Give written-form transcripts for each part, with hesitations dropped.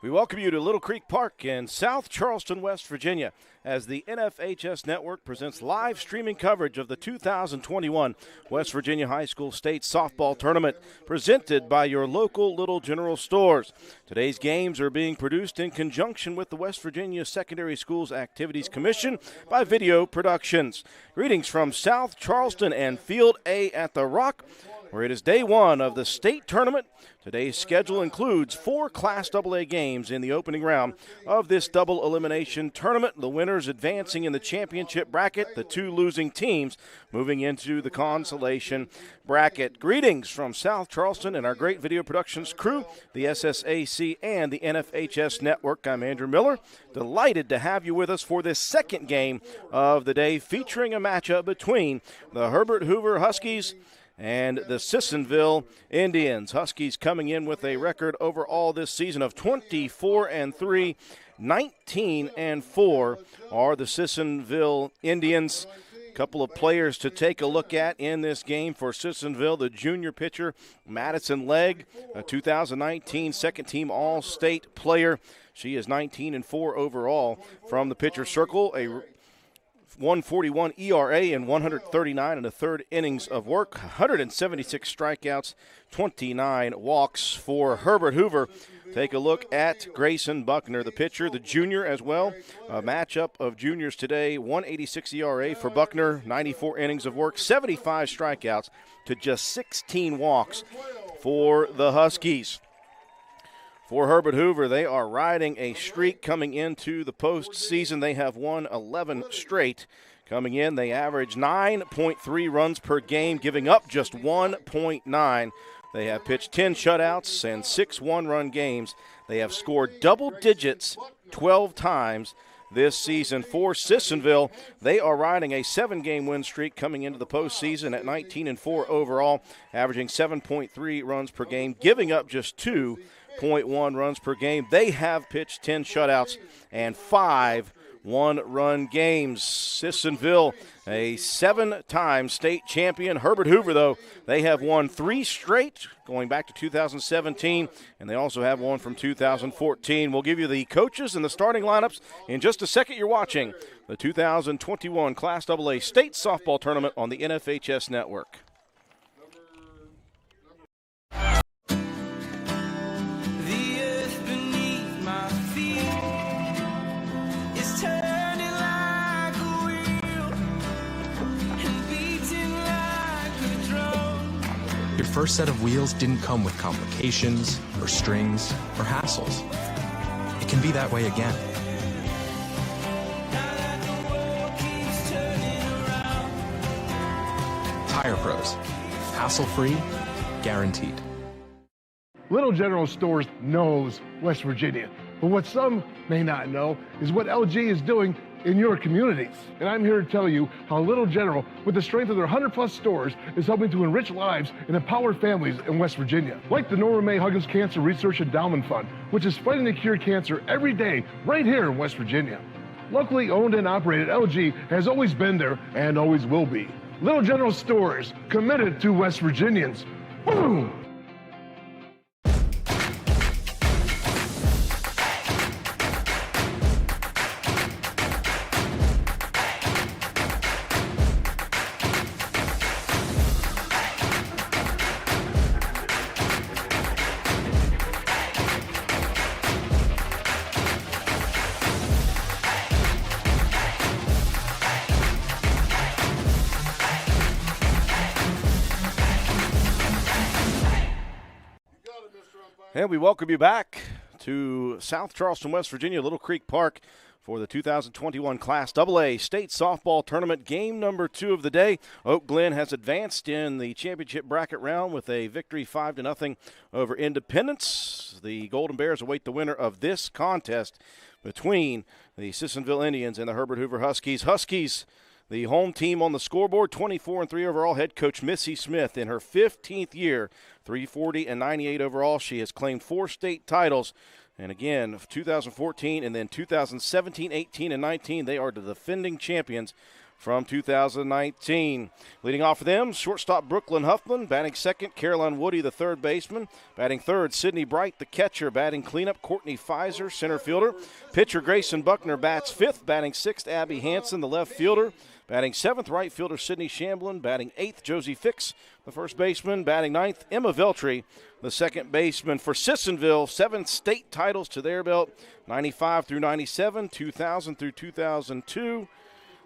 We welcome you to Little Creek Park in South Charleston, West Virginia, as the NFHS Network presents live streaming coverage of the 2021 West Virginia High School State Softball Tournament, presented by your local Little General stores. Today's games are being produced in conjunction with the West Virginia Secondary Schools Activities Commission by Video Productions. Greetings from South Charleston and Field A at the Rock, where it is day one of the state tournament. Today's schedule includes 4 Class AA games in the opening round of this double elimination tournament. The winners advancing in the championship bracket, the 2 losing teams moving into the consolation bracket. Greetings from South Charleston and our great video productions crew, the SSAC and the NFHS Network. I'm Andrew Miller. Delighted to have you with us for this second game of the day, featuring a matchup between the Herbert Hoover Huskies and the Sissonville Indians. Huskies coming in with a record overall this season of 24-3, 19-4 are the Sissonville Indians. A couple of players to take a look at in this game for Sissonville. The junior pitcher, Madison Legg, a 2019 second-team All-State player. She is 19-4 overall from the pitcher circle. A 141 ERA and 139 and a third innings of work, 176 strikeouts, 29 walks for Herbert Hoover. Take a look at Grayson Buckner, the pitcher, the junior as well. A matchup of juniors today, 186 ERA for Buckner, 94 innings of work, 75 strikeouts to just 16 walks for the Huskies. For Herbert Hoover, they are riding a streak coming into the postseason. They have won 11 straight. Coming in, they average 9.3 runs per game, giving up just 1.9. They have pitched 10 shutouts and 6 one-run games. They have scored double digits 12 times this season. For Sissonville, they are riding a 7-game win streak coming into the postseason at 19-4 overall, averaging 7.3 runs per game, giving up just 2.1 runs per game. They have pitched 10 shutouts and 5 one-run games. Sissonville, a 7-time state champion. Herbert Hoover, though, they have won 3 straight going back to 2017, and they also have one from 2014. We'll give you the coaches and the starting lineups in just a second. You're watching the 2021 Class AA State Softball Tournament on the NFHS Network. Your first set of wheels didn't come with complications, or strings, or hassles. It can be that way again. Tire Pros. Hassle-free, guaranteed. Little General Stores knows West Virginia, but what some may not know is what LG is doing in your communities. And I'm here to tell you how Little General, with the strength of their 100+ stores, is helping to enrich lives and empower families in West Virginia. Like the Norma May Huggins Cancer Research Endowment Fund, which is fighting to cure cancer every day right here in West Virginia. Locally owned and operated, LG has always been there and always will be. Little General Stores, committed to West Virginians. Boom! And we welcome you back to South Charleston, West Virginia, Little Creek Park for the 2021 Class AA State Softball Tournament. Game number 2 of the day. Oak Glen has advanced in the championship bracket round with a victory 5-0 over Independence. The Golden Bears await the winner of this contest between the Sissonville Indians and the Herbert Hoover Huskies. Huskies, the home team on the scoreboard, 24-3 overall. Head coach Missy Smith in her 15th year, 340 and 98 overall. She has claimed 4 state titles. And again, 2014 and then 2017, 18, and 19, they are the defending champions from 2019. Leading off for them, shortstop Brooklyn Huffman. Batting second, Caroline Woody, the third baseman. Batting third, Sydney Bright, the catcher. Batting cleanup, Courtney Pfizer, center fielder. Pitcher Grayson Buckner bats fifth. Batting sixth, Abby Hansen, the left fielder. Batting seventh, right fielder Sydney Shamblin. Batting eighth, Josie Fix, the first baseman. Batting ninth, Emma Veltri, the second baseman. For Sissonville, 7 state titles to their belt, 95 through 97, 2000 through 2002.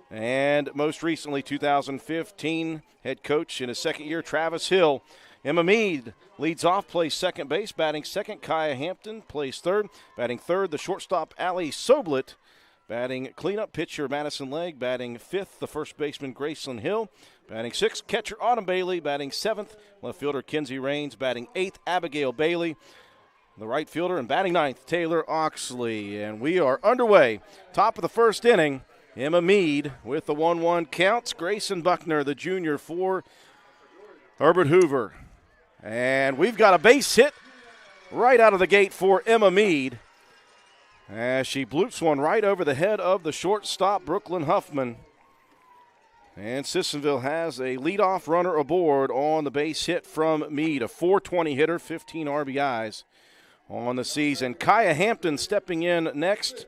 And most recently, 2015, head coach in his second year, Travis Hill. Emma Mead leads off, plays second base. Batting second, Kaya Hampton plays third. Batting third, the shortstop, Allie Soblet. Batting cleanup, pitcher Madison Legg. Batting fifth, the first baseman, Graceland Hill. Batting sixth, catcher Autumn Bailey. Batting seventh, left fielder Kinsey Raines. Batting eighth, Abigail Bailey, the right fielder. And batting ninth, Taylor Oxley. And we are underway. Top of the first inning. Emma Mead with the 1-1 counts. Grayson Buckner, the junior, for Herbert Hoover. And we've got a base hit right out of the gate for Emma Mead, as she bloops one right over the head of the shortstop, Brooklyn Huffman. And Sissonville has a leadoff runner aboard on the base hit from Mead, a .420 hitter, 15 RBIs on the season. Kaya Hampton stepping in next.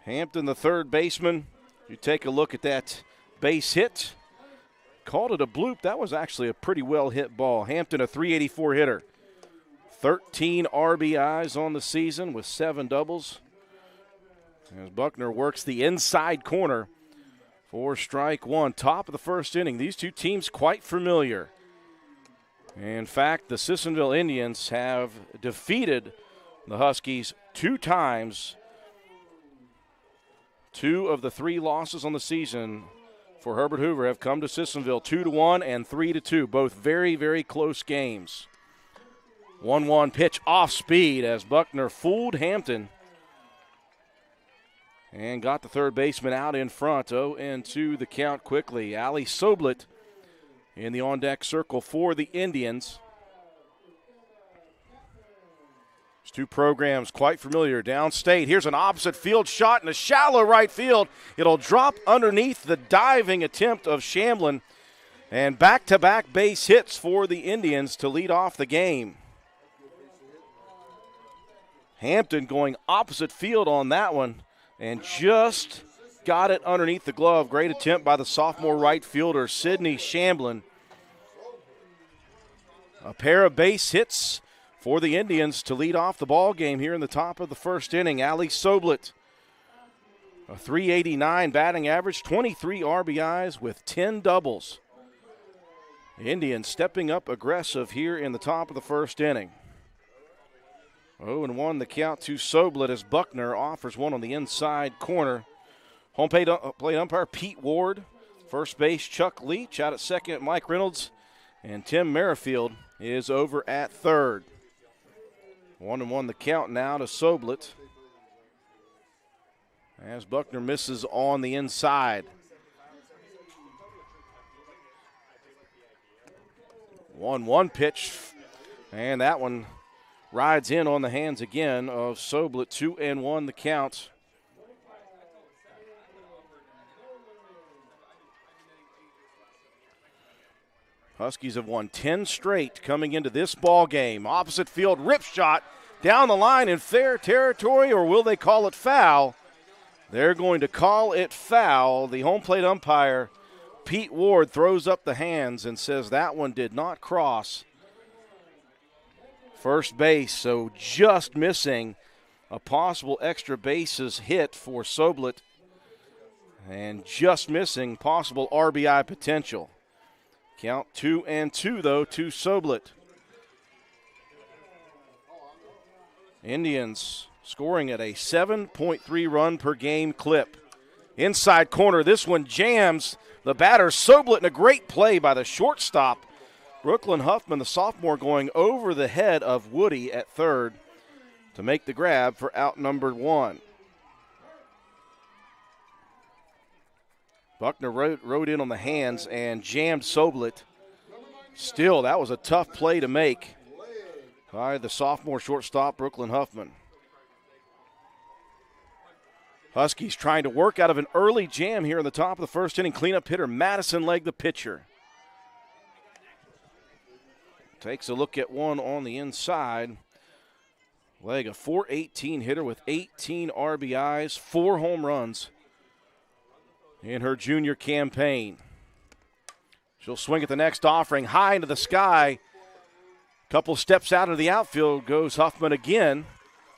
Hampton, the third baseman. You take a look at that base hit. Called it a bloop. That was actually a pretty well hit ball. Hampton, a .384 hitter. 13 RBIs on the season with 7 doubles. As Buckner works the inside corner for strike one. Top of the first inning. These two teams quite familiar. In fact, the Sissonville Indians have defeated the Huskies 2 times. 2 of the 3 losses on the season for Herbert Hoover have come to Sissonville, 2-1 and 3-2. Both very, very close games. 1-1 pitch off speed as Buckner fooled Hampton and got the third baseman out in front. 0-2 the count quickly. Allie Soblet in the on-deck circle for the Indians. These two programs quite familiar. Downstate, here's an opposite field shot in a shallow right field. It'll drop underneath the diving attempt of Shamblin. And back-to-back base hits for the Indians to lead off the game. Hampton going opposite field on that one and just got it underneath the glove. Great attempt by the sophomore right fielder, Sydney Shamblin. A pair of base hits for the Indians to lead off the ball game here in the top of the first inning. Allie Soblet, a .389 batting average, 23 RBIs with 10 doubles. The Indians stepping up aggressive here in the top of the first inning. 0-1 the count to Soblet as Buckner offers one on the inside corner. Home plate umpire Pete Ward. First base Chuck Leach. Out at second Mike Reynolds. And Tim Merrifield is over at third. 1-1 the count now to Soblet as Buckner misses on the inside. 1-1 pitch, and that one rides in on the hands again of Soblet. 2-1 the count. Huskies have won 10 straight coming into this ball game. Opposite field rip shot down the line in fair territory, or will they call it foul? They're going to call it foul. The home plate umpire, Pete Ward, throws up the hands and says that one did not cross first base, so just missing a possible extra bases hit for Soblet and just missing possible RBI potential. Count 2-2, though, to Soblet. Indians scoring at a 7.3 run per game clip. Inside corner, this one jams the batter Soblet in a great play by the shortstop. Brooklyn Huffman, the sophomore, going over the head of Woody at third to make the grab for out number 1. Buckner rode in on the hands and jammed Soblet. Still, that was a tough play to make by the sophomore shortstop, Brooklyn Huffman. Huskies trying to work out of an early jam here in the top of the first inning. Cleanup hitter Madison Legg, the pitcher. Takes a look at one on the inside. Legg, a .418 hitter with 18 RBIs, 4 home runs in her junior campaign. She'll swing at the next offering, high into the sky. Couple steps out of the outfield goes Huffman again,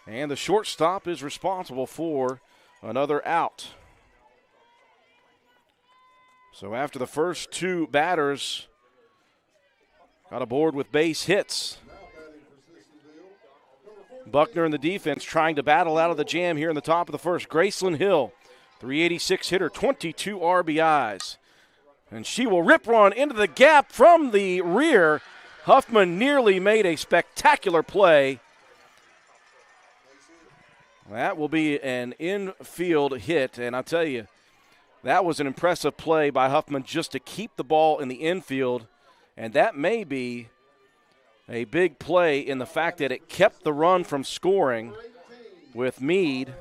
and the shortstop is responsible for another out. So after the first two batters got aboard with base hits, Buckner and the defense trying to battle out of the jam here in the top of the first. Graceland Hill, .386 hitter, 22 RBIs. And she will rip one into the gap from the rear. Huffman nearly made a spectacular play. That will be an infield hit, and I'll tell you, that was an impressive play by Huffman just to keep the ball in the infield, and that may be a big play in the fact that it kept the run from scoring with Meade.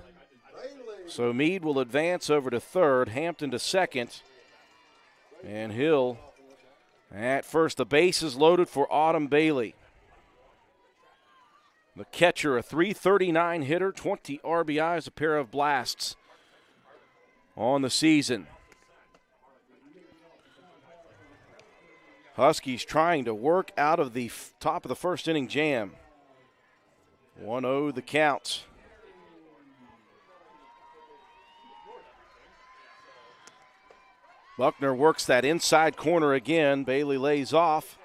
So Meade will advance over to third, Hampton to second, and Hill at first. The base is loaded for Autumn Bailey. The catcher, a .339 hitter, 20 RBIs, a pair of blasts on the season. Huskies trying to work out of the top of the first inning jam. 1-0 the count. Buckner works that inside corner again. Bailey lays off.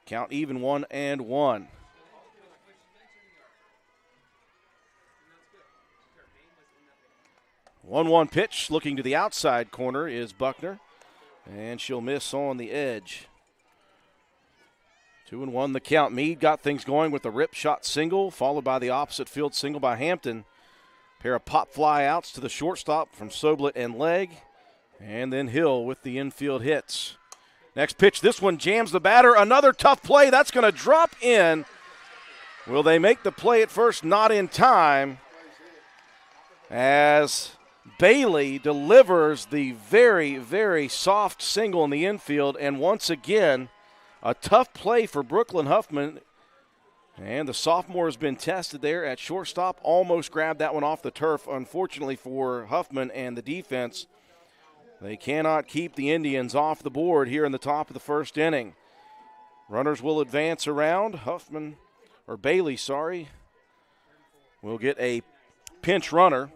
Count even 1-1. One pitch, looking to the outside corner is Buckner, and she'll miss on the edge. 2-1 the count. Meade got things going with a rip shot single, followed by the opposite field single by Hampton. Pair of pop fly outs to the shortstop from Soblet and Legg, and then Hill with the infield hits. Next pitch, this one jams the batter. Another tough play. That's going to drop in. Will they make the play at first? Not in time, as Bailey delivers the very, very soft single in the infield. And once again, a tough play for Brooklyn Huffman. And the sophomore has been tested there at shortstop. Almost grabbed that one off the turf. Unfortunately for Huffman and the defense, they cannot keep the Indians off the board here in the top of the first inning. Runners will advance around. Bailey, will get a pinch runner.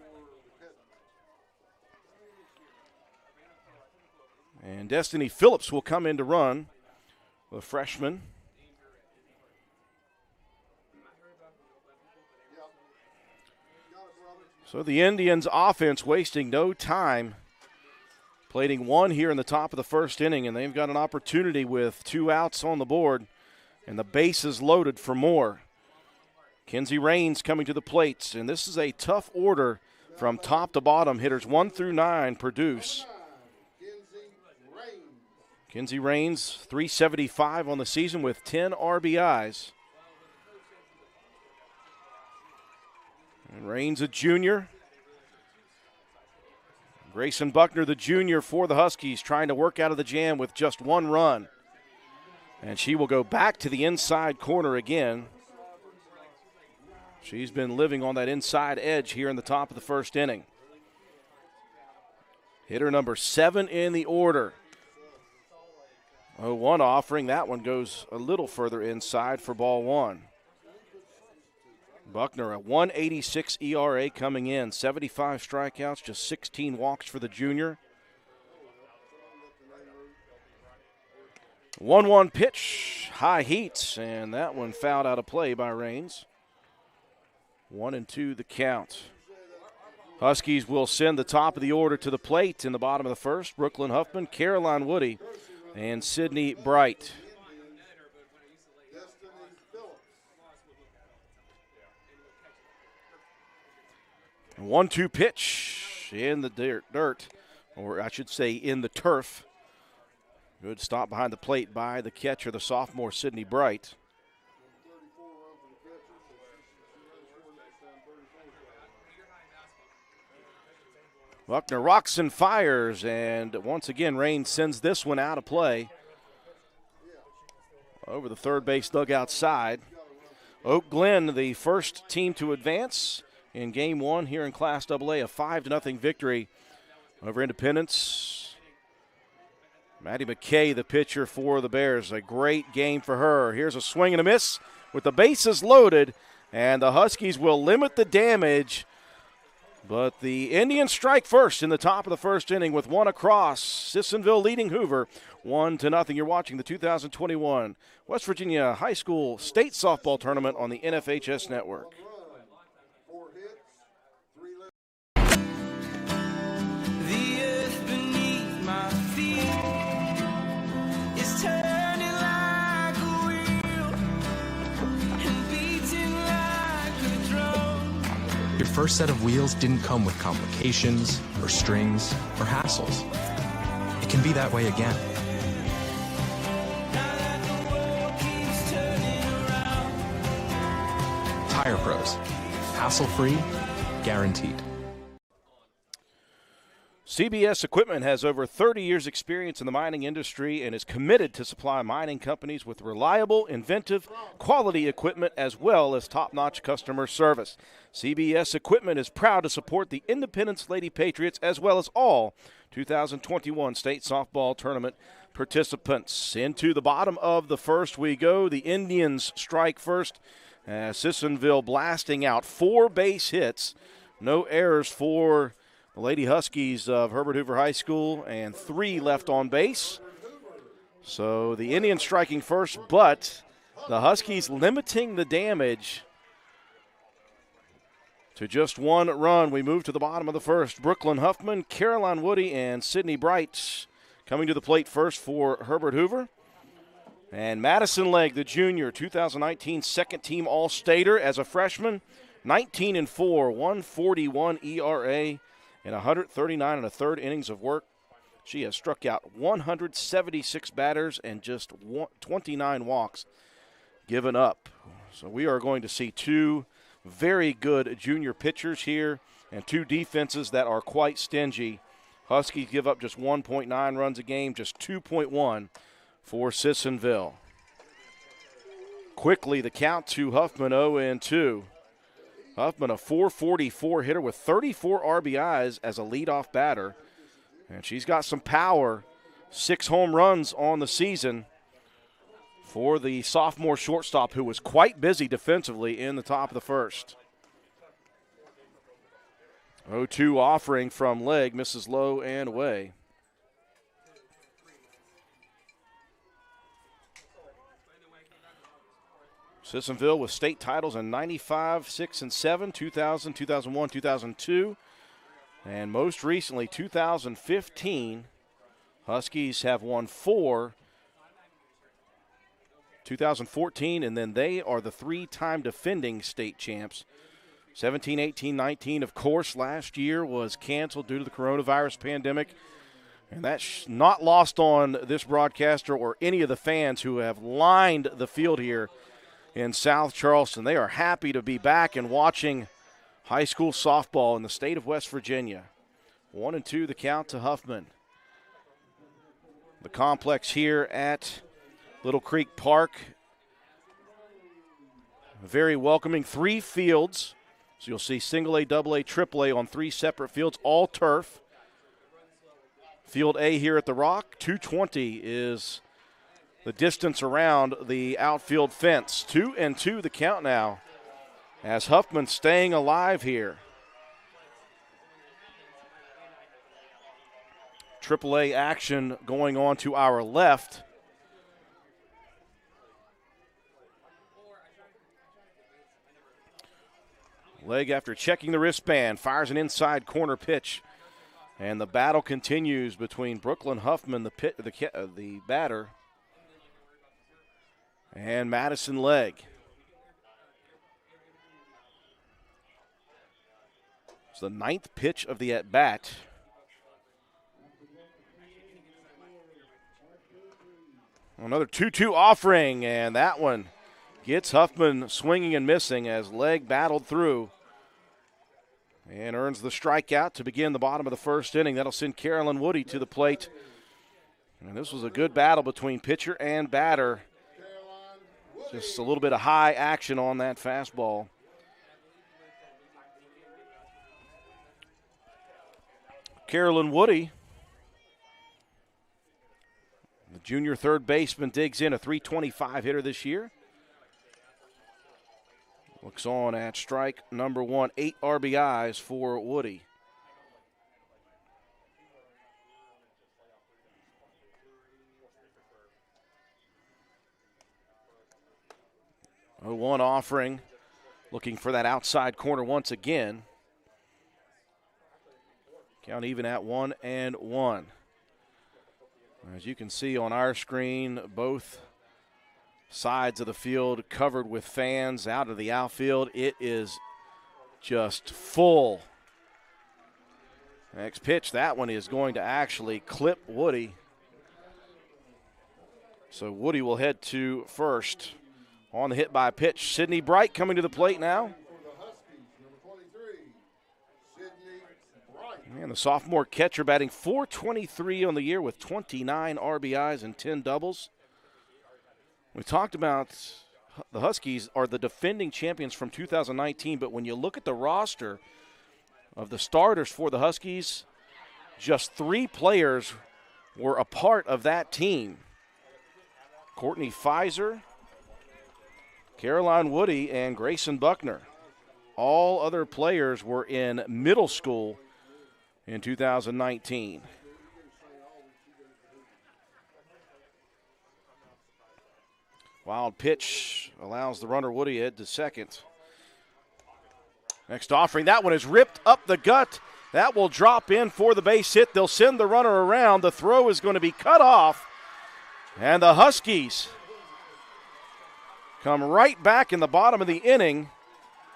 And Destiny Phillips will come in to run, the freshman. So the Indians' offense wasting no time, plating one here in the top of the first inning, and they've got an opportunity with 2 outs on the board and the bases loaded for more. Kenzie Raines coming to the plate, and this is a tough order from top to bottom. Hitters 1 through 9 produce. Kenzie Raines, .375 on the season with 10 RBIs. And Raines, a junior. Grayson Buckner, the junior for the Huskies, trying to work out of the jam with just 1 run. And she will go back to the inside corner again. She's been living on that inside edge here in the top of the first inning. Hitter number 7 in the order. 0-1 offering. That one goes a little further inside for ball 1. Buckner, a .186 ERA coming in. 75 strikeouts, just 16 walks for the junior. 1-1 pitch, high heat, and that one fouled out of play by Raines. 1-2 the count. Huskies will send the top of the order to the plate in the bottom of the first. Brooklyn Huffman, Caroline Woody, and Sydney Bright. A 1-2 pitch in the dirt, or I should say in the turf. Good stop behind the plate by the catcher, the sophomore Sydney Bright. Buckner rocks and fires, and once again, Rain sends this one out of play. Over the third base dugout side. Oak Glen, the first team to advance in Game 1 here in Class AA, a 5-0 victory over Independence. Maddie McKay, the pitcher for the Bears. A great game for her. Here's a swing and a miss with the bases loaded, and the Huskies will limit the damage. But the Indians strike first in the top of the first inning with one across. Sissonville leading Hoover 1-0. You're watching the 2021 West Virginia High School State Softball Tournament on the NFHS Network. The earth beneath my feet is turning like a wheel and beating like a drum. Your first set of wheels didn't come with complications, or strings, or hassles. It can be that way again. Now that the world keeps turning around. Tire Pros. Hassle-free, guaranteed. CBS Equipment has over 30 years' experience in the mining industry and is committed to supply mining companies with reliable, inventive, quality equipment as well as top-notch customer service. CBS Equipment is proud to support the Independence Lady Patriots as well as all 2021 State Softball Tournament participants. Into the bottom of the first we go. The Indians strike first. Sissonville blasting out 4 base hits. No errors for the Lady Huskies of Herbert Hoover High School, and 3 left on base. So the Indians striking first, but the Huskies limiting the damage to just 1 run. We move to the bottom of the first. Brooklyn Huffman, Caroline Woody, and Sydney Bright coming to the plate first for Herbert Hoover. And Madison Legg, the junior, 2019 second-team All-Stater as a freshman, 19-4, 141 ERA. In 139 and a third innings of work, she has struck out 176 batters and just 29 walks given up. So we are going to see 2 very good junior pitchers here and 2 defenses that are quite stingy. Huskies give up just 1.9 runs a game, just 2.1 for Sissonville. Quickly, the count to Huffman 0-2. Huffman, a .444 hitter with 34 RBIs as a leadoff batter. And she's got some power. 6 home runs on the season for the sophomore shortstop who was quite busy defensively in the top of the first. 0-2 offering from Legg, misses low and away. Sissonville with state titles in 95, 6, and 7, 2000, 2001, 2002, and most recently 2015. Huskies have won 4, 2014, and then they are the 3-time defending state champs. 17, 18, 19, of course, last year was canceled due to the coronavirus pandemic, and that's not lost on this broadcaster or any of the fans who have lined the field here in South Charleston. They are happy to be back and watching high school softball in the state of West Virginia. 1-2 the count to Huffman. The complex here at Little Creek Park, very welcoming. 3 fields, so you'll see single A, double A, triple A on 3 separate fields, all turf. Field A here at the Rock, 220 is the distance around the outfield fence. 2-2 the count now as Huffman staying alive here. AAA action going on to our left. Legg, after checking the wristband, fires an inside corner pitch. And the battle continues between Brooklyn Huffman, the batter, and Madison Legg. It's the 9th pitch of the at-bat. Another 2-2 offering, and that one gets Huffman swinging and missing as Legg battled through. and earns the strikeout to begin the bottom of the first inning. That'll send Carolyn Woody to the plate. And this was a good battle between pitcher and batter. Just a little bit of high action on that fastball. Carolyn Woody, the junior third baseman, digs in, a .325 hitter this year. Looks on at strike number one, 8 RBIs for Woody. A 1 offering, looking for that outside corner once again. Count even at 1-1. As you can see on our screen, both sides of the field covered with fans. Out of the outfield, it is just full. Next pitch, that one is going to actually clip Woody. So Woody will head to first. On the hit by pitch, Sydney Bright coming to the plate now. And the sophomore catcher batting .423 on the year with 29 RBIs and 10 doubles. We talked about the Huskies are the defending champions from 2019, but when you look at the roster of the starters for the Huskies, just 3 players were a part of that team. Courtney Pfizer, Caroline Woody, and Grayson Buckner. All other players were in middle school in 2019. Wild pitch allows the runner Woody head to second. Next offering, that one is ripped up the gut. That will drop in for the base hit. They'll send the runner around. The throw is going to be cut off. And the Huskies come right back in the bottom of the inning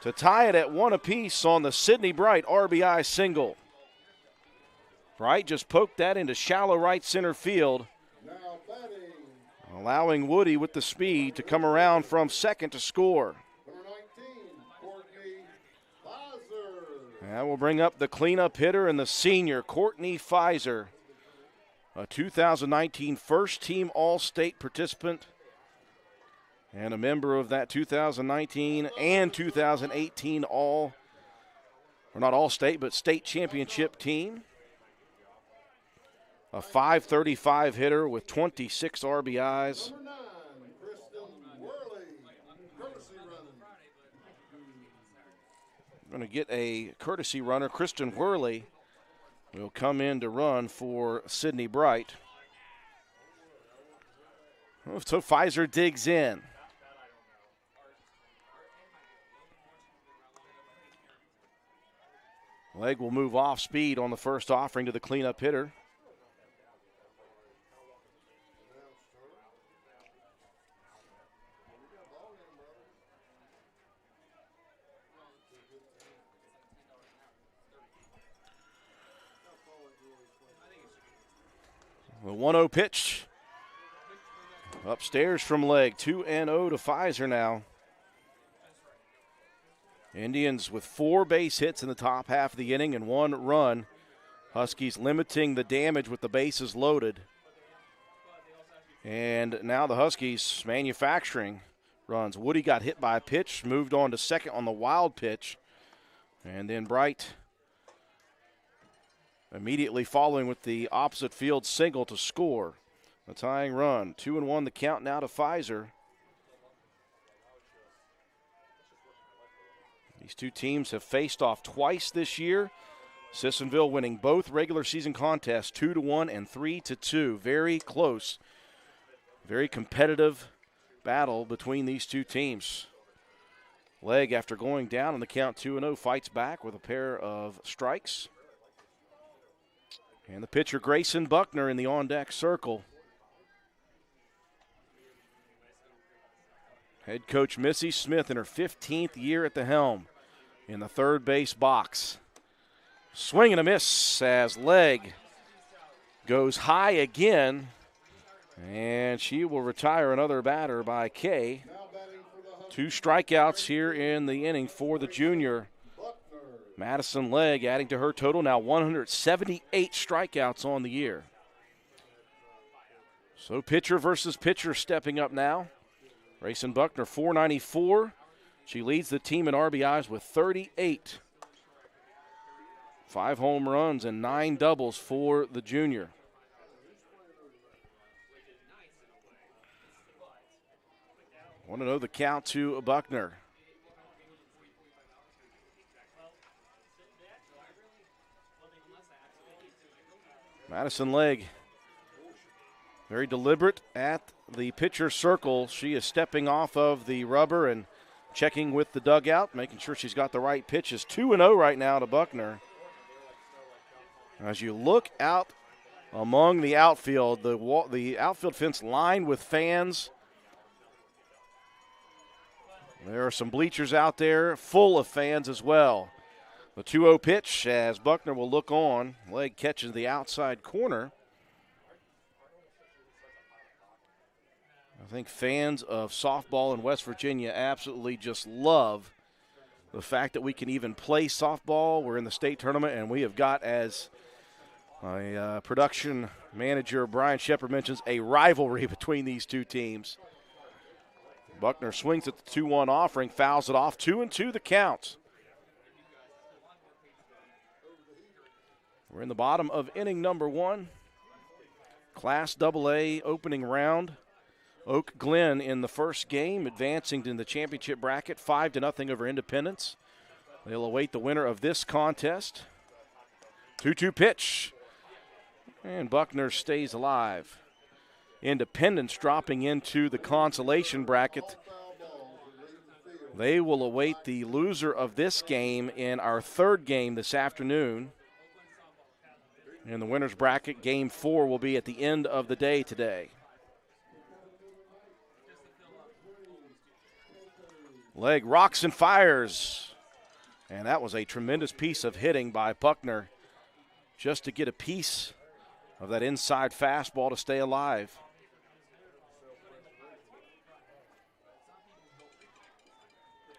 to tie it at 1 apiece on the Sydney Bright RBI single. Bright just poked that into shallow right center field, allowing Woody with the speed to come around from second to score. That will bring up the cleanup hitter and the senior, Courtney Pfizer, a 2019 first-team All-State participant and a member of that 2019 and 2018 not All-State, but state championship team. A .535 hitter with 26 RBIs. We're going to get a courtesy runner. Kristen Worley will come in to run for Sydney Bright. So Pfizer digs in. Leg will move off speed on the first offering to the cleanup hitter. The 1-0 pitch. Upstairs from leg. 2-0 to Pfizer now. Indians with 4 base hits in the top half of the inning and 1 run. Huskies limiting the damage with the bases loaded. And now the Huskies manufacturing runs. Woody got hit by a pitch, moved on to second on the wild pitch. And then Bright immediately following with the opposite field single to score. A tying run. 2-1 the count now to Pfizer. These two teams have faced off twice this year. Sissonville winning both regular season contests 2-1 and 3-2. Very close, very competitive battle between these two teams. Leg, after going down on the count 2-0, fights back with a pair of strikes. And the pitcher, Grayson Buckner, in the on-deck circle. Head coach Missy Smith in her 15th year at the helm in the third base box. Swing and a miss as leg goes high again. And she will retire another batter by Kay. 2 strikeouts here in the inning for the junior. Madison Legg adding to her total, now 178 strikeouts on the year. So pitcher versus pitcher stepping up now. Grayson Buckner, 494. She leads the team in RBIs with 38. 5 home runs and 9 doubles for the junior. Want to know the count to Buckner. Madison Legg, very deliberate at the pitcher circle. She is stepping off of the rubber and checking with the dugout, making sure she's got the right pitches. 2-0 right now to Buckner. As you look out among the outfield, the outfield fence lined with fans. There are some bleachers out there full of fans as well. The 2-0 pitch as Buckner will look on. Legg catches the outside corner. I think fans of softball in West Virginia absolutely just love the fact that we can even play softball. We're in the state tournament, and we have got, as my production manager Brian Shepard mentions, a rivalry between these two teams. Buckner swings at the 2-1 offering, fouls it off. 2-2 the count. We're in the bottom of inning number 1. Class AA opening round. Oak Glen in the first game, advancing in the championship bracket, 5-0 over Independence. They'll await the winner of this contest. 2-2 pitch. And Buckner stays alive. Independence dropping into the consolation bracket. They will await the loser of this game in our third game this afternoon. And the winner's bracket, game 4, will be at the end of the day today. Legg rocks and fires. And that was a tremendous piece of hitting by Buckner just to get a piece of that inside fastball to stay alive.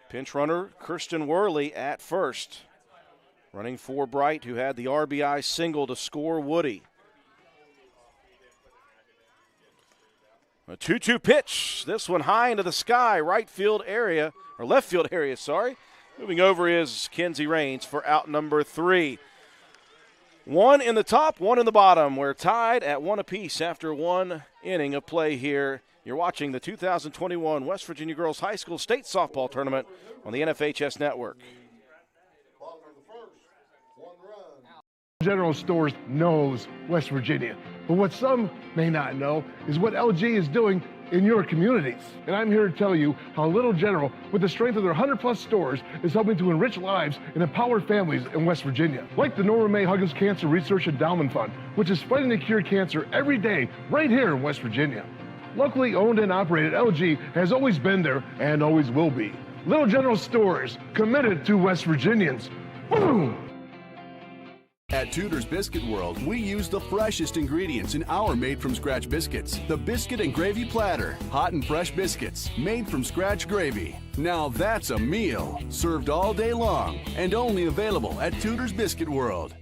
Pinch runner Kirsten Worley at first. Running for Bright, who had the RBI single to score Woody. A 2-2 pitch. This one high into the sky, right field area, or left field area, sorry. Moving over is Kenzie Raines for out number 3. 1 in the top, 1 in the bottom. We're tied at 1 apiece after 1 inning of play here. You're watching the 2021 West Virginia Girls High School State Softball Tournament on the NFHS Network. General Stores knows West Virginia, but what some may not know is what LG is doing in your communities. And I'm here to tell you how Little General, with the strength of their 100+ stores, is helping to enrich lives and empower families in West Virginia. Like the Norma May Huggins Cancer Research Endowment Fund, which is fighting to cure cancer every day right here in West Virginia. Locally owned and operated, LG has always been there and always will be. Little General Stores, committed to West Virginians. Boom! At Tudor's Biscuit World, we use the freshest ingredients in our made-from-scratch biscuits. The Biscuit and Gravy Platter. Hot and fresh biscuits, made from scratch gravy. Now that's a meal. Served all day long and only available at Tudor's Biscuit World.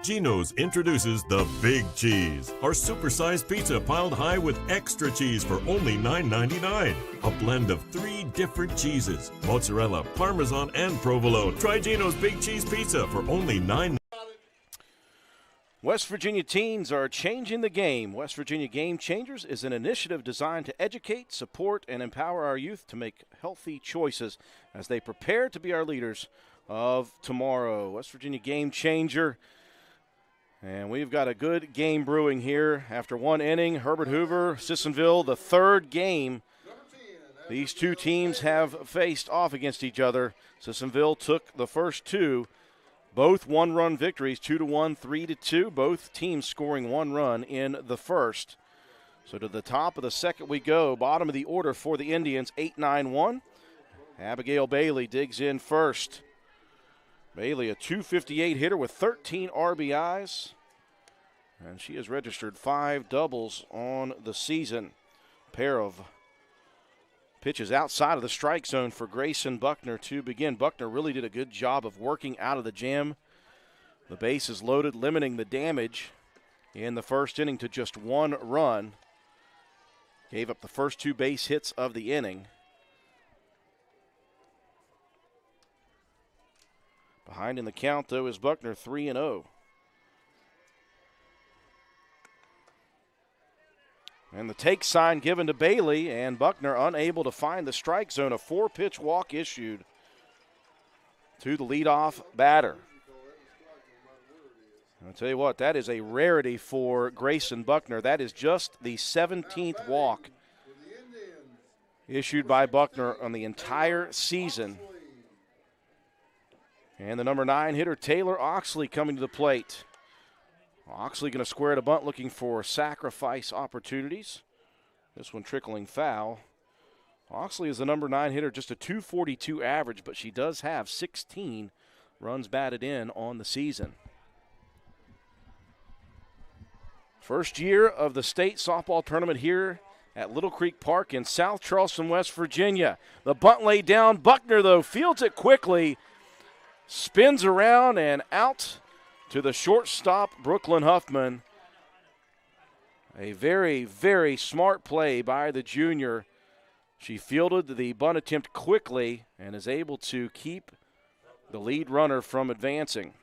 Geno's introduces the Big Cheese, our supersized pizza piled high with extra cheese for only $9.99. A blend of 3 different cheeses, mozzarella, parmesan, and provolone. Try Geno's Big Cheese Pizza for only $9.99. West Virginia teens are changing the game. West Virginia Game Changers is an initiative designed to educate, support, and empower our youth to make healthy choices as they prepare to be our leaders of tomorrow. West Virginia Game Changer. And we've got a good game brewing here. After 1 inning, Herbert Hoover, Sissonville, the third game. These two teams have faced off against each other. Sissonville took the first 2. Both 1-run victories, 2-1, 3-2. Both teams scoring 1 run in the first. So to the top of the second we go. Bottom of the order for the Indians, 8-9-1. Abigail Bailey digs in first. Bailey, a .258 hitter with 13 RBIs. And she has registered 5 doubles on the season. Pair of Pitch is outside of the strike zone for Grayson Buckner to begin. Buckner really did a good job of working out of the jam. The base is loaded, limiting the damage in the first inning to just 1 run. Gave up the first 2 base hits of the inning. Behind in the count, though, is Buckner, 3-0. And the take sign given to Bailey, and Buckner unable to find the strike zone. A 4-pitch walk issued to the leadoff batter. I'll tell you what, that is a rarity for Grayson Buckner. That is just the 17th walk issued by Buckner on the entire season. And the number 9 hitter, Taylor Oxley, coming to the plate. Oxley going to square to bunt, looking for sacrifice opportunities. This one trickling foul. Oxley is the number 9 hitter, just a .242 average, but she does have 16 runs batted in on the season. First year of the state softball tournament here at Little Creek Park in South Charleston, West Virginia. The bunt laid down. Buckner, though, fields it quickly, spins around and out to the shortstop, Brooklyn Huffman. A very, very smart play by the junior. She fielded the bunt attempt quickly and is able to keep the lead runner from advancing.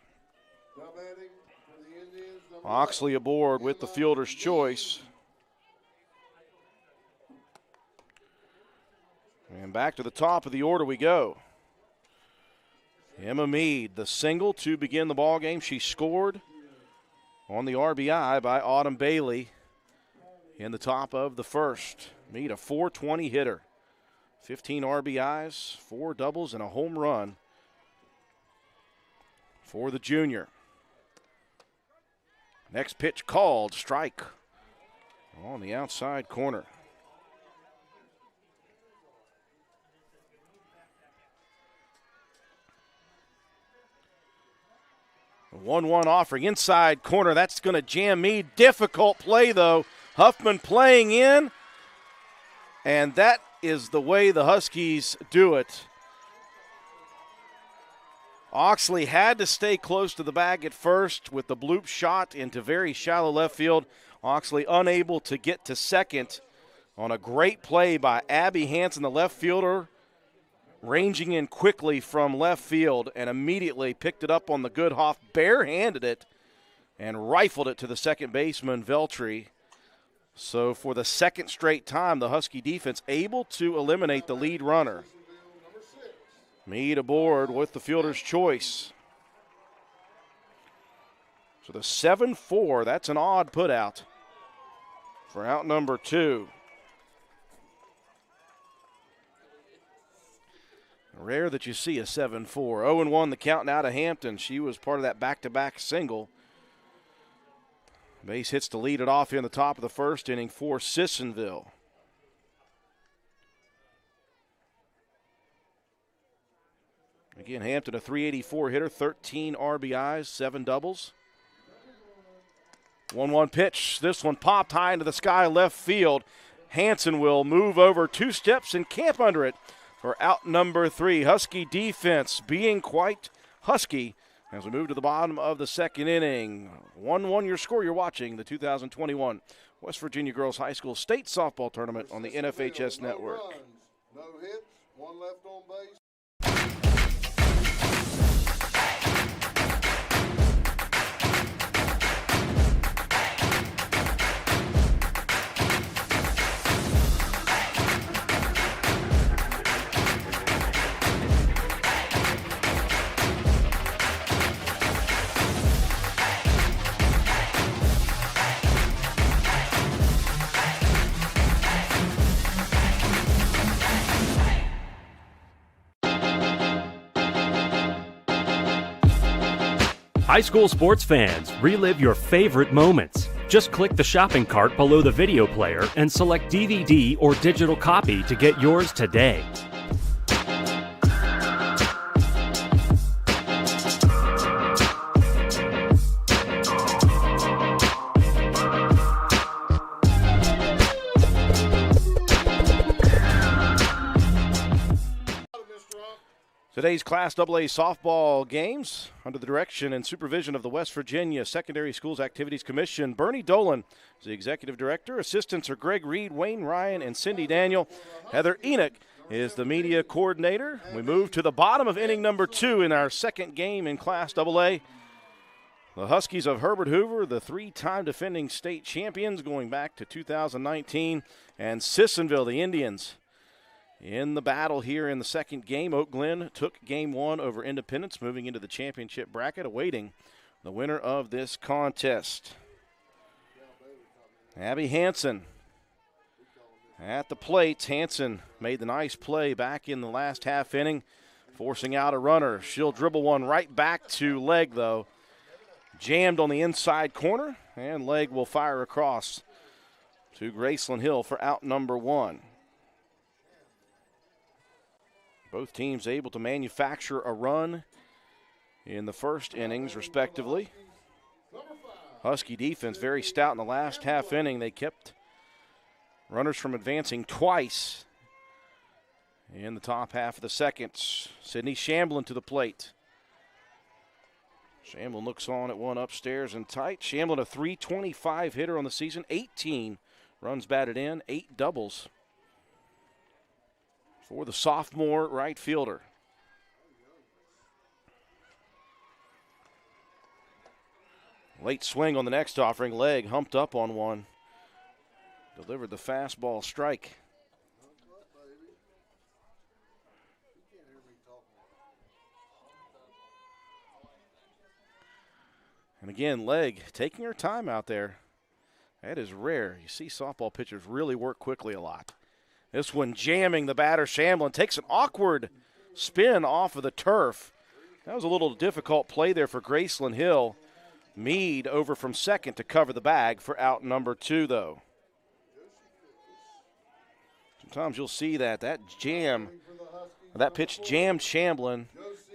Oxley aboard with the fielder's choice. And back to the top of the order we go. Emma Mead, the single to begin the ball game. She scored on the RBI by Autumn Bailey in the top of the first. Mead, a .420 hitter. 15 RBIs, 4 doubles, and a home run for the junior. Next pitch called, strike on the outside corner. A 1-1 offering inside corner. That's going to jam Mead. Difficult play, though. Huffman playing in, and that is the way the Huskies do it. Oxley had to stay close to the bag at first with the bloop shot into very shallow left field. Oxley unable to get to second on a great play by Abby Hansen, the left fielder, ranging in quickly from left field and immediately picked it up on the good Hoff, barehanded it, and rifled it to the second baseman, Veltri. So for the second straight time, the Husky defense able to eliminate the lead runner. Mead aboard with the fielder's choice. So the 7-4, that's an odd put out for out number 2. Rare that you see a 7-4. 0-1 the count now to Hampton. She was part of that back-to-back single. Base hits to lead it off here in the top of the first inning for Sissonville. Again, Hampton, a .384 hitter, 13 RBIs, 7 doubles. 1-1 pitch. This one popped high into the sky, left field. Hansen will move over 2 steps and camp under it for out number 3. Husky defense being quite husky as we move to the bottom of the second inning. 1-1 your score. You're watching the 2021 West Virginia Girls High School State Softball Tournament on the NFHS Network. No hits, 1 left on base. High school sports fans, relive your favorite moments. Just click the shopping cart below the video player and select DVD or digital copy to get yours today. Today's Class AA softball games under the direction and supervision of the West Virginia Secondary Schools Activities Commission. Bernie Dolan is the executive director. Assistants are Greg Reed, Wayne Ryan, and Cindy Daniel. Heather Enoch is the media coordinator. We move to the bottom of inning number 2 in our second game in Class AA. The Huskies of Herbert Hoover, the 3-time defending state champions going back to 2019, and Sissonville, the Indians, in the battle here in the second game. Oak Glen took game 1 over Independence, moving into the championship bracket, awaiting the winner of this contest. Abby Hansen at the plate. Hansen made the nice play back in the last half inning, forcing out a runner. She'll dribble one right back to Legg, though. Jammed on the inside corner, and Legg will fire across to Graceland Hill for out number 1. Both teams able to manufacture a run in the first innings, respectively. Husky defense very stout in the last half inning. They kept runners from advancing twice in the top half of the second. Sydney Shamblin to the plate. Shamblin looks on at one upstairs and tight. Shamblin, a .325 hitter on the season, 18 runs batted in, 8 doubles for the sophomore right fielder. Late swing on the next offering. Legg humped up on one. Delivered the fastball strike. And again, Legg taking her time out there. That is rare. You see softball pitchers really work quickly a lot. This one jamming the batter. Shamblin takes an awkward spin off of the turf. That was a little difficult play there for Graceland Hill. Meade over from second to cover the bag for out number 2, though. Sometimes you'll see that pitch jammed Shamblin,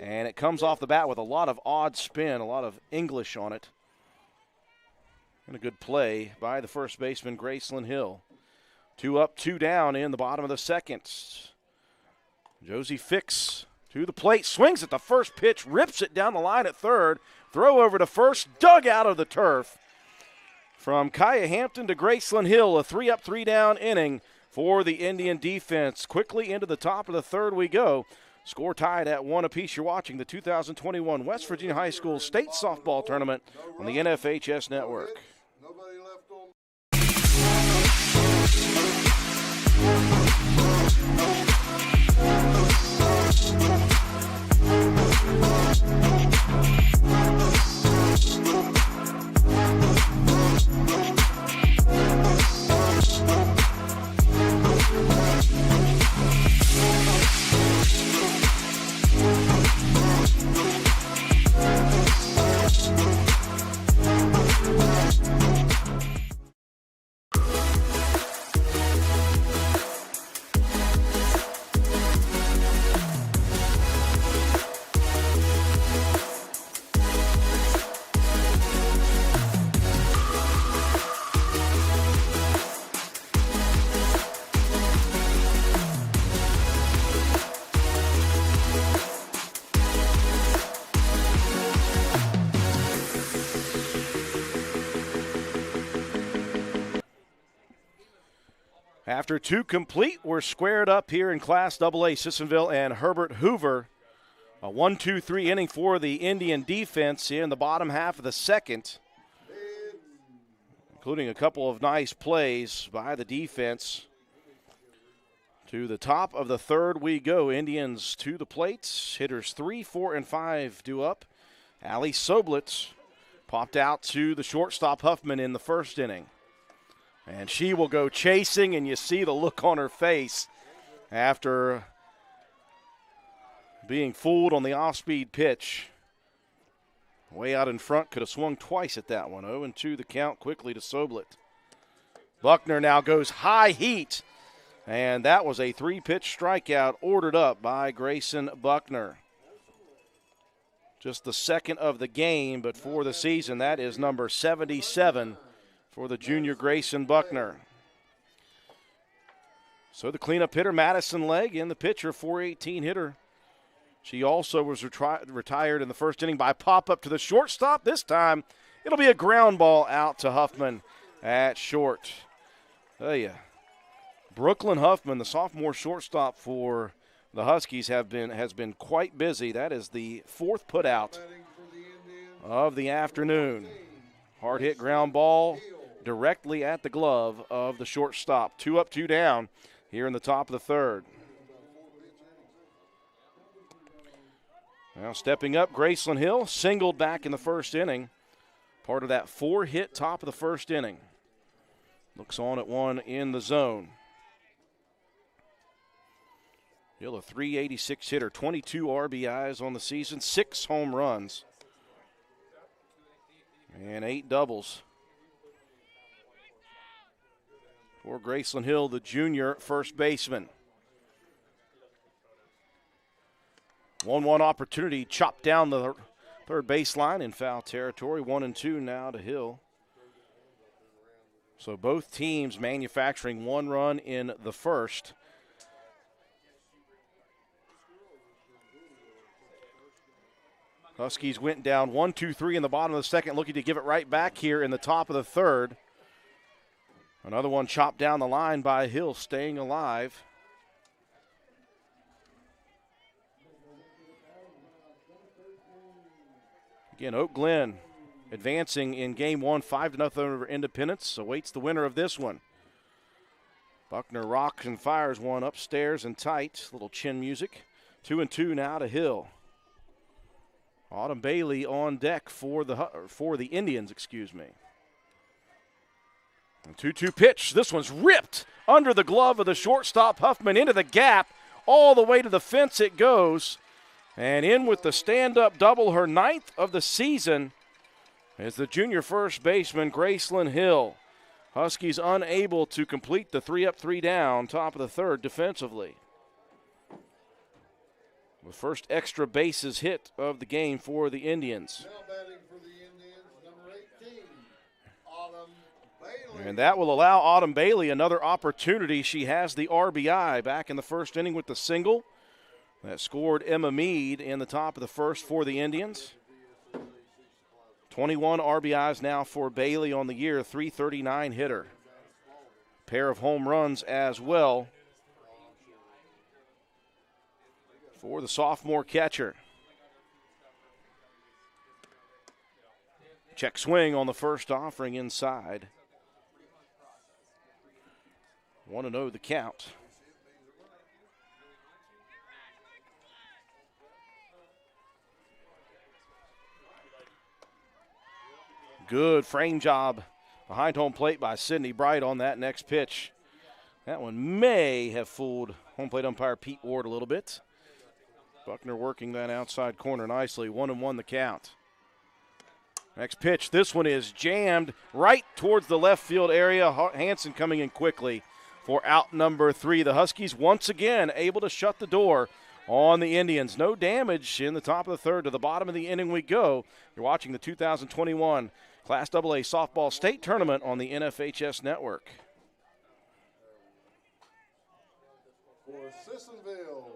and it comes off the bat with a lot of odd spin, a lot of English on it. And a good play by the first baseman, Graceland Hill. 2 up, 2 down in the bottom of the second. Josie Fix to the plate, swings at the first pitch, rips it down the line at third. Throw over to first, dug out of the turf. From Kaya Hampton to Graceland Hill, a 3 up, 3 down inning for the Indian defense. Quickly into the top of the third we go. Score tied at 1 apiece. You're watching the 2021 West Virginia High School State Softball Tournament on the NFHS Network. Nobody left on. After 2 complete, we're squared up here in Class AA. Sissonville and Herbert Hoover. A 1-2-3 inning for the Indian defense in the bottom half of the second, including a couple of nice plays by the defense. To the top of the third we go. Indians to the plates. Hitters 3, 4, and 5 due up. Allie Soblitz popped out to the shortstop Huffman in the first inning. And she will go chasing, and you see the look on her face after being fooled on the off-speed pitch. Way out in front, could have swung twice at that one. 0-2 the count quickly to Soblit. Buckner now goes high heat, and that was a 3-pitch strikeout ordered up by Grayson Buckner. Just the second of the game, but for the season, that is number 77 for the junior Grayson Buckner. So the cleanup hitter, Madison Legg, and the pitcher, .418 hitter, She also was retired in the first inning by pop-up to the shortstop. This time, it'll be a ground ball out to Huffman at short. Brooklyn Huffman, the sophomore shortstop for the Huskies, has been quite busy. That is the fourth putout of the afternoon. Hard hit ground ball directly at the glove of the shortstop. 2 up, 2 down here in the top of the third. Now stepping up, Graceland Hill singled back in the first inning. Part of that 4-hit top of the first inning. Looks on at one in the zone. Hill, a .386 hitter, 22 RBIs on the season, 6 home runs, and 8 doubles. For Graceland Hill, the junior first baseman. 1-1 opportunity, chopped down the third baseline in foul territory. 1-2 now to Hill. So both teams manufacturing 1 run in the first. Huskies went down 1-2-3 in the bottom of the second, looking to give it right back here in the top of the third. Another one chopped down the line by Hill, staying alive. Again, Oak Glen advancing in game 1, 5-0 over Independence. Awaits the winner of this one. Buckner rocks and fires one upstairs and tight. Little chin music. 2-2 now to Hill. Autumn Bailey on deck for the Indians, excuse me. 2-2 pitch. This one's ripped under the glove of the shortstop. Huffman into the gap. All the way to the fence it goes. And in with the stand-up double, her 9th of the season, is the junior first baseman, Graceland Hill. Huskies unable to complete the 3 up, 3 down, top of the third defensively. The first extra bases hit of the game for the Indians. Now batting for the Indians, number 18, Autumn Bailey. And that will allow Autumn Bailey another opportunity. She has the RBI back in the first inning with the single that scored Emma Mead in the top of the first for the Indians. 21 RBIs now for Bailey on the year, .339 hitter. Pair of home runs as well for the sophomore catcher. Check swing on the first offering inside. 1-0 the count. Good frame job behind home plate by Sydney Bright on that next pitch. That one may have fooled home plate umpire Pete Ward a little bit. Buckner working that outside corner nicely. 1-1 the count. Next pitch. This one is jammed right towards the left field area. Hanson coming in quickly for out number 3. The Huskies once again able to shut the door on the Indians. No damage in the top of the third. To the bottom of the inning we go. You're watching the 2021 Class AA Softball State Tournament on the NFHS Network. For Sissonville.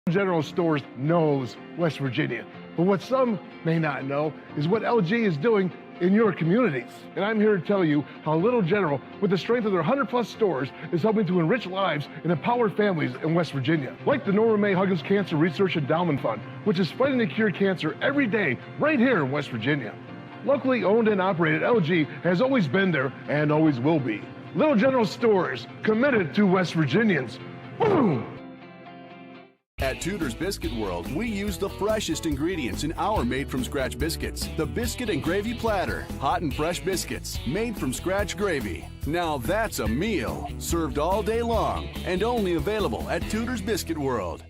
General Stores knows West Virginia, but what some may not know is what LG is doing in your communities. And I'm here to tell you how Little General, with the strength of their 100-plus stores, is helping to enrich lives and empower families in West Virginia. Like the Norma May Huggins Cancer Research Endowment Fund, which is fighting to cure cancer every day right here in West Virginia. Locally owned and operated, LG has always been there and always will be. Little General Stores, committed to West Virginians. Boom! At Tudor's Biscuit World, we use the freshest ingredients in our made-from-scratch biscuits. The Biscuit and Gravy Platter. Hot and fresh biscuits, made from scratch gravy. Now that's a meal. Served all day long and only available at Tudor's Biscuit World.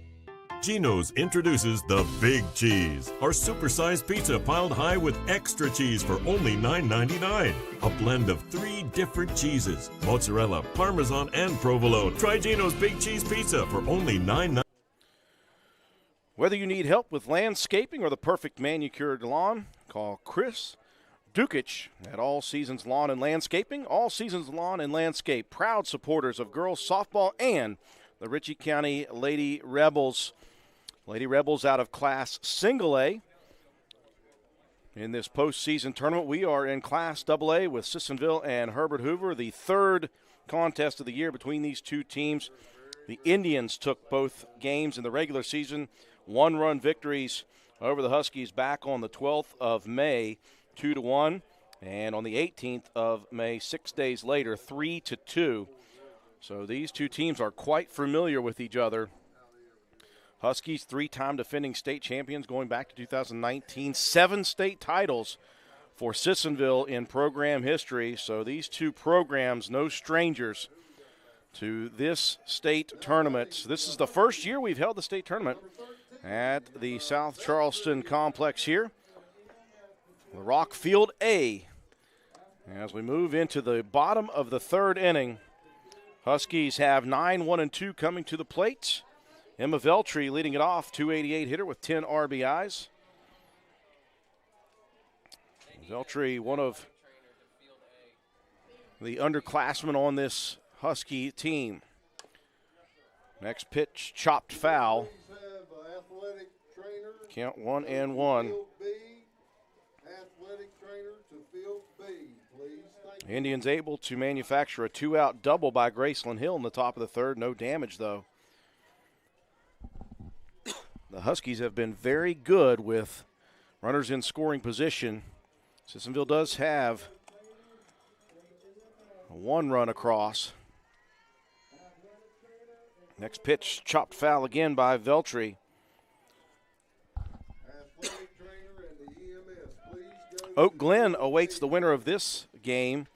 Geno's introduces the Big Cheese, our supersized pizza piled high with extra cheese for only $9.99. A blend of 3 different cheeses, mozzarella, parmesan, and provolone. Try Geno's Big Cheese Pizza for only $9.99. Whether you need help with landscaping or the perfect manicured lawn, call Chris Dukic at All Seasons Lawn and Landscaping. All Seasons Lawn and Landscape, proud supporters of girls softball and the Ritchie County Lady Rebels. Lady Rebels out of Class Single A. In this postseason tournament, we are in Class AA with Sissonville and Herbert Hoover, the third contest of the year between these two teams. The Indians took both games in the regular season, one-run victories over the Huskies back on the 12th of May, 2-1, and on the 18th of May, 6 days later, 3-2. So these two teams are quite familiar with each other. Huskies, three-time defending state champions going back to 2019, 7 state titles for Sissonville in program history. So these two programs, no strangers to this state tournament. This is the first year we've held the state tournament at the South Charleston complex here. The Rock Field A. As we move into the bottom of the third inning, Huskies have 9-1-2 coming to the plate. Emma Veltri leading it off, 288 hitter with 10 RBIs. Veltri, one of the underclassmen on this Husky team. Next pitch, chopped foul. Count 1-1. Indians able to manufacture a 2-out double by Graceland Hill in the top of the third. No damage, though. The Huskies have been very good with runners in scoring position. Sissonville does have a 1 run across. Next pitch, chopped foul again by Veltri. Oak Glen awaits the winner of this game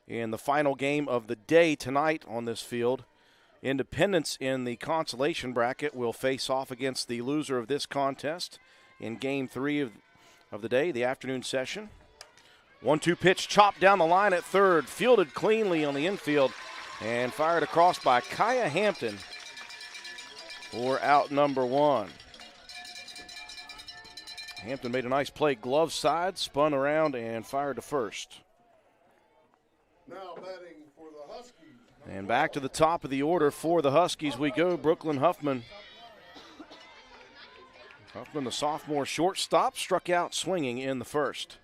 in the final game of the day tonight on this field. Independence in the consolation bracket will face off against the loser of this contest in Game 3 of the day, the afternoon session. 1-2 pitch chopped down the line at third, fielded cleanly on the infield, and fired across by Kaya Hampton for out number 1. Hampton made a nice play glove side, spun around, and fired to first. Now batting for the Huskies. And back to the top of the order for the Huskies we go. Brooklyn Huffman. Huffman, the sophomore shortstop, struck out swinging in the first.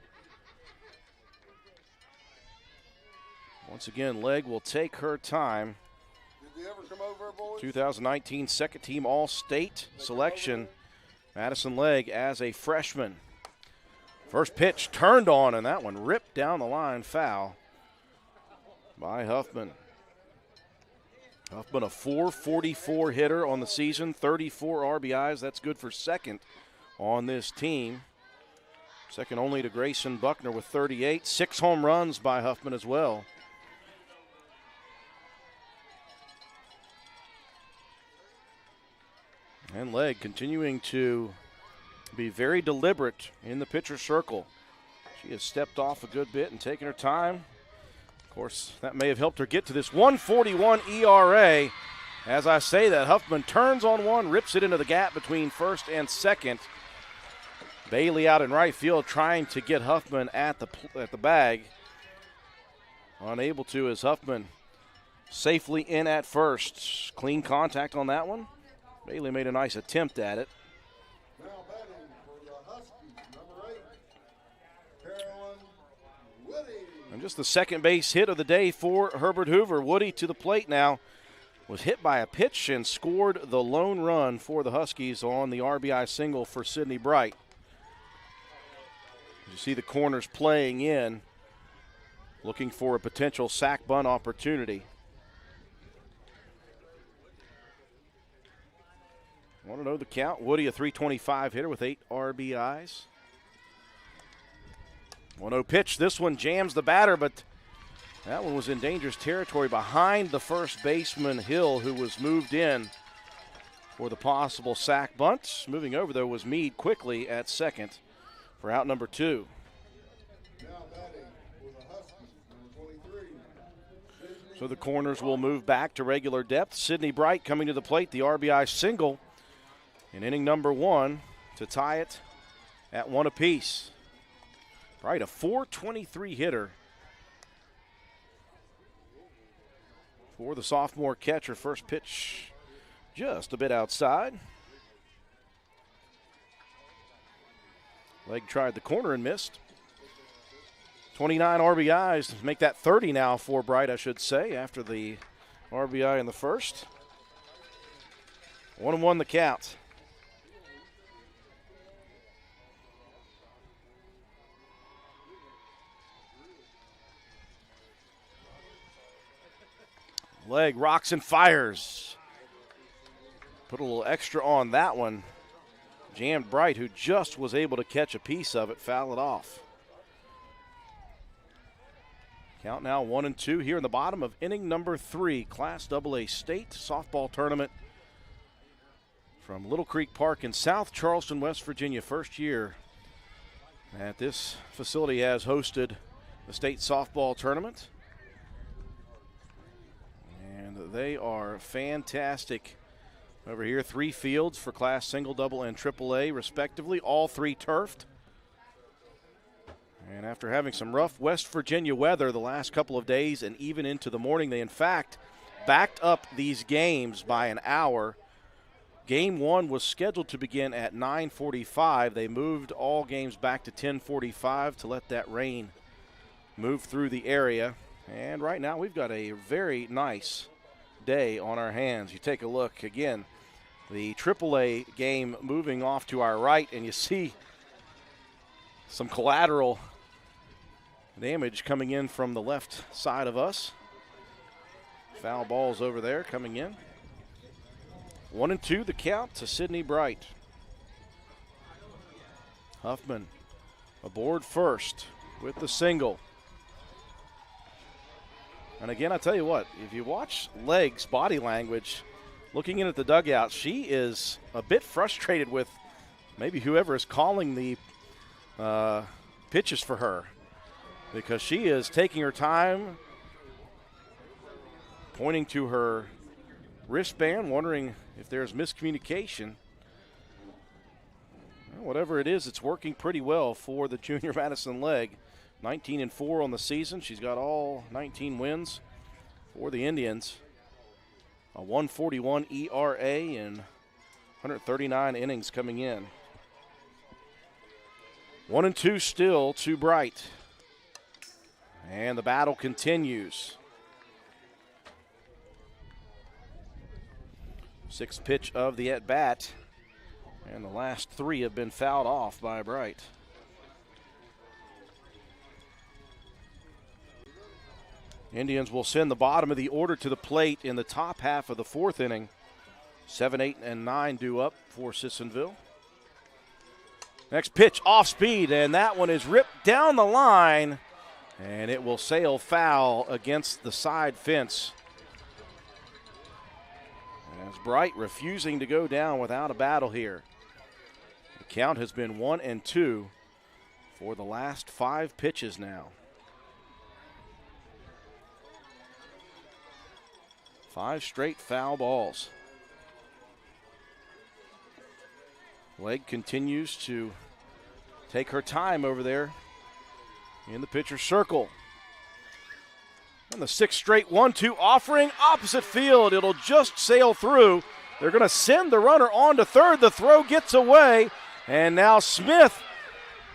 Once again, Legg will take her time. Did you ever come over, boys? 2019 second team All-State selection. Madison Legg as a freshman. First pitch turned on, and that one ripped down the line, foul by Huffman. Huffman, a .444 hitter on the season, 34 RBIs. That's good for second on this team. Second only to Grayson Buckner with 38. 6 home runs by Huffman as well. And Legg continuing to be very deliberate in the pitcher circle. She has stepped off a good bit and taken her time. Of course, that may have helped her get to this 1.41 ERA. As I say that, Huffman turns on one, rips it into the gap between first and second. Bailey out in right field trying to get Huffman at the bag. Unable to as Huffman safely in at first. Clean contact on that one. Bailey made a nice attempt at it. Now batting for the Huskies, number 8, Carolyn Woody. And just the second base hit of the day for Herbert Hoover. Woody to the plate now. Was hit by a pitch and scored the lone run for the Huskies on the RBI single for Sydney Bright. You see the corners playing in, looking for a potential sac bunt opportunity. Want to know the count? Woody, a .325 hitter with 8 RBIs. 1-0 pitch. This one jams the batter, but that one was in dangerous territory behind the first baseman, Hill, who was moved in for the possible sac bunt. Moving over, though, was Meade quickly at second for out number 2. Now batting for the Huskies, number 23. So the corners will move back to regular depth. Sydney Bright coming to the plate, the RBI single in inning number 1 to tie it at 1 apiece. Bright, a .423 hitter for the sophomore catcher. First pitch just a bit outside. Legg tried the corner and missed. 29 RBIs, make that 30 now for Bright, I should say, after the RBI in the first. 1-1 the count. Legg rocks and fires. Put a little extra on that one. Jammed Bright, who just was able to catch a piece of it, foul it off. Count now 1-2 here in the bottom of inning number 3, Class AA State Softball Tournament from Little Creek Park in South Charleston, West Virginia. First year that this facility has hosted the state softball tournament. And they are fantastic over here. 3 fields for Class Single, Double, and AAA, respectively, all 3 turfed. And after having some rough West Virginia weather the last couple of days and even into the morning, they in fact backed up these games by an hour. Game 1 was scheduled to begin at 9:45. They moved all games back to 10:45 to let that rain move through the area. And right now we've got a very nice day on our hands. You take a look again, the AAA game moving off to our right, and you see some collateral damage coming in from the left side of us. Foul balls over there coming in. 1-2 the count to Sydney Bright. Huffman aboard first with the single. And again, I tell you what, if you watch Legg's body language, looking in at the dugout, she is a bit frustrated with maybe whoever is calling the pitches for her, because she is taking her time, pointing to her wristband, wondering if there's miscommunication. Well, whatever it is, it's working pretty well for the junior Madison Legg. 19-4 on the season. She's got all 19 wins for the Indians. A 1.41 ERA and 139 innings coming in. 1-2 still to Bright. And the battle continues. 6th pitch of the at-bat. And the last 3 have been fouled off by Bright. Indians will send the bottom of the order to the plate in the top half of the 4th inning. 7, 8, and 9 due up for Sissonville. Next pitch off speed, and that one is ripped down the line, and it will sail foul against the side fence. As Bright refusing to go down without a battle here. The count has been 1-2 for the last 5 pitches now. 5 straight foul balls. Legg continues to take her time over there in the pitcher's circle. And the 6th straight 1-2 offering opposite field. It'll just sail through. They're going to send the runner on to third. The throw gets away. And now Smith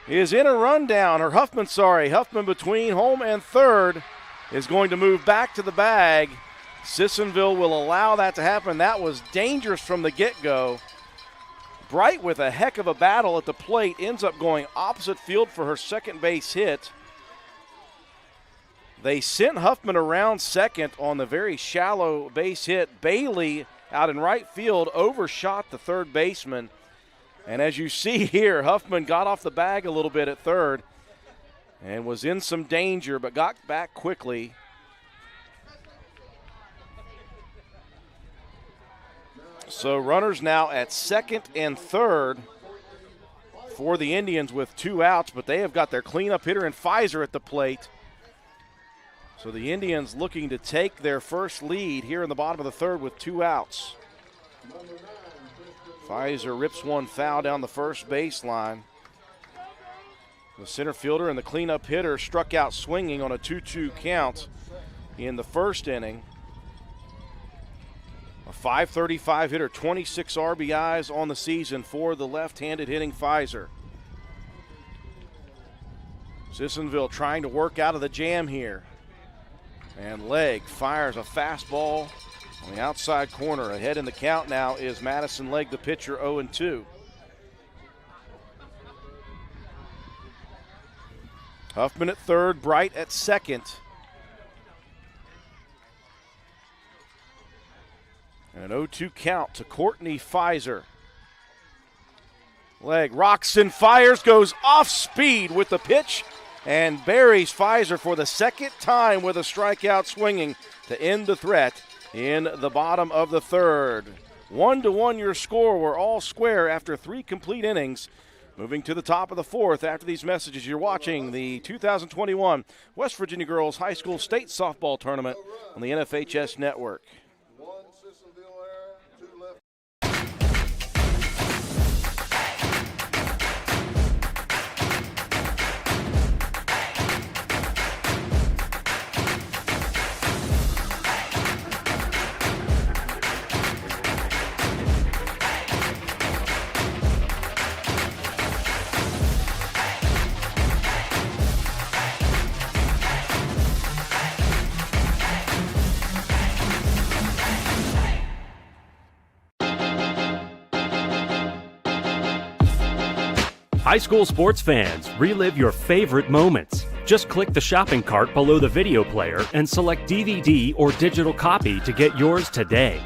is in a rundown. Or Huffman, sorry. Huffman between home and third is going to move back to the bag. Sissonville will allow that to happen. That was dangerous from the get-go. Bright with a heck of a battle at the plate ends up going opposite field for her second base hit. They sent Huffman around second on the very shallow base hit. Bailey out in right field overshot the third baseman. And as you see here, Huffman got off the bag a little bit at third and was in some danger, but got back quickly. So runners now at second and third for the Indians with 2 outs, but they have got their cleanup hitter and Pfizer at the plate. So the Indians looking to take their first lead here in the bottom of the 3rd with 2 outs. Pfizer rips one foul down the first baseline. The center fielder and the cleanup hitter struck out swinging on a 2-2 count in the first inning. A .535 hitter, 26 RBIs on the season for the left-handed hitting Pfizer. Sissonville trying to work out of the jam here. And Legg fires a fastball on the outside corner. Ahead in the count now is Madison Legg, the pitcher, 0-2. Huffman at third, Bright at second. And an 0-2 count to Courtney Pfizer. Legg rocks and fires, goes off speed with the pitch, and buries Pfizer for the second time with a strikeout swinging to end the threat in the bottom of the third. 1-1 your score. We're all square after 3 complete innings. Moving to the top of the fourth after these messages, you're watching the 2021 West Virginia Girls High School State Softball Tournament on the NFHS Network. One Sissonville error, 2 left. High school sports fans, relive your favorite moments. Just click the shopping cart below the video player and select DVD or digital copy to get yours today.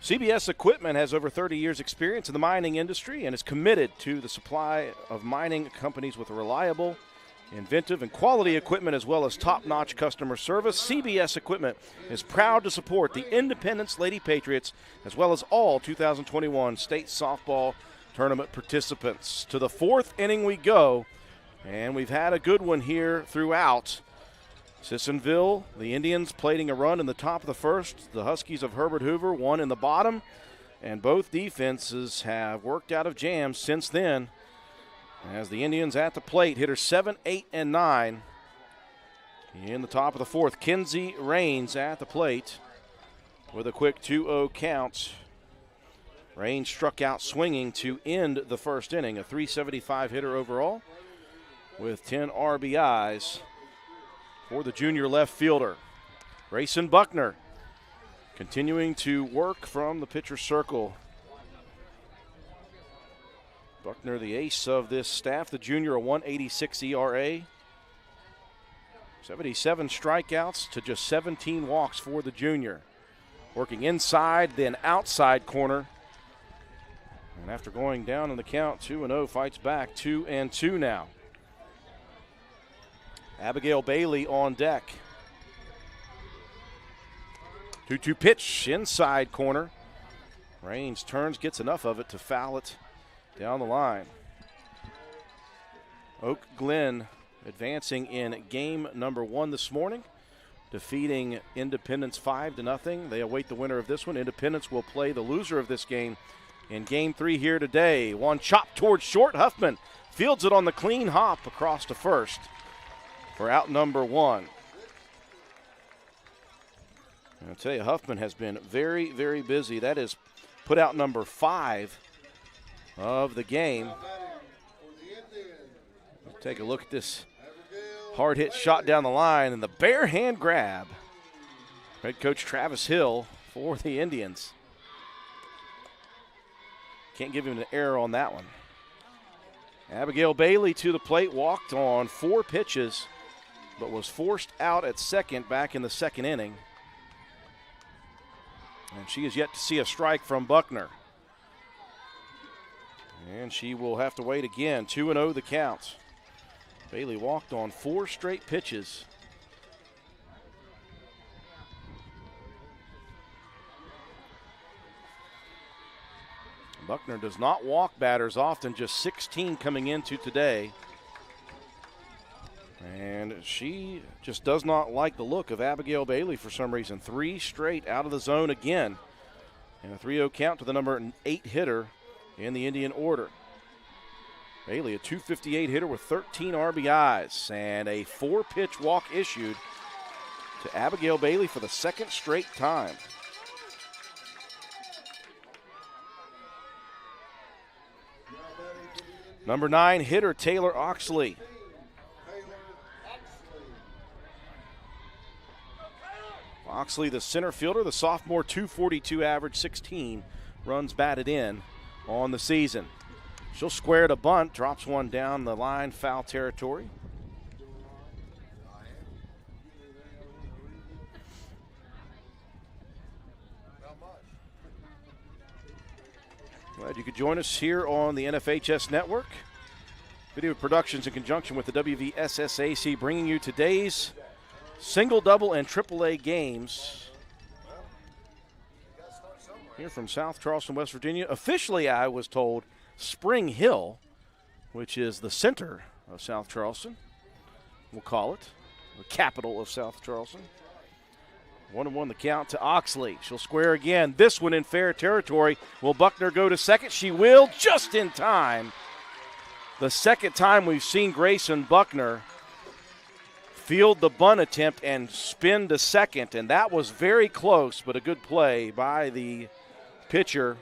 CBS Equipment has over 30 years' experience in the mining industry and is committed to the supply of mining companies with reliable, inventive, and quality equipment as well as top-notch customer service. CBS Equipment is proud to support the Independence Lady Patriots as well as all 2021 state softball tournament participants. To the fourth inning we go, and we've had a good one here throughout. Sissonville, the Indians plating a run in the top of the first. The Huskies of Herbert Hoover, one in the bottom. And both defenses have worked out of jams since then. As the Indians at the plate, hitters 7, 8, and 9. In the top of the fourth, Kinsey Raines at the plate with a quick 2-0 count. Raines struck out swinging to end the first inning, a .375 hitter overall with 10 RBIs. For the junior left fielder, Grayson Buckner, continuing to work from the pitcher's circle. Buckner, the ace of this staff, the junior, a 1.86 ERA. 77 strikeouts to just 17 walks for the junior. Working inside, then outside corner. And after going down in the count, 2-0, fights back, 2-2 now. Abigail Bailey on deck. 2-2 pitch, inside corner. Raines turns, gets enough of it to foul it down the line. Oak Glen advancing in game number 1 this morning, defeating Independence 5-0. They await the winner of this one. Independence will play the loser of this game in game 3 here today. One chop towards short. Huffman fields it on the clean hop across to first for out number 1. And I'll tell you, Huffman has been very, very busy. That is put out number 5 of the game. Let's take a look at this hard hit shot down the line and the bare hand grab. Head coach Travis Hill for the Indians. Can't give him an error on that one. Abigail Bailey to the plate, walked on 4 pitches, but was forced out at second back in the second inning. And she is yet to see a strike from Buckner. And she will have to wait again. 2-0 the count. Bailey walked on 4 straight pitches. Buckner does not walk batters often, just 16 coming into today. And she just does not like the look of Abigail Bailey for some reason. 3 straight out of the zone again. And a 3-0 count to the number 8 hitter in the Indian order. Bailey, a .258 hitter with 13 RBIs, and a 4-pitch walk issued to Abigail Bailey for the second straight time. Number 9 hitter Taylor Oxley. Oxley, the center fielder, the sophomore, .242 average, 16 runs batted in on the season. She'll square to bunt, drops one down the line, foul territory. Glad you could join us here on the NFHS Network. Video productions in conjunction with the WVSSAC, bringing you today's single, double, and AAA games here from South Charleston, West Virginia. Officially, I was told, Spring Hill, which is the center of South Charleston, we'll call it, the capital of South Charleston. 1-1 the count to Oxley. She'll square again. This one in fair territory. Will Buckner go to second? She will, just in time. The second time we've seen Grayson Buckner field the bunt attempt and spin to second, and that was very close, but a good play by the pitcher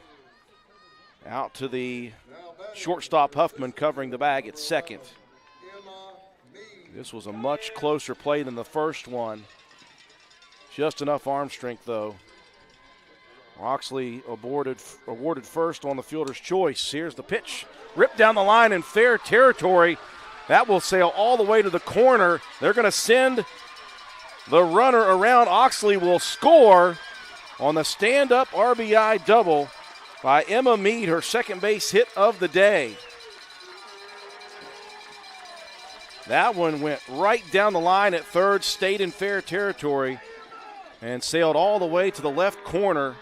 out to the shortstop Huffman, covering the bag at second. This was a much closer play than the first one. Just enough arm strength, though. Oxley awarded first on the fielder's choice. Here's the pitch. Ripped down the line in fair territory. That will sail all the way to the corner. They're going to send the runner around. Oxley will score on the stand-up RBI double by Emma Mead, her second base hit of the day. That one went right down the line at third, stayed in fair territory, and sailed all the way to the left corner.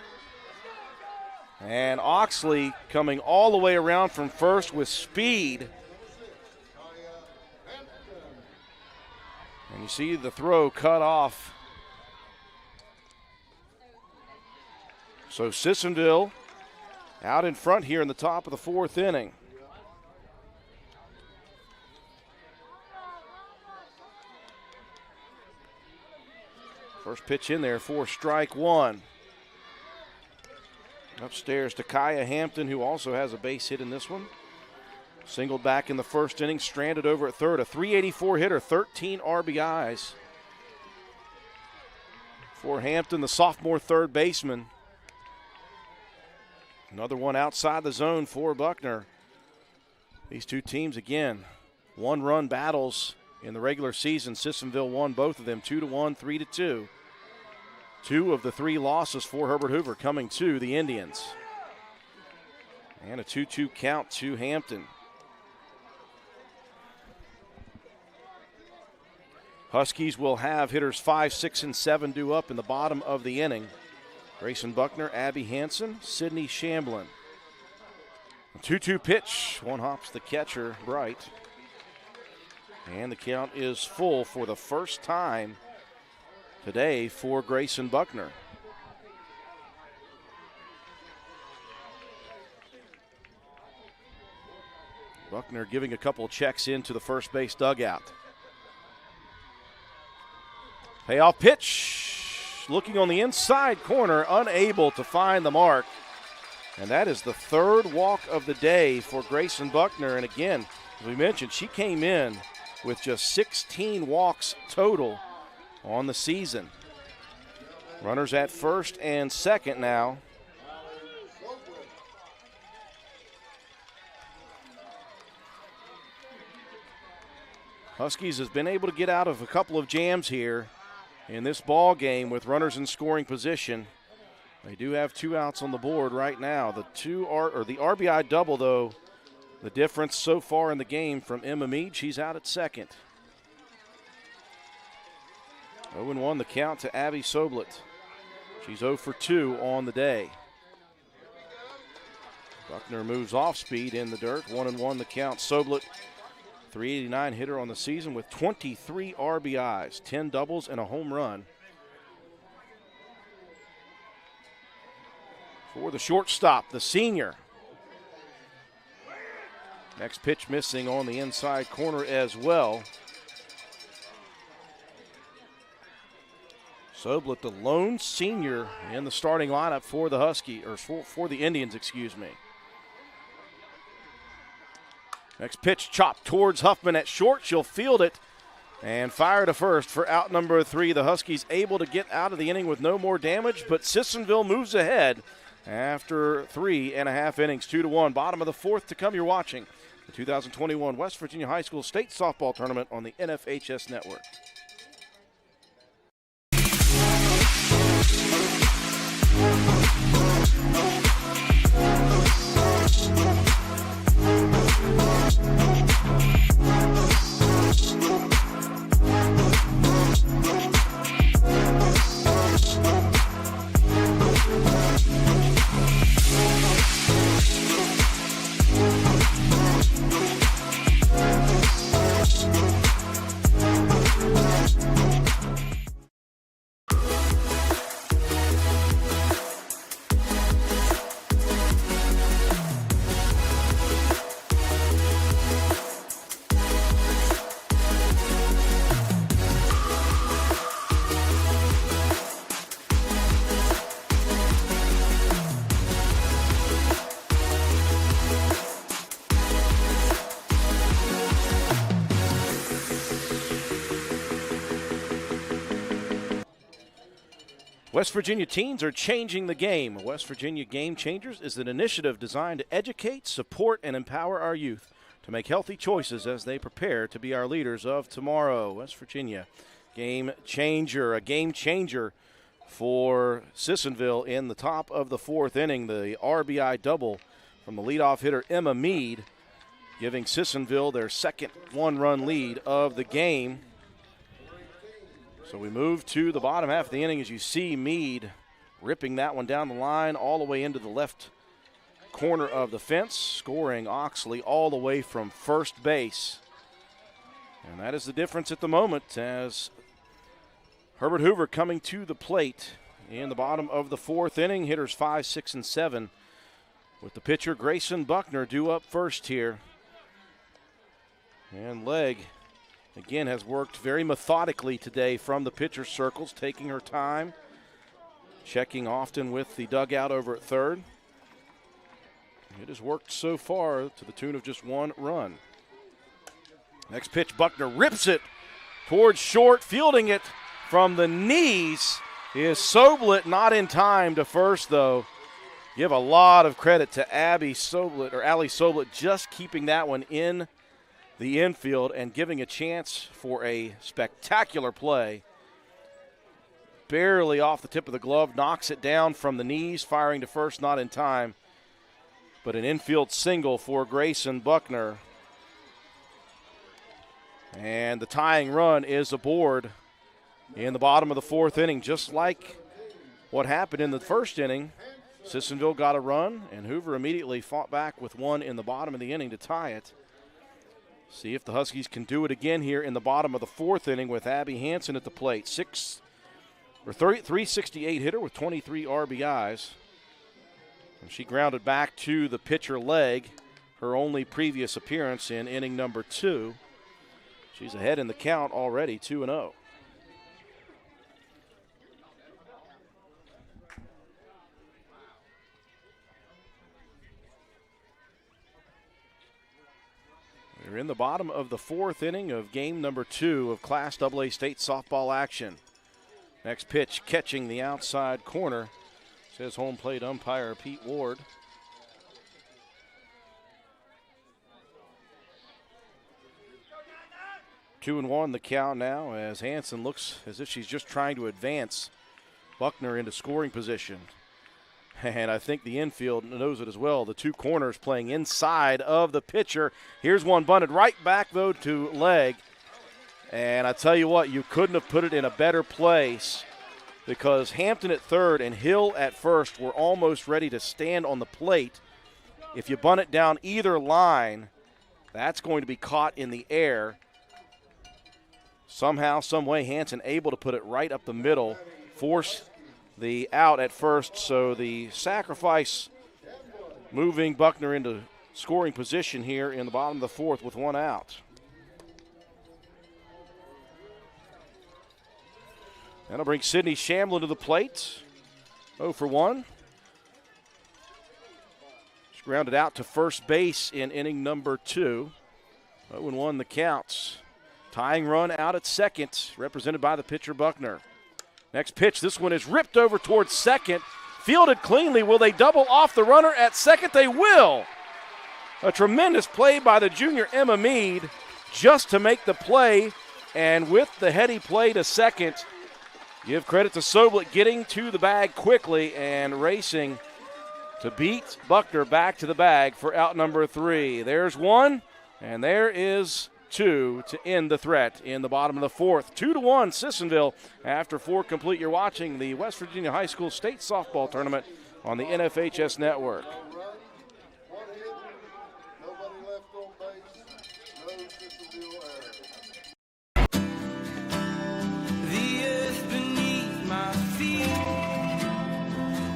And Oxley coming all the way around from first with speed. And you see the throw cut off. So Sissonville out in front here in the top of the fourth inning. First pitch in there for strike one. Upstairs to Kaya Hampton, who also has a base hit in this one. Singled back in the first inning, stranded over at third. A .384 hitter, 13 RBIs for Hampton, the sophomore third baseman. Another one outside the zone for Buckner. These two teams, again, one-run battles in the regular season. Sissonville won both of them 2-1, 3-2. Two of the three losses for Herbert Hoover coming to the Indians. And a 2-2 count to Hampton. Huskies will have hitters 5, 6, and 7 due up in the bottom of the inning. Grayson Buckner, Abby Hansen, Sydney Shamblin. 2-2 pitch. One hops the catcher, Bright. And the count is full for the first time today for Grayson Buckner. Buckner giving a couple checks into the first base dugout. Payoff pitch. Looking on the inside corner, unable to find the mark. And that is the third walk of the day for Grayson Buckner. And again, as we mentioned, she came in with just 16 walks total on the season. Runners at first and second now. Huskies has been able to get out of a couple of jams here in this ball game with runners in scoring position. They do have 2 outs on the board right now. The RBI double, though, the difference so far in the game from Emma Mead. She's out at second. 0-1 the count to Abby Soblet. She's 0 for 2 on the day. Buckner moves off speed in the dirt. 1-1 the count. Soblet, .389 hitter on the season with 23 RBIs, 10 doubles, and a home run. For the shortstop, the senior. Next pitch missing on the inside corner as well. Soblet, the lone senior in the starting lineup for the Huskies, or for the Indians, excuse me. Next pitch chopped towards Huffman at short. She'll field it and fire to first for out number 3. The Huskies able to get out of the inning with no more damage, but Sissonville moves ahead after 3.5 innings, 2-1. Bottom of the 4th to come. You're watching the 2021 West Virginia High School State Softball Tournament on the NFHS Network. West Virginia teens are changing the game. West Virginia Game Changers is an initiative designed to educate, support, and empower our youth to make healthy choices as they prepare to be our leaders of tomorrow. West Virginia Game Changer, a game changer for Sissonville in the top of the 4th inning. The RBI double from the leadoff hitter Emma Mead, giving Sissonville their second one-run lead of the game. So we move to the bottom half of the inning as you see Mead ripping that one down the line all the way into the left corner of the fence, scoring Oxley all the way from first base. And that is the difference at the moment as Herbert Hoover coming to the plate in the bottom of the 4th inning. Hitters 5, 6, and 7 with the pitcher Grayson Buckner due up first here. And Legg again has worked very methodically today from the pitcher's circles, taking her time, checking often with the dugout over at third. It has worked so far to the tune of just 1 run. Next pitch, Buckner rips it towards short, fielding it from the knees is Soblet, not in time to first though. Give a lot of credit to Allie Soblet just keeping that one in the infield and giving a chance for a spectacular play. Barely off the tip of the glove, knocks it down from the knees, firing to first, not in time. But an infield single for Grayson Buckner. And the tying run is aboard in the bottom of the 4th inning. Just like what happened in the 1st inning, Sissonville got a run, and Hoover immediately fought back with 1 in the bottom of the inning to tie it. See if the Huskies can do it again here in the bottom of the 4th inning with Abby Hansen at the plate. 368 hitter with 23 RBIs. And she grounded back to the pitcher Legg, her only previous appearance in inning number 2. She's ahead in the count already, 2-0. We're in the bottom of the 4th inning of game number 2 of Class AA state softball action. Next pitch catching the outside corner, says home plate umpire Pete Ward. Two and one the count now as Hansen looks as if she's just trying to advance Buckner into scoring position. And I think the infield knows it as well. The 2 corners playing inside of the pitcher. Here's one bunted right back, though, to Legg. And I tell you what, you couldn't have put it in a better place because Hampton at third and Hill at first were almost ready to stand on the plate. If you bunt it down either line, that's going to be caught in the air. Somehow, some way, Hansen able to put it right up the middle, force the out at first, so the sacrifice moving Buckner into scoring position here in the bottom of the fourth with one out. That'll bring Sydney Shamblin to the plate. 0 for 1. She's grounded out to first base in inning number 2. 0-1 the counts. Tying run out at second, represented by the pitcher Buckner. Next pitch, this one is ripped over towards second. Fielded cleanly. Will they double off the runner at second? They will. A tremendous play by the junior Emma Mead just to make the play. And with the heady play to second, give credit to Soblet getting to the bag quickly and racing to beat Buckner back to the bag for out number 3. There's one, and there is 2 to end the threat in the bottom of the fourth. 2-1 Sissonville after 4 complete. You're watching the West Virginia High School State Softball Tournament on the NFHS Network. One hit, nobody left on base, no Sissonville error. The earth beneath my feet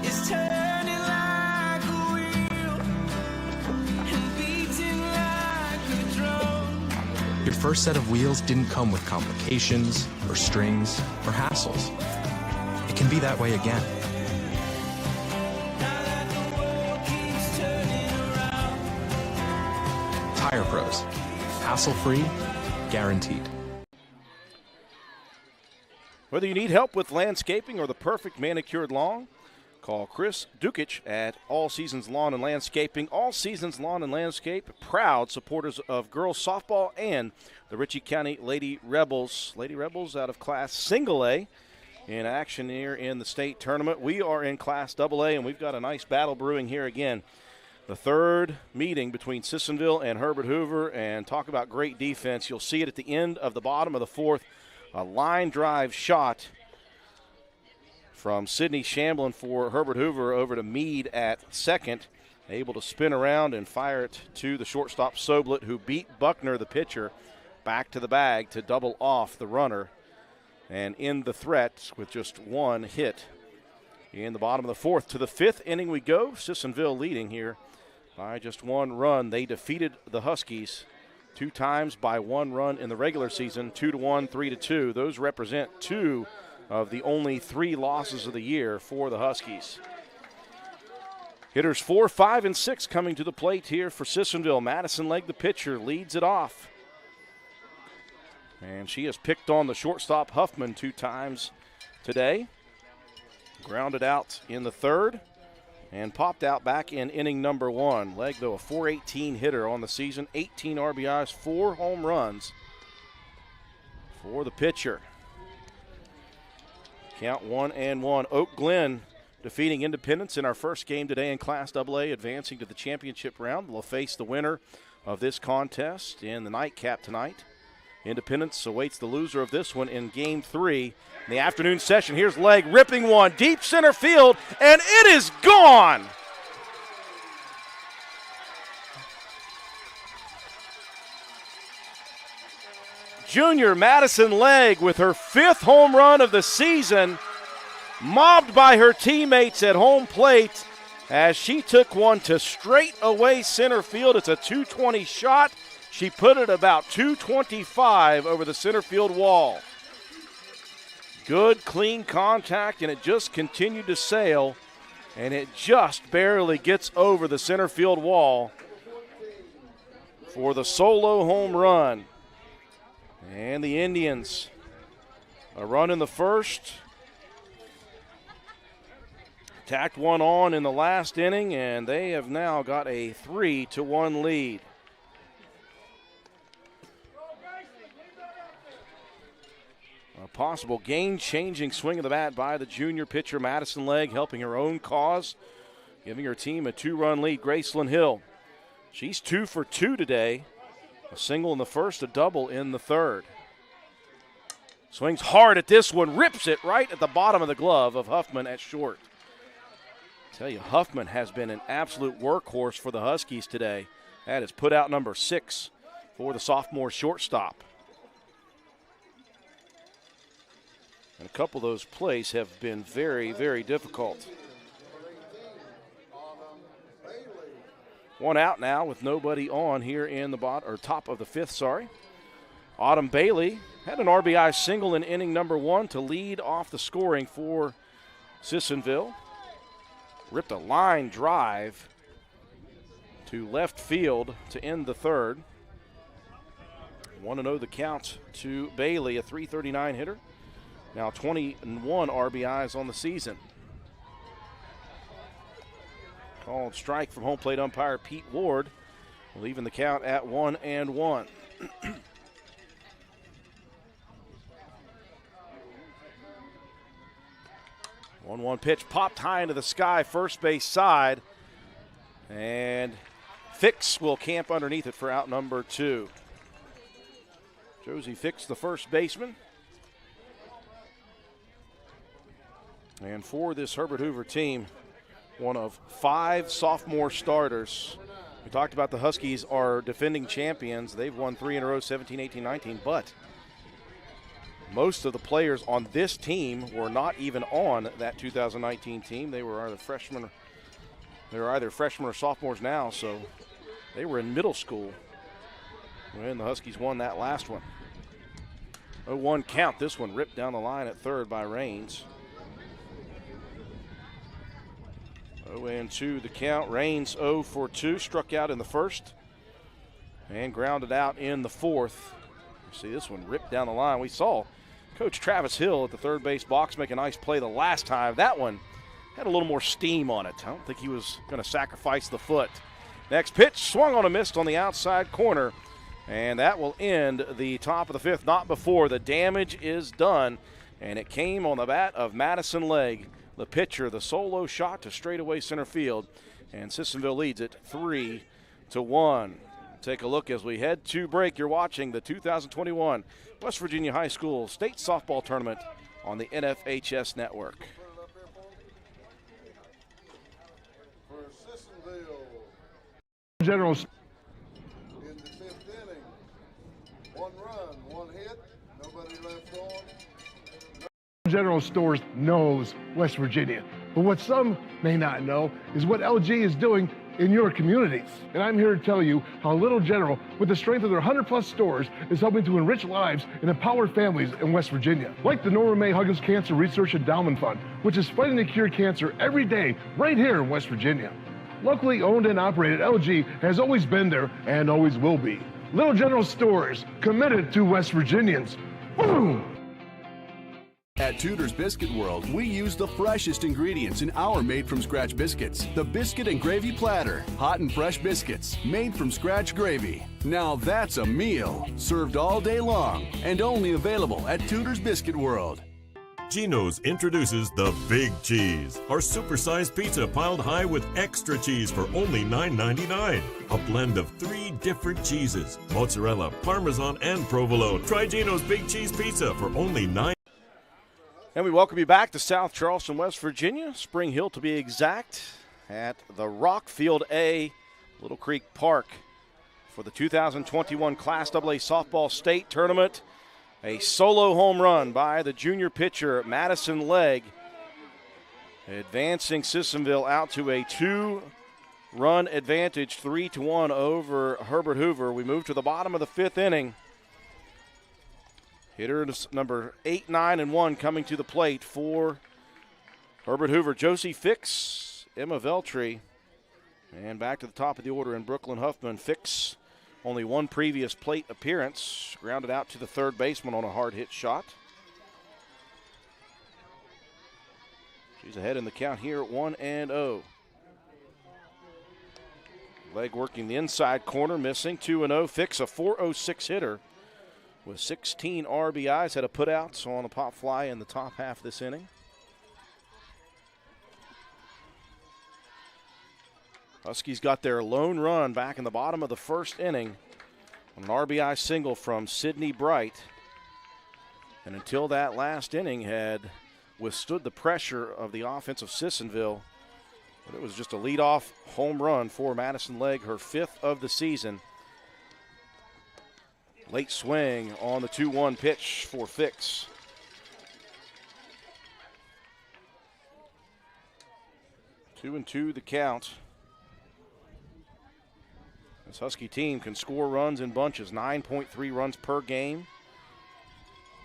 is turning like a wheel and beating like a drum. Your first set of wheels didn't come with complications, or strings, or hassles. It can be that way again. Now that the world keeps turning around. Tire Pros. Hassle-free, guaranteed. Whether you need help with landscaping or the perfect manicured lawn, call Chris Dukic at All Seasons Lawn and Landscaping. All Seasons Lawn and Landscape, proud supporters of girls softball and the Ritchie County Lady Rebels. Lady Rebels out of Class Single A in action here in the state tournament. We are in Class Double A, and we've got a nice battle brewing here again. The third meeting between Sissonville and Herbert Hoover, and talk about great defense. You'll see it at the end of the bottom of the fourth. A line drive shot from Sydney Shamblin for Herbert Hoover over to Mead at second. Able to spin around and fire it to the shortstop Soblet, who beat Buckner, the pitcher, back to the bag to double off the runner and end the threat with just one hit in the bottom of the fourth. To the fifth inning we go. Sissonville leading here by just 1 run. They defeated the Huskies 2 times by 1 run in the regular season, 2-1, 3-2. Those represent 2 of the only 3 losses of the year for the Huskies. Hitters 4, 5, and 6 coming to the plate here for Sissonville. Madison Legg, the pitcher, leads it off. And she has picked on the shortstop Huffman 2 times today. Grounded out in the third and popped out back in inning number 1. Legg, though, a .418 hitter on the season, 18 RBIs, 4 home runs for the pitcher. Count 1-1. Oak Glen defeating Independence in our first game today in Class AA, advancing to the championship round. They'll face the winner of this contest in the nightcap tonight. Independence awaits the loser of this one in Game 3 in the afternoon session. Here's Legg ripping one deep center field, and it is gone. Junior Madison Legg with her 5th home run of the season, mobbed by her teammates at home plate as she took one to straight away center field. It's a .220 shot. She put it about .225 over the center field wall. Good, clean contact, and it just continued to sail, and it just barely gets over the center field wall for the solo home run. And the Indians, a run in the first, tacked one on in the last inning, and they have now got a 3-1 lead. A possible game-changing swing of the bat by the junior pitcher Madison Legg, helping her own cause, giving her team a 2-run lead. Graceland Hill, she's 2 for 2 today. A single in the first, a double in the third. Swings hard at this one, rips it right at the bottom of the glove of Huffman at short. I tell you, Huffman has been an absolute workhorse for the Huskies today. That is put out number 6 for the sophomore shortstop. And a couple of those plays have been very, very difficult. One out now with nobody on here in the top of the fifth, sorry. Autumn Bailey had an RBI single in inning number 1 to lead off the scoring for Sissonville. Ripped a line drive to left field to end the third. 1-0 the count to Bailey, a .339 hitter. Now 21 RBIs on the season. Called strike from home plate umpire Pete Ward, leaving the count at 1-1. 1-1 pitch popped high into the sky, first base side, and Fix will camp underneath it for out number 2. Josie Fix, the first baseman. And for this Herbert Hoover team, one of 5 sophomore starters. We talked about the Huskies are defending champions. They've won 3 in a row, 17, 18, 19, but most of the players on this team were not even on that 2019 team. They were either freshmen or sophomores now, so they were in middle school when the Huskies won that last one. 0-1 count. This one ripped down the line at third by Raines. 0-2 the count. Raines 0 for 2, struck out in the first and grounded out in the fourth. See this one ripped down the line. We saw Coach Travis Hill at the third base box make a nice play the last time. That one had a little more steam on it. I don't think he was going to sacrifice the foot. Next pitch swung on a miss on the outside corner, and that will end the top of the fifth. Not before the damage is done, and it came on the bat of Madison Legg. The pitcher, the solo shot to straightaway center field, and Sissonville leads it 3-1. Take a look as we head to break. You're watching the 2021 West Virginia High School State Softball Tournament on the NFHS Network. For Sissonville, General in the 5th inning, 1 run, 1 hit, nobody left on. General Stores knows West Virginia, but what some may not know is what LG is doing in your communities. And I'm here to tell you how Little General, with the strength of their 100+ stores, is helping to enrich lives and empower families in West Virginia. Like the Norma May Huggins Cancer Research Endowment Fund, which is fighting to cure cancer every day right here in West Virginia. Locally owned and operated, LG has always been there and always will be. Little General Stores, committed to West Virginians. Boom! At Tudor's Biscuit World, we use the freshest ingredients in our made-from-scratch biscuits. The Biscuit and Gravy Platter. Hot and fresh biscuits, made from scratch gravy. Now that's a meal, served all day long, and only available at Tudor's Biscuit World. Geno's introduces the Big Cheese, our supersized pizza piled high with extra cheese for only $9.99. A blend of 3 different cheeses, mozzarella, parmesan, and provolone. Try Geno's Big Cheese Pizza for only $9. And we welcome you back to South Charleston, West Virginia, Spring Hill to be exact, at the Rockfield A, Little Creek Park for the 2021 Class AA Softball State Tournament. A solo home run by the junior pitcher, Madison Legg, advancing Sissonville out to a 2-run advantage, 3-1 over Herbert Hoover. We move to the bottom of the 5th inning. Hitter number 8, 9, and 1 coming to the plate for Herbert Hoover. Josie Fix, Emma Veltri, and back to the top of the order in Brooklyn Huffman. Fix, only 1 previous plate appearance, grounded out to the third baseman on a hard hit shot. She's ahead in the count here at 1-0. Legg working the inside corner, missing 2-0. Fix, a .406 hitter with 16 RBIs, had a putouts on a pop fly in the top half of this inning. Huskies got their lone run back in the bottom of the 1st inning on an RBI single from Sydney Bright. And until that last inning had withstood the pressure of the offense of Sissonville, but it was just a leadoff home run for Madison Legg, her 5th of the season. Late swing on the 2-1 pitch for Fix. Two and 2 the count. This Husky team can score runs in bunches, 9.3 runs per game.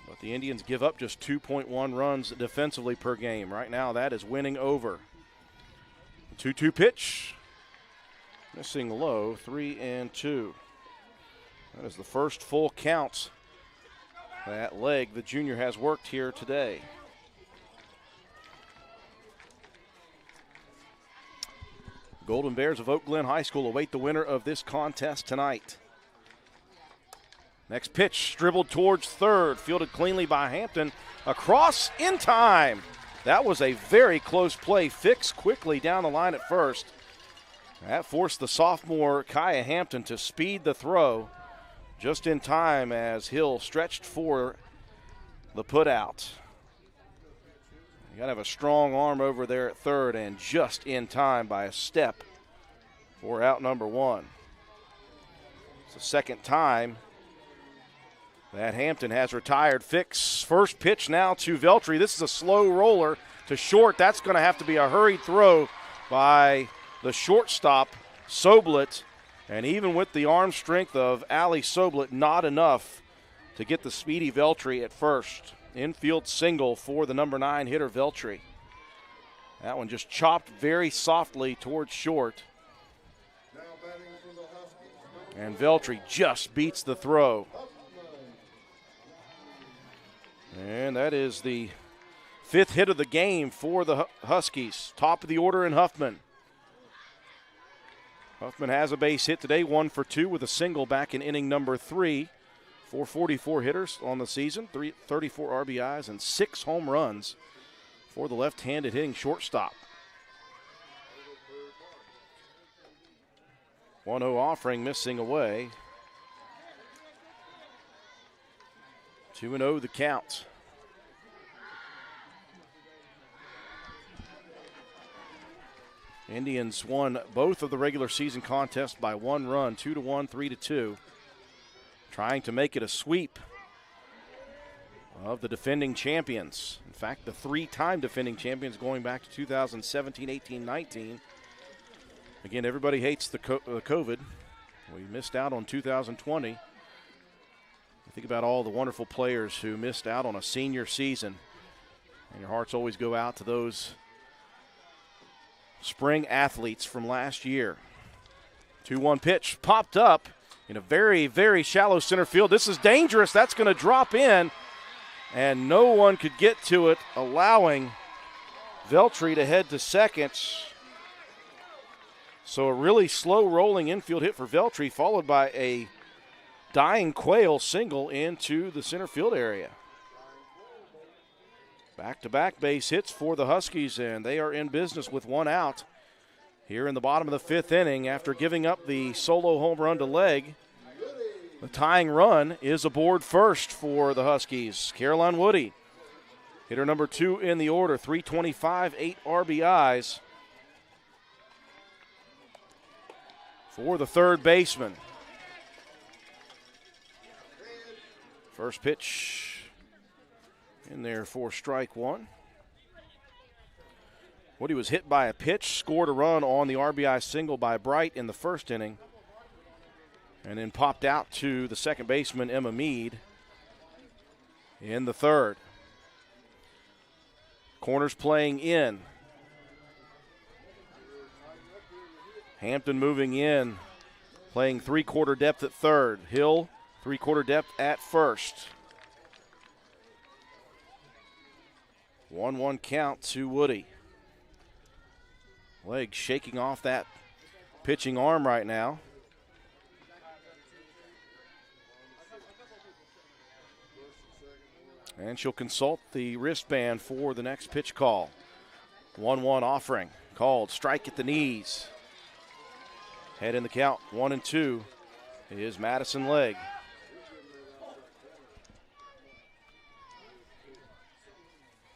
But the Indians give up just 2.1 runs defensively per game. Right now, that is winning over. 2-2 pitch. Missing low, 3-2. That is the first full count that leg the junior has worked here today. Golden Bears of Oak Glen High School await the winner of this contest tonight. Next pitch, dribbled towards third, fielded cleanly by Hampton. Across in time. That was a very close play, fixed quickly down the line at first. That forced the sophomore Kaya Hampton to speed the throw just in time as Hill stretched for the putout. You got to have a strong arm over there at third, and just in time by a step for out number one. It's the second time that Hampton has retired. Fix first pitch now to Veltri. This is a slow roller to short. That's going to have to be a hurried throw by the shortstop, Soblet. And even with the arm strength of Ali Soblet, not enough to get the speedy Veltri at first. Infield single for the number 9 hitter, Veltri. That one just chopped very softly towards short. And Veltri just beats the throw. And that is the 5th hit of the game for the Huskies. Top of the order in Huffman. Huffman has a base hit today, 1 for 2 with a single back in inning number 3. 444 hitters on the season, 34 RBIs, and 6 home runs for the left-handed hitting shortstop. 1-0 offering, missing away. 2-0 the count. Indians won both of the regular season contests by 1 run, 2-1, 3-2. Trying to make it a sweep of the defending champions. In fact, the 3-time defending champions going back to 2017, 18, 19. Again, everybody hates the COVID. We missed out on 2020. Think about all the wonderful players who missed out on a senior season. And your hearts always go out to those spring athletes from last year. 2-1 pitch popped up in a very, very shallow center field. This is dangerous. That's going to drop in, and no one could get to it, allowing Veltri to head to second. So a really slow rolling infield hit for Veltri, followed by a dying Quail single into the center field area. Back-to-back base hits for the Huskies, and they are in business with 1 out here in the bottom of the 5th inning after giving up the solo home run to Legg. The tying run is aboard first for the Huskies. Caroline Woody, hitter number 2 in the order, 325, 8 RBIs for the third baseman. First pitch in there for strike 1. Woody was hit by a pitch, scored a run on the RBI single by Bright in the first inning, and then popped out to the second baseman, Emma Mead, in the third. Corners playing in. Hampton moving in, playing 3/4 depth at third. Hill, 3/4 depth at first. 1-1 count to Woody. Leg shaking off that pitching arm right now. And she'll consult the wristband for the next pitch call. 1-1 offering called. Strike at the knees. Head in the count. 1-2 is Madison Legg.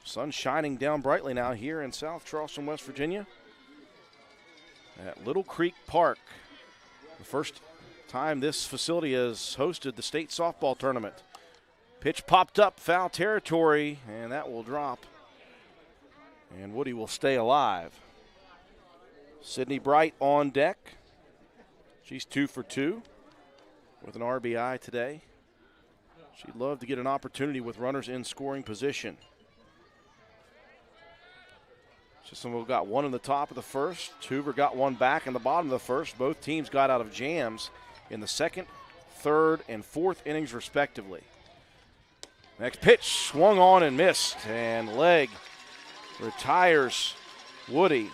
Sun shining down brightly now here in South Charleston, West Virginia, at Little Creek Park. The first time this facility has hosted the state softball tournament. Pitch popped up, foul territory, and that will drop. And Woody will stay alive. Sydney Bright on deck. She's 2 for 2 with an RBI today. She'd love to get an opportunity with runners in scoring position. Sissonville got one in the top of the first. Hoover got one back in the bottom of the first. Both teams got out of jams in the second, third, and fourth innings respectively. Next pitch swung on and missed, and Legg retires Woody.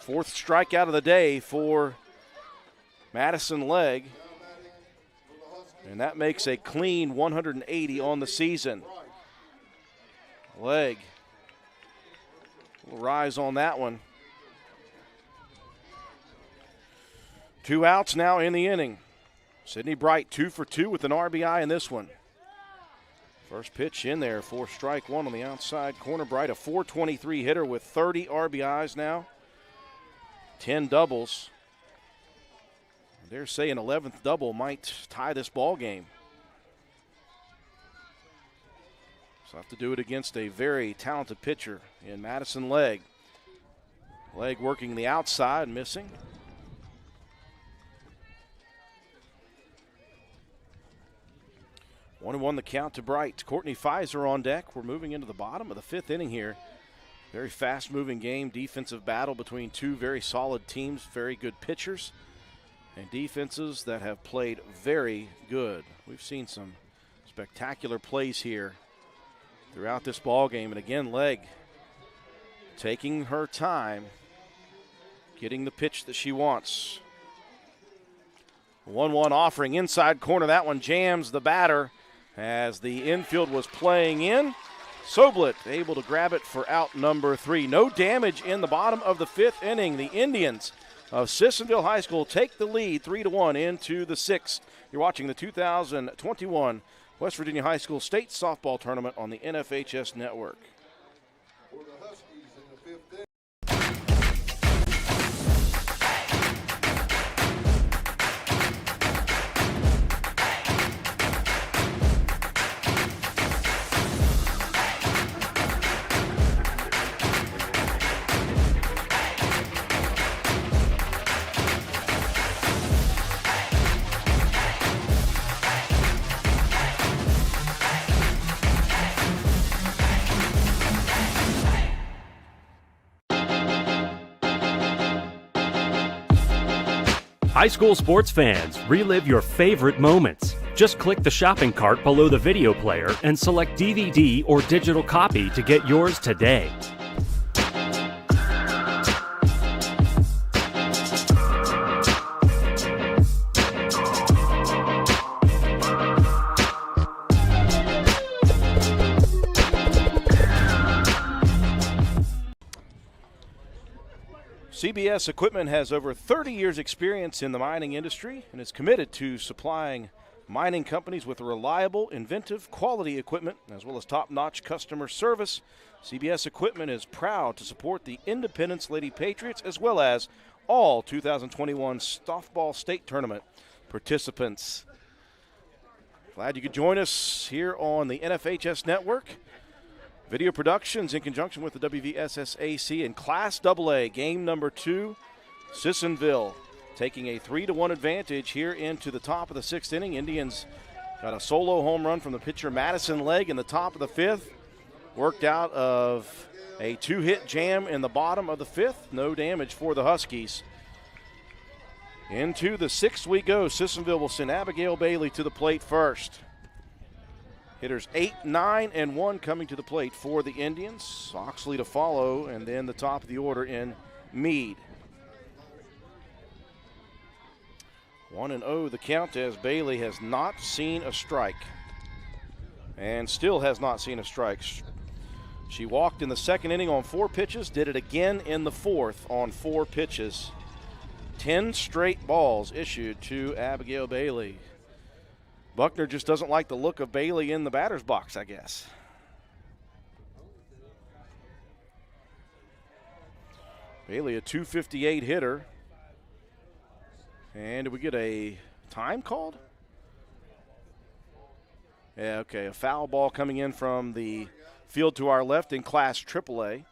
Fourth strikeout of the day for Madison Legg, and that makes a clean 180 on the season. Legg will rise on that one. 2 outs now in the inning. Sydney Bright 2 for 2 with an RBI in this one. First pitch in there for strike one on the outside corner. Bright, a .423 hitter with 30 RBIs now. 10 doubles. They're saying 11th double might tie this ball game. So have to do it against a very talented pitcher in Madison Legg. Legg working the outside, missing. 1-1 the count to Bright. Courtney Pfizer on deck. We're moving into the bottom of the fifth inning here. Very fast-moving game, defensive battle between two very solid teams, very good pitchers, and defenses that have played very good. We've seen some spectacular plays here throughout this ball game, and again, Legg taking her time, getting the pitch that she wants. 1-1 offering inside corner. That one jams the batter as the infield was playing in. Soblet able to grab it for out number 3. No damage in the bottom of the fifth inning. The Indians of Sissonville High School take the lead 3-1 into the sixth. You're watching the 2021 West Virginia High School State Softball Tournament on the NFHS Network. For the Huskies in the fifth inning. High school sports fans, relive your favorite moments. Just click the shopping cart below the video player and select DVD or digital copy to get yours today. CBS Equipment has over 30 years' experience in the mining industry and is committed to supplying mining companies with reliable, inventive, quality equipment as well as top-notch customer service. CBS Equipment is proud to support the Independence Lady Patriots as well as all 2021 Softball State Tournament participants. Glad you could join us here on the NFHS Network. Video productions in conjunction with the WVSSAC in Class AA, game number 2. Sissonville taking a 3-1 advantage here into the top of the sixth inning. Indians got a solo home run from the pitcher Madison Legg in the top of the fifth. Worked out of a 2-hit jam in the bottom of the fifth. No damage for the Huskies. Into the sixth we go. Sissonville will send Abigail Bailey to the plate first. Hitters 8, 9, and 1 coming to the plate for the Indians. Oxley to follow, and then the top of the order in Meade. 1-0 the count as Bailey has not seen a strike. And still has not seen a strike. She walked in the second inning on 4 pitches, did it again in the fourth on 4 pitches. 10 straight balls issued to Abigail Bailey. Buckner just doesn't like the look of Bailey in the batter's box, I guess. Bailey, a .258 hitter. And did we get a time called? Yeah, okay, a foul ball coming in from the field to our left in Class AAA.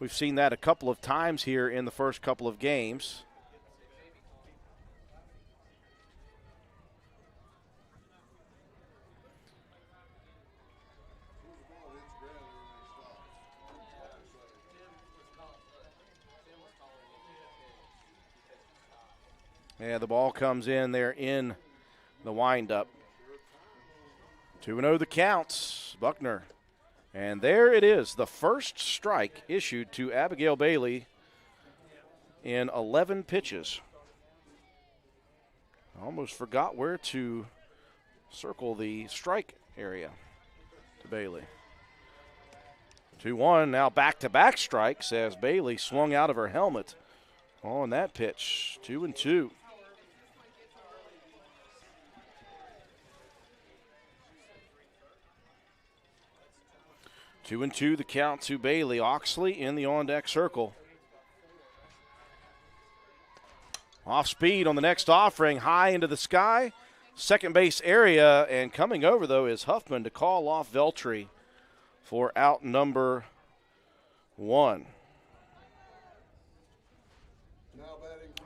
We've seen that a couple of times here in the first couple of games. Yeah, the ball comes in there in the windup. 2-0 the counts, Buckner. And there it is, the first strike issued to Abigail Bailey in 11 pitches. Almost forgot where to circle the strike area to Bailey. 2-1, now back-to-back strikes as Bailey swung out of her helmet on that pitch. 2-2. Two and two, the count to Bailey. Oxley in the on-deck circle. Off speed on the next offering, high into the sky. Second base area, and coming over, though, is Huffman to call off Veltri for out number 1.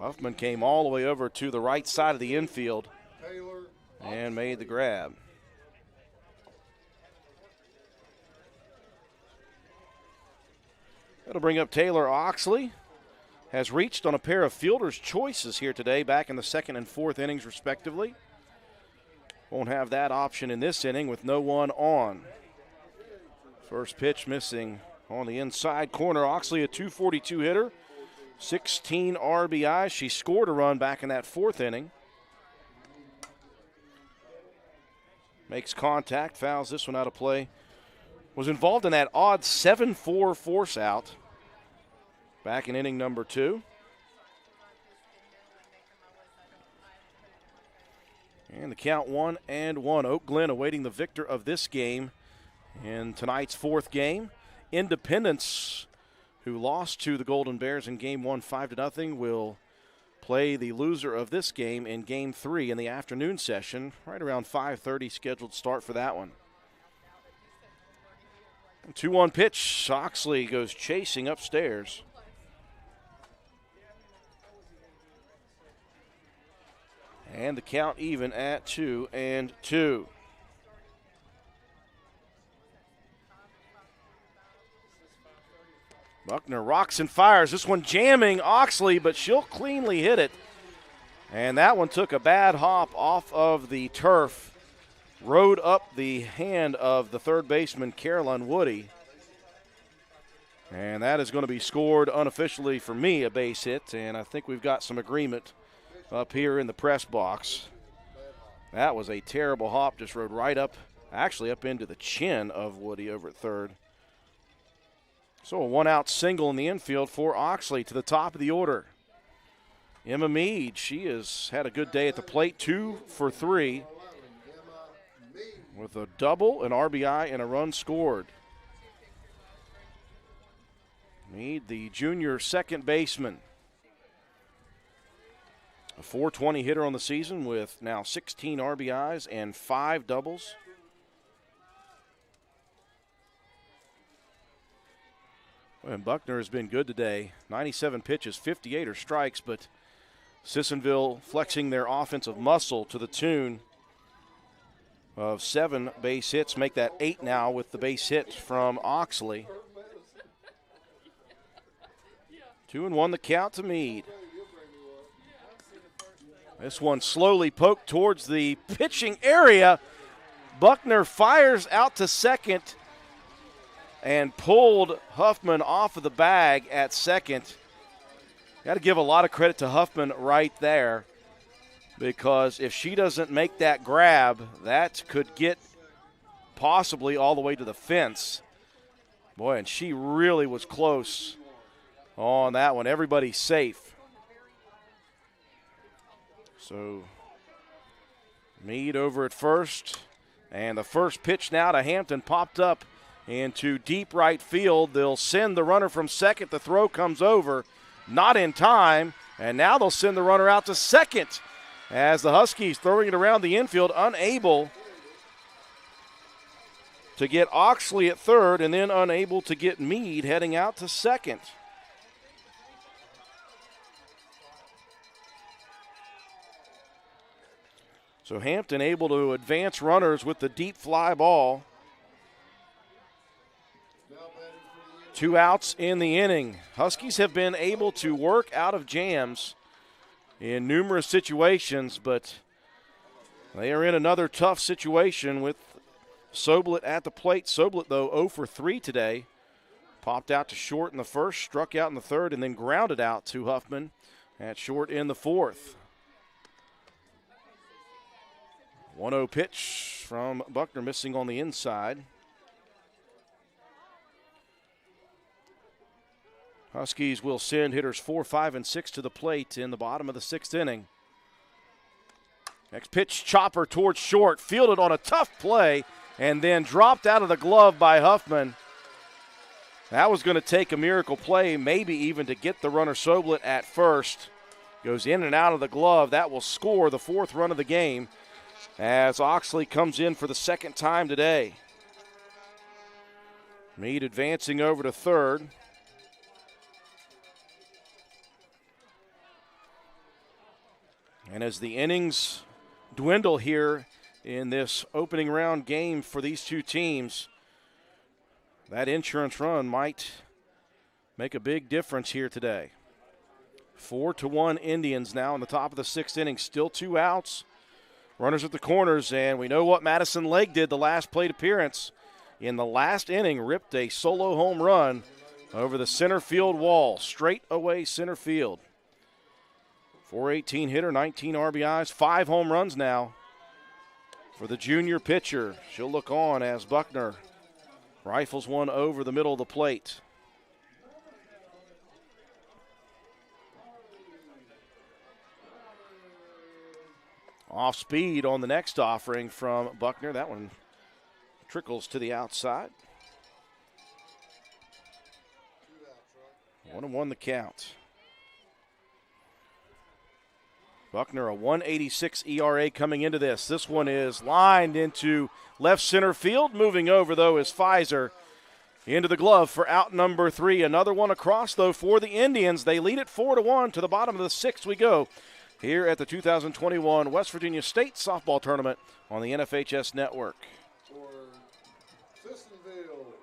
Huffman came all the way over to the right side of the infield and made the grab. That'll bring up Taylor Oxley. Has reached on a pair of fielder's choices here today, back in the second and fourth innings, respectively. Won't have that option in this inning with no one on. First pitch missing on the inside corner. Oxley, a .242 hitter, 16 RBI. She scored a run back in that fourth inning. Makes contact, fouls this one out of play. Was involved in that odd 7-4 force out back in inning number 2. And the count 1-1. Oak Glen awaiting the victor of this game in tonight's fourth game. Independence, who lost to the Golden Bears in game 1 5-0, will play the loser of this game in game 3 in the afternoon session, right around 5:30 scheduled start for that one. 2-1 pitch. Oxley goes chasing upstairs. And the count even at 2-2. Buckner rocks and fires. This one jamming Oxley, but she'll cleanly hit it. And that one took a bad hop off of the turf. Rode up the hand of the third baseman, Carolyn Woody. And that is going to be scored unofficially for me, a base hit. And I think we've got some agreement up here in the press box. That was a terrible hop, just rode right up, actually up into the chin of Woody over at third. So a one-out single in the infield for Oxley to the top of the order. Emma Mead, she has had a good day at the plate, 2 for 3. With a double, an RBI, and a run scored. Mead, the junior second baseman. A .420 hitter on the season with now 16 RBIs and 5 doubles. And Buckner has been good today. 97 pitches, 58 are strikes, but Sissonville flexing their offensive muscle to the tune of 7 base hits, make that 8 now with the base hit from Oxley. 2-1 the count to Mead. This one slowly poked towards the pitching area. Buckner fires out to second and pulled Huffman off of the bag at second. Got to give a lot of credit to Huffman right there, because if she doesn't make that grab, that could get possibly all the way to the fence. Boy, and she really was close on that one. Everybody's safe. So Mead over at first, and the first pitch now to Hampton popped up into deep right field. They'll send the runner from second. The throw comes over, not in time, and now they'll send the runner out to second as the Huskies throwing it around the infield, unable to get Oxley at third, and then unable to get Meade heading out to second. So Hampton able to advance runners with the deep fly ball. 2 outs in the inning. Huskies have been able to work out of jams in numerous situations, but they are in another tough situation with Soblet at the plate. Soblet, though, 0 for 3 today. Popped out to short in the first, struck out in the third, and then grounded out to Huffman at short in the fourth. 1-0 pitch from Buckner, missing on the inside. Huskies will send hitters 4, 5, and 6 to the plate in the bottom of the 6th inning. Next pitch, chopper towards short, fielded on a tough play, and then dropped out of the glove by Huffman. That was going to take a miracle play, maybe even to get the runner Soblet at first. Goes in and out of the glove. That will score the 4th run of the game as Oxley comes in for the 2nd time today. Meade advancing over to third. And as the innings dwindle here in this opening round game for these two teams, that insurance run might make a big difference here today. 4-1 Indians now in the top of the 6th inning. Still 2 outs. Runners at the corners, and we know what Madison Legg did the last plate appearance. In the last inning, ripped a solo home run over the center field wall, straight away center field. 418 hitter, 19 RBIs, 5 home runs now for the junior pitcher. She'll look on as Buckner rifles one over the middle of the plate. Off speed on the next offering from Buckner. That one trickles to the outside. 1-1 the count. Buckner, a 1.86 ERA coming into this. This one is lined into left center field. Moving over, though, is Pfizer into the glove for out number 3. Another one across, though, for the Indians. They lead it 4-1. To the bottom of the 6th we go here at the 2021 West Virginia State Softball Tournament on the NFHS Network. For Sissonville.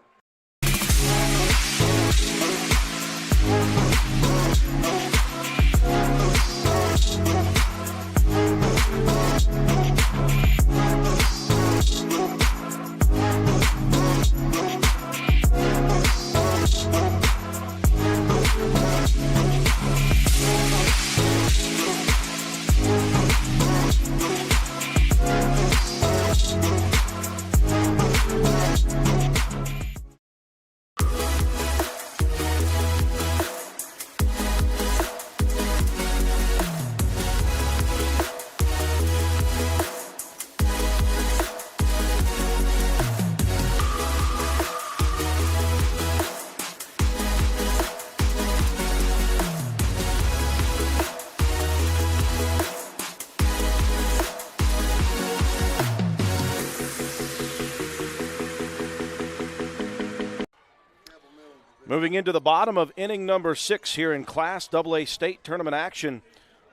Moving into the bottom of inning number 6 here in Class AA State Tournament action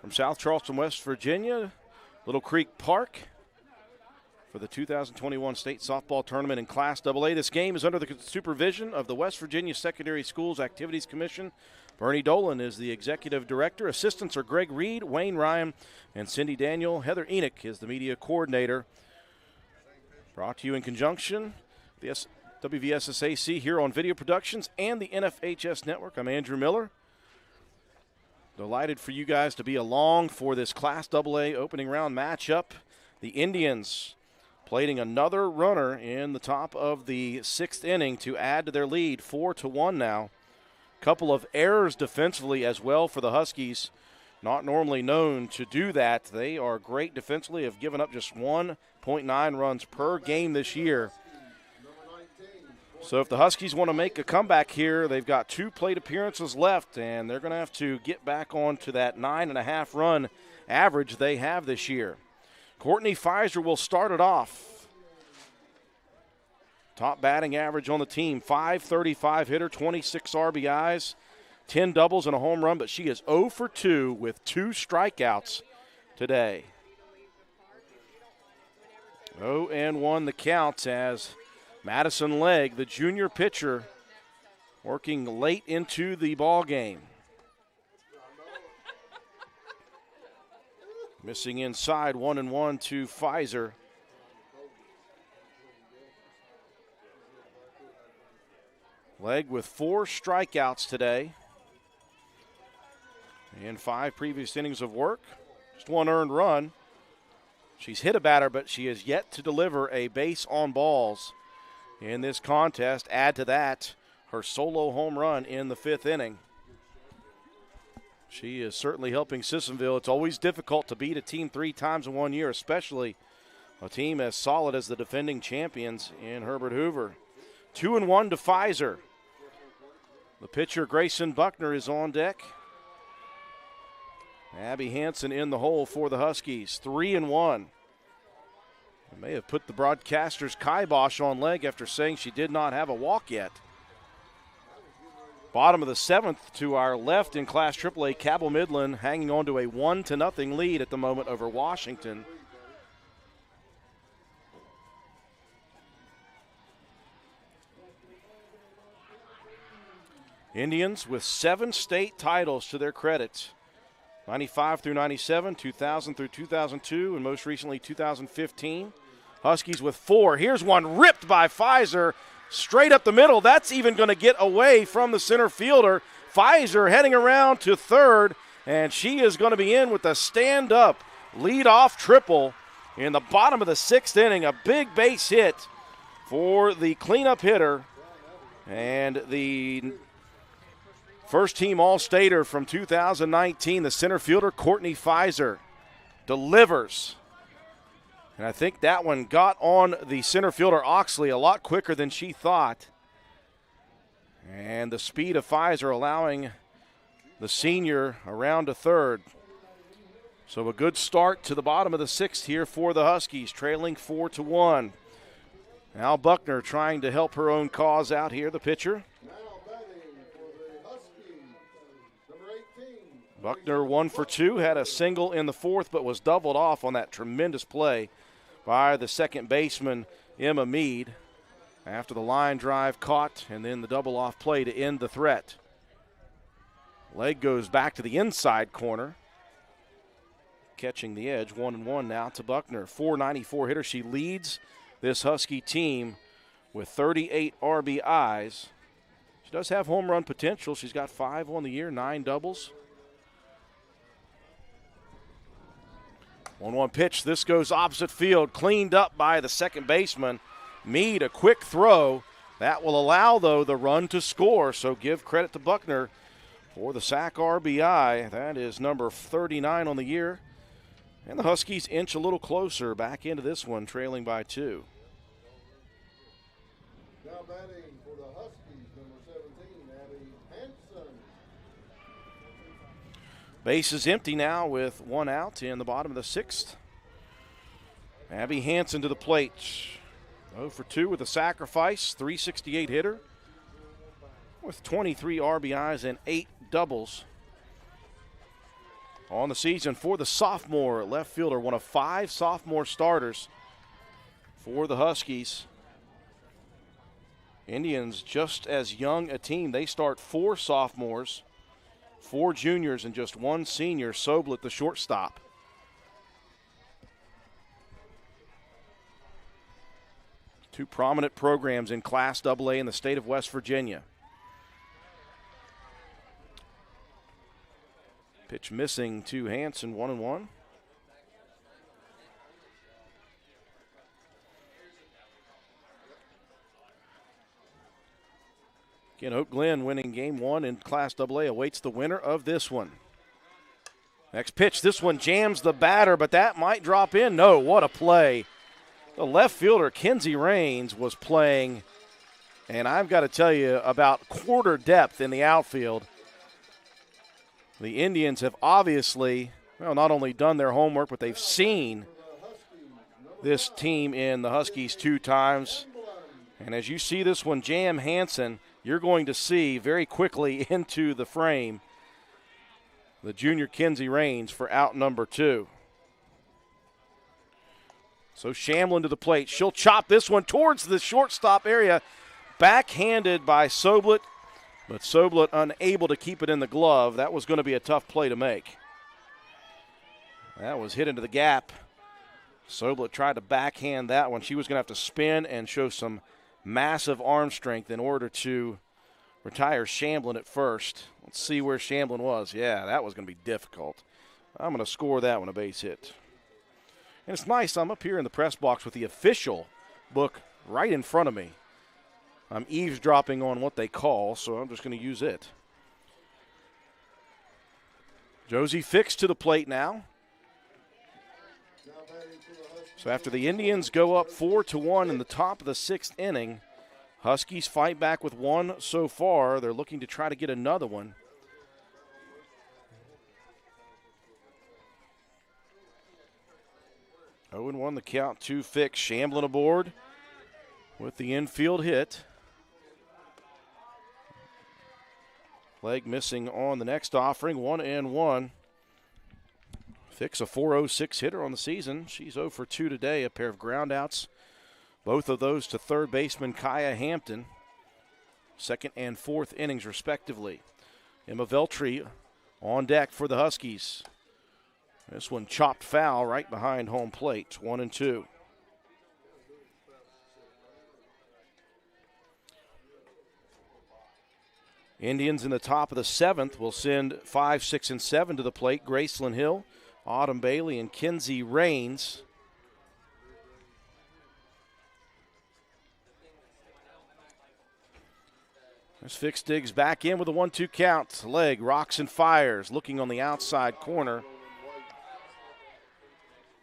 from South Charleston, West Virginia, Little Creek Park for the 2021 State Softball Tournament in Class AA. This game is under the supervision of the West Virginia Secondary Schools Activities Commission. Bernie Dolan is the executive director. Assistants are Greg Reed, Wayne Ryan, and Cindy Daniel. Heather Enoch is the media coordinator. Brought to you in conjunction with the WVSSAC here on Video Productions and the NFHS Network. I'm Andrew Miller. Delighted for you guys to be along for this Class AA opening round matchup. The Indians plating another runner in the top of the 6th inning to add to their lead, 4-1 now. Couple of errors defensively as well for the Huskies. Not normally known to do that. They are great defensively, have given up just 1.9 runs per game this year. So if the Huskies want to make a comeback here, they've got 2 plate appearances left, and they're going to have to get back on to that 9.5 run average they have this year. Courtney Pfizer will start it off. Top batting average on the team, .535 hitter, 26 RBIs, 10 doubles and a home run, but she is 0 for 2 with 2 strikeouts today. 0-1 the counts as Madison Legg, the junior pitcher, working late into the ball game. Missing inside, 1-1 to Pfizer. Legg with 4 strikeouts today and 5 previous innings of work. Just 1 earned run. She's hit a batter, but she has yet to deliver a base on balls in this contest. Add to that her solo home run in the 5th inning. She is certainly helping Sissonville. It's always difficult to beat a team 3 times in 1 year, especially a team as solid as the defending champions in Herbert Hoover. 2-1 to Pfizer. The pitcher, Grayson Buckner, is on deck. Abby Hansen in the hole for the Huskies. 3-1. I may have put the broadcaster's kibosh on Legg after saying she did not have a walk yet. Bottom of the 7th to our left in Class AAA, Cabell Midland hanging on to a 1-0 lead at the moment over Washington. Indians with 7 state titles to their credit. 95 through 97, 2000 through 2002, and most recently 2015. Huskies with 4. Here's one ripped by Pfizer. Straight up the middle. That's even going to get away from the center fielder. Pfizer heading around to third, and she is going to be in with a stand-up lead-off triple in the bottom of the 6th inning. A big base hit for the cleanup hitter, and the first-team All-Stater from 2019, the center fielder, Courtney Pfizer, delivers. And I think that one got on the center fielder, Oxley, a lot quicker than she thought. And the speed of Pfizer allowing the senior around to third. So a good start to the bottom of the 6th here for the Huskies, trailing 4-1. Now Buckner trying to help her own cause out here, the pitcher. Buckner 1 for 2, had a single in the 4th, but was doubled off on that tremendous play by the second baseman, Emma Mead, after the line drive caught and then the double-off play to end the threat. Legg goes back to the inside corner, catching the edge. 1-1 now to Buckner. .494 hitter. She leads this Husky team with 38 RBIs. She does have home run potential. She's got 5 on the year, 9 doubles. 1-1 pitch. This goes opposite field, cleaned up by the second baseman. Mead, a quick throw. That will allow, though, the run to score. So give credit to Buckner for the sack RBI. That is number 39 on the year. And the Huskies inch a little closer back into this one, trailing by 2. Now batting for the Huskies, number 17, Abby Hansen. Base is empty now with 1 out in the bottom of the 6th. Abby Hansen to the plate. 0 for 2 with a sacrifice, .368 hitter with 23 RBIs and 8 doubles. On the season for the sophomore left fielder, one of 5 sophomore starters for the Huskies. Indians just as young a team. They start 4 sophomores, 4 juniors, and just 1 senior, Soblet, the shortstop. Two prominent programs in Class AA in the state of West Virginia. Pitch missing to Hansen, 1-1. Again, Oak Glen winning game 1 in Class AA awaits the winner of this one. Next pitch, this one jams the batter, but that might drop in. No, what a play. The left fielder, Kenzie Raines, was playing, and I've got to tell you, about quarter depth in the outfield. The Indians have obviously, well, not only done their homework, but they've seen this team in the Huskies 2 times. And as you see this one jam Hansen, you're going to see very quickly into the frame the junior Kinsey Raines for out number 2. So Shamlin to the plate. She'll chop this one towards the shortstop area. Backhanded by Soblet, but Soblet unable to keep it in the glove. That was going to be a tough play to make. That was hit into the gap. Soblet tried to backhand that one. She was going to have to spin and show some massive arm strength in order to retire Shamblin at first. Let's see where Shamblin was. Yeah, that was going to be difficult. I'm going to score that one a base hit. And it's nice, I'm up here in the press box with the official book right in front of me. I'm eavesdropping on what they call, so I'm just going to use it. Josie Fix to the plate now. So after the Indians go up 4-1 in the top of the 6th inning, Huskies fight back with one so far. They're looking to try to get another one. Oh, and 1 the count to Fix. Shamblin aboard with the infield hit. Leg missing on the next offering, 1-1. Fix a .406 hitter on the season. She's 0 for 2 today, a pair of groundouts. Both of those to third baseman Kaya Hampton. 2nd and 4th innings respectively. Emma Veltri on deck for the Huskies. This one chopped foul right behind home plate, 1-2. Indians in the top of the 7th will send 5, 6, and 7 to the plate. Graceland Hill, Autumn Bailey, and Kinsey Raines. As Fix digs back in with a 1-2 count. Leg rocks and fires, looking on the outside corner.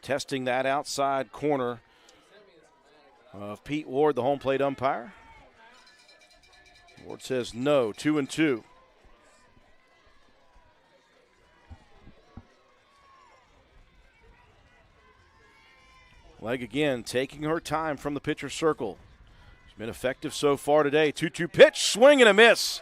Testing that outside corner of Pete Ward, the home plate umpire. Ward says no, 2-2. Leg again, taking her time from the pitcher's circle. She's been effective so far today. 2-2 pitch, swing and a miss.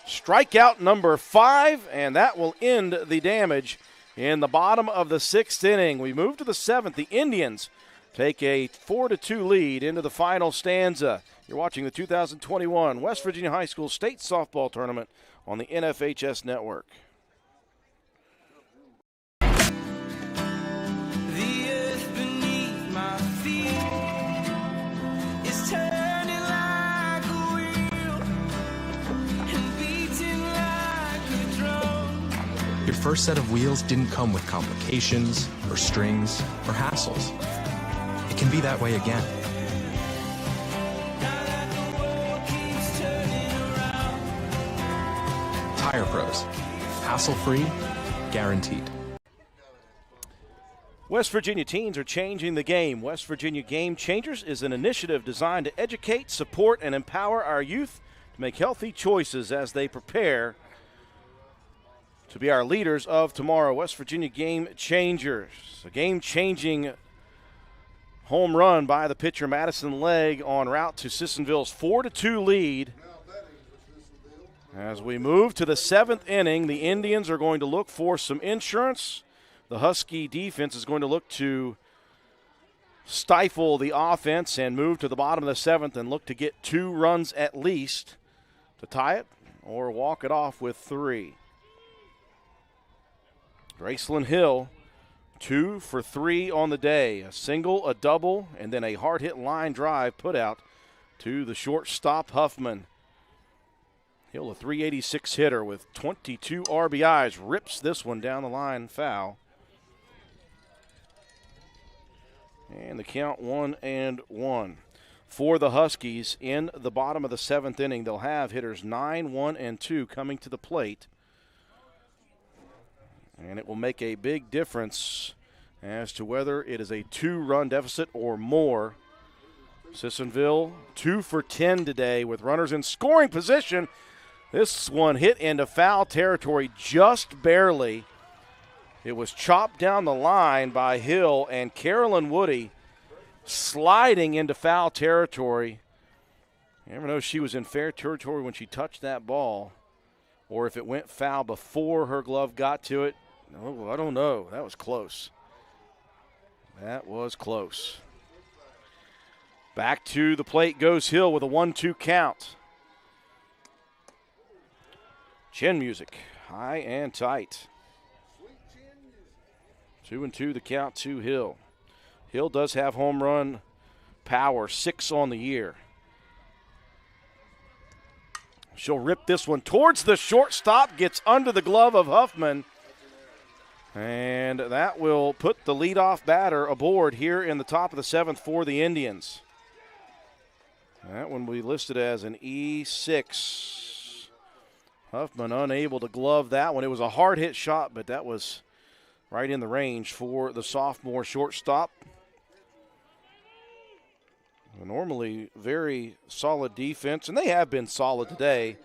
Strikeout number 5, and that will end the damage in the bottom of the 6th inning. We move to the 7th. The Indians take a 4-2 lead into the final stanza. You're watching the 2021 West Virginia High School State Softball Tournament on the NFHS Network. The earth beneath my feet is turning like a wheel and beating like a drum. Your first set of wheels didn't come with complications, or strings, or hassles. It can be that way again. Now that the world keeps turning around. Tire Pros. Hassle-free, guaranteed. West Virginia teens are changing the game. West Virginia Game Changers is an initiative designed to educate, support, and empower our youth to make healthy choices as they prepare to be our leaders of tomorrow. West Virginia Game Changers. A game-changing home run by the pitcher Madison Legg en route to Sissonville's 4-2 lead. As we move to the 7th inning, the Indians are going to look for some insurance. The Husky defense is going to look to stifle the offense and move to the bottom of the 7th and look to get 2 runs at least to tie it or walk it off with 3. Graceland Hill, 2 for 3 on the day. A single, a double, and then a hard-hit line drive put out to the shortstop Huffman. Hill, a .386 hitter with 22 RBIs, rips this one down the line foul. And the count 1-1. For the Huskies in the bottom of the 7th inning, they'll have hitters 9, 1, and 2 coming to the plate. And it will make a big difference as to whether it is a 2-run deficit or more. Sissonville 2 for 10 today with runners in scoring position. This one hit into foul territory just barely. It was chopped down the line by Hill, and Carolyn Woody sliding into foul territory You never know if she was in fair territory when she touched that ball or if it went foul before her glove got to it. Oh, I don't know. That was close. That was close. Back to the plate goes Hill with a 1-2 count. Chin music, high and tight. 2-2 the count to Hill. Hill does have home run power, 6 on the year. She'll rip this one towards the shortstop, gets under the glove of Huffman, and that will put the leadoff batter aboard here in the top of the 7th for the Indians. That one we listed as an E6. Huffman unable to glove that one. It was a hard hit shot, but that was right in the range for the sophomore shortstop. Normally very solid defense, and they have been solid today.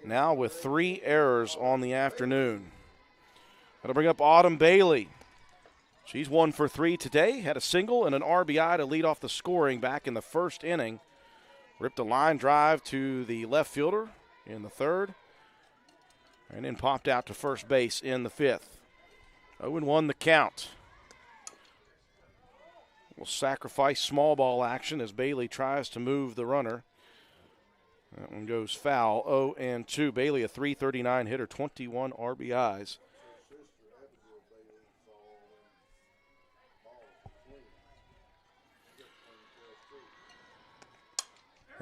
Now with 3 errors on the afternoon. Got to bring up Autumn Bailey. She's 1 for 3 today. Had a single and an RBI to lead off the scoring back in the first inning. Ripped a line drive to the left fielder in the 3rd, and then popped out to first base in the 5th. 0-1 the count. Will sacrifice small ball action as Bailey tries to move the runner. That one goes foul, 0-2. Bailey, a .339 hitter, 21 RBIs.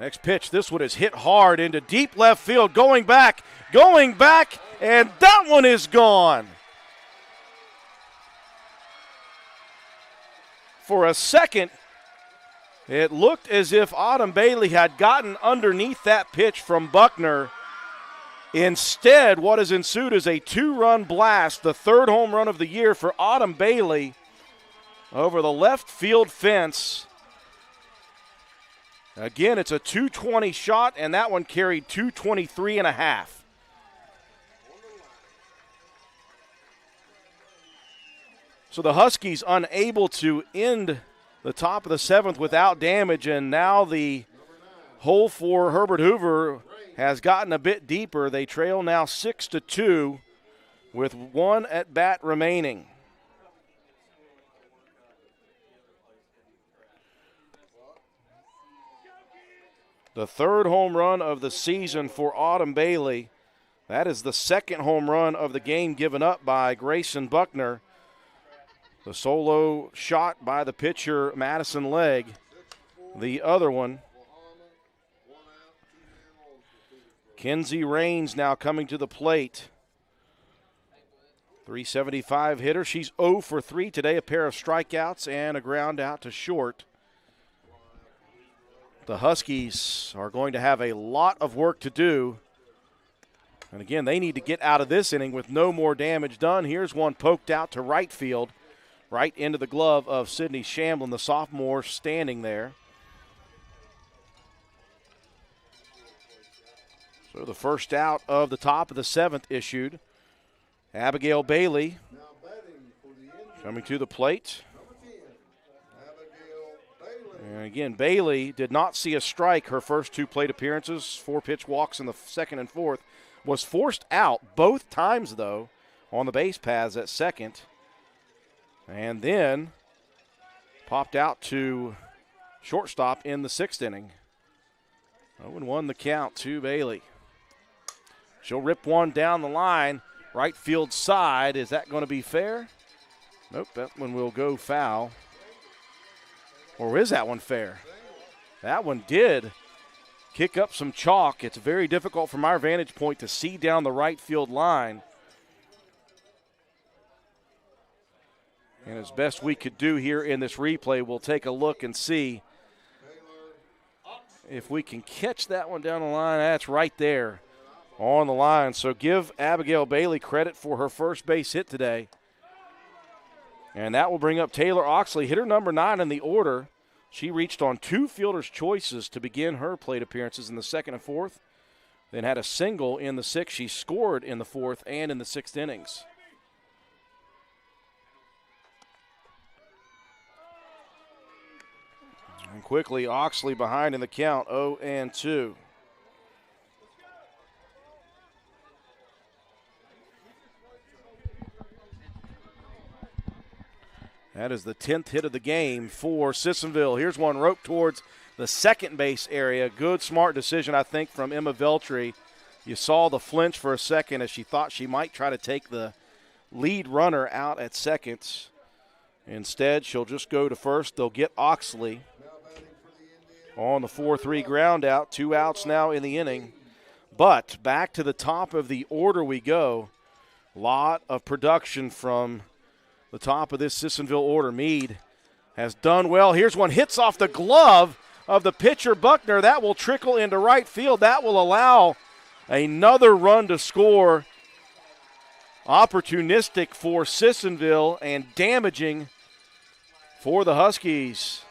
Next pitch, this one is hit hard into deep left field, going back, and that one is gone. For a second, it looked as if Autumn Bailey had gotten underneath that pitch from Buckner. Instead, what has ensued is a 2-run blast, the 3rd home run of the year for Autumn Bailey over the left field fence. Again, it's a .220 shot, and that one carried .223.5. So the Huskies unable to end the top of the 7th without damage, and now the hole for Herbert Hoover has gotten a bit deeper. They trail now 6-2 with 1 at bat remaining. The 3rd home run of the season for Autumn Bailey. That is the 2nd home run of the game given up by Grayson Buckner. The solo shot by the pitcher, Madison Legg. The other one. Kenzie Raines now coming to the plate. .375 hitter. She's 0 for 3 today, a pair of strikeouts and a ground out to short. The Huskies are going to have a lot of work to do. And again, they need to get out of this inning with no more damage done. Here's one poked out to right field, right into the glove of Sydney Shamblin, the sophomore, standing there. So the first out of the top of the 7th issued. Abigail Bailey coming to the plate. And again, Bailey did not see a strike her first 2 plate appearances, 4 pitch walks in the 2nd and 4th. Was forced out both times, though, on the base paths at 2nd. And then popped out to shortstop in the 6th inning. 0-1 the count to Bailey. She'll rip one down the line, right field side. Is that going to be fair? Nope, that one will go foul. Or is that one fair? That one did kick up some chalk. It's very difficult from our vantage point to see down the right field line. And as best we could do here in this replay, we'll take a look and see if we can catch that one down the line. That's right there on the line. So give Abigail Bailey credit for her first base hit today. And that will bring up Taylor Oxley, hitter number 9 in the order. She reached on 2 fielders' choices to begin her plate appearances in the 2nd and 4th. Then had a single in the 6th. She scored in the 4th and in the 6th innings. And quickly, Oxley behind in the count, 0-2. That is the 10th hit of the game for Sissonville. Here's one roped towards the second base area. Good, smart decision, I think, from Emma Veltri. You saw the flinch for a second as she thought she might try to take the lead runner out at second. Instead, she'll just go to first. They'll get Oxley on the 4-3 ground out. 2 outs now in the inning. But back to the top of the order we go. Lot of production from the top of this Sissonville order. Meade has done well. Here's one, hits off the glove of the pitcher, Buckner. That will trickle into right field. That will allow another run to score. Opportunistic for Sissonville and damaging for the Huskies.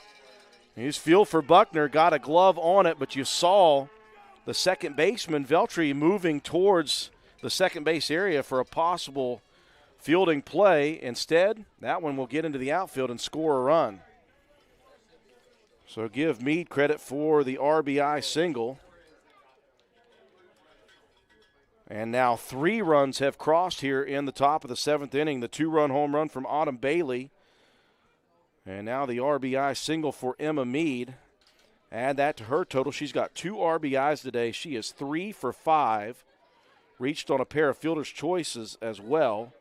His field for Buckner, got a glove on it, but you saw the second baseman, Veltri, moving towards the second base area for a possible fielding play. Instead, that one will get into the outfield and score a run. So give Meade credit for the RBI single. And now 3 runs have crossed here in the top of the 7th inning. The 2-run home run from Autumn Bailey. And now the RBI single for Emma Meade. Add that to her total. She's got 2 RBIs today. She is 3 for 5. Reached on a pair of fielder's choices as well.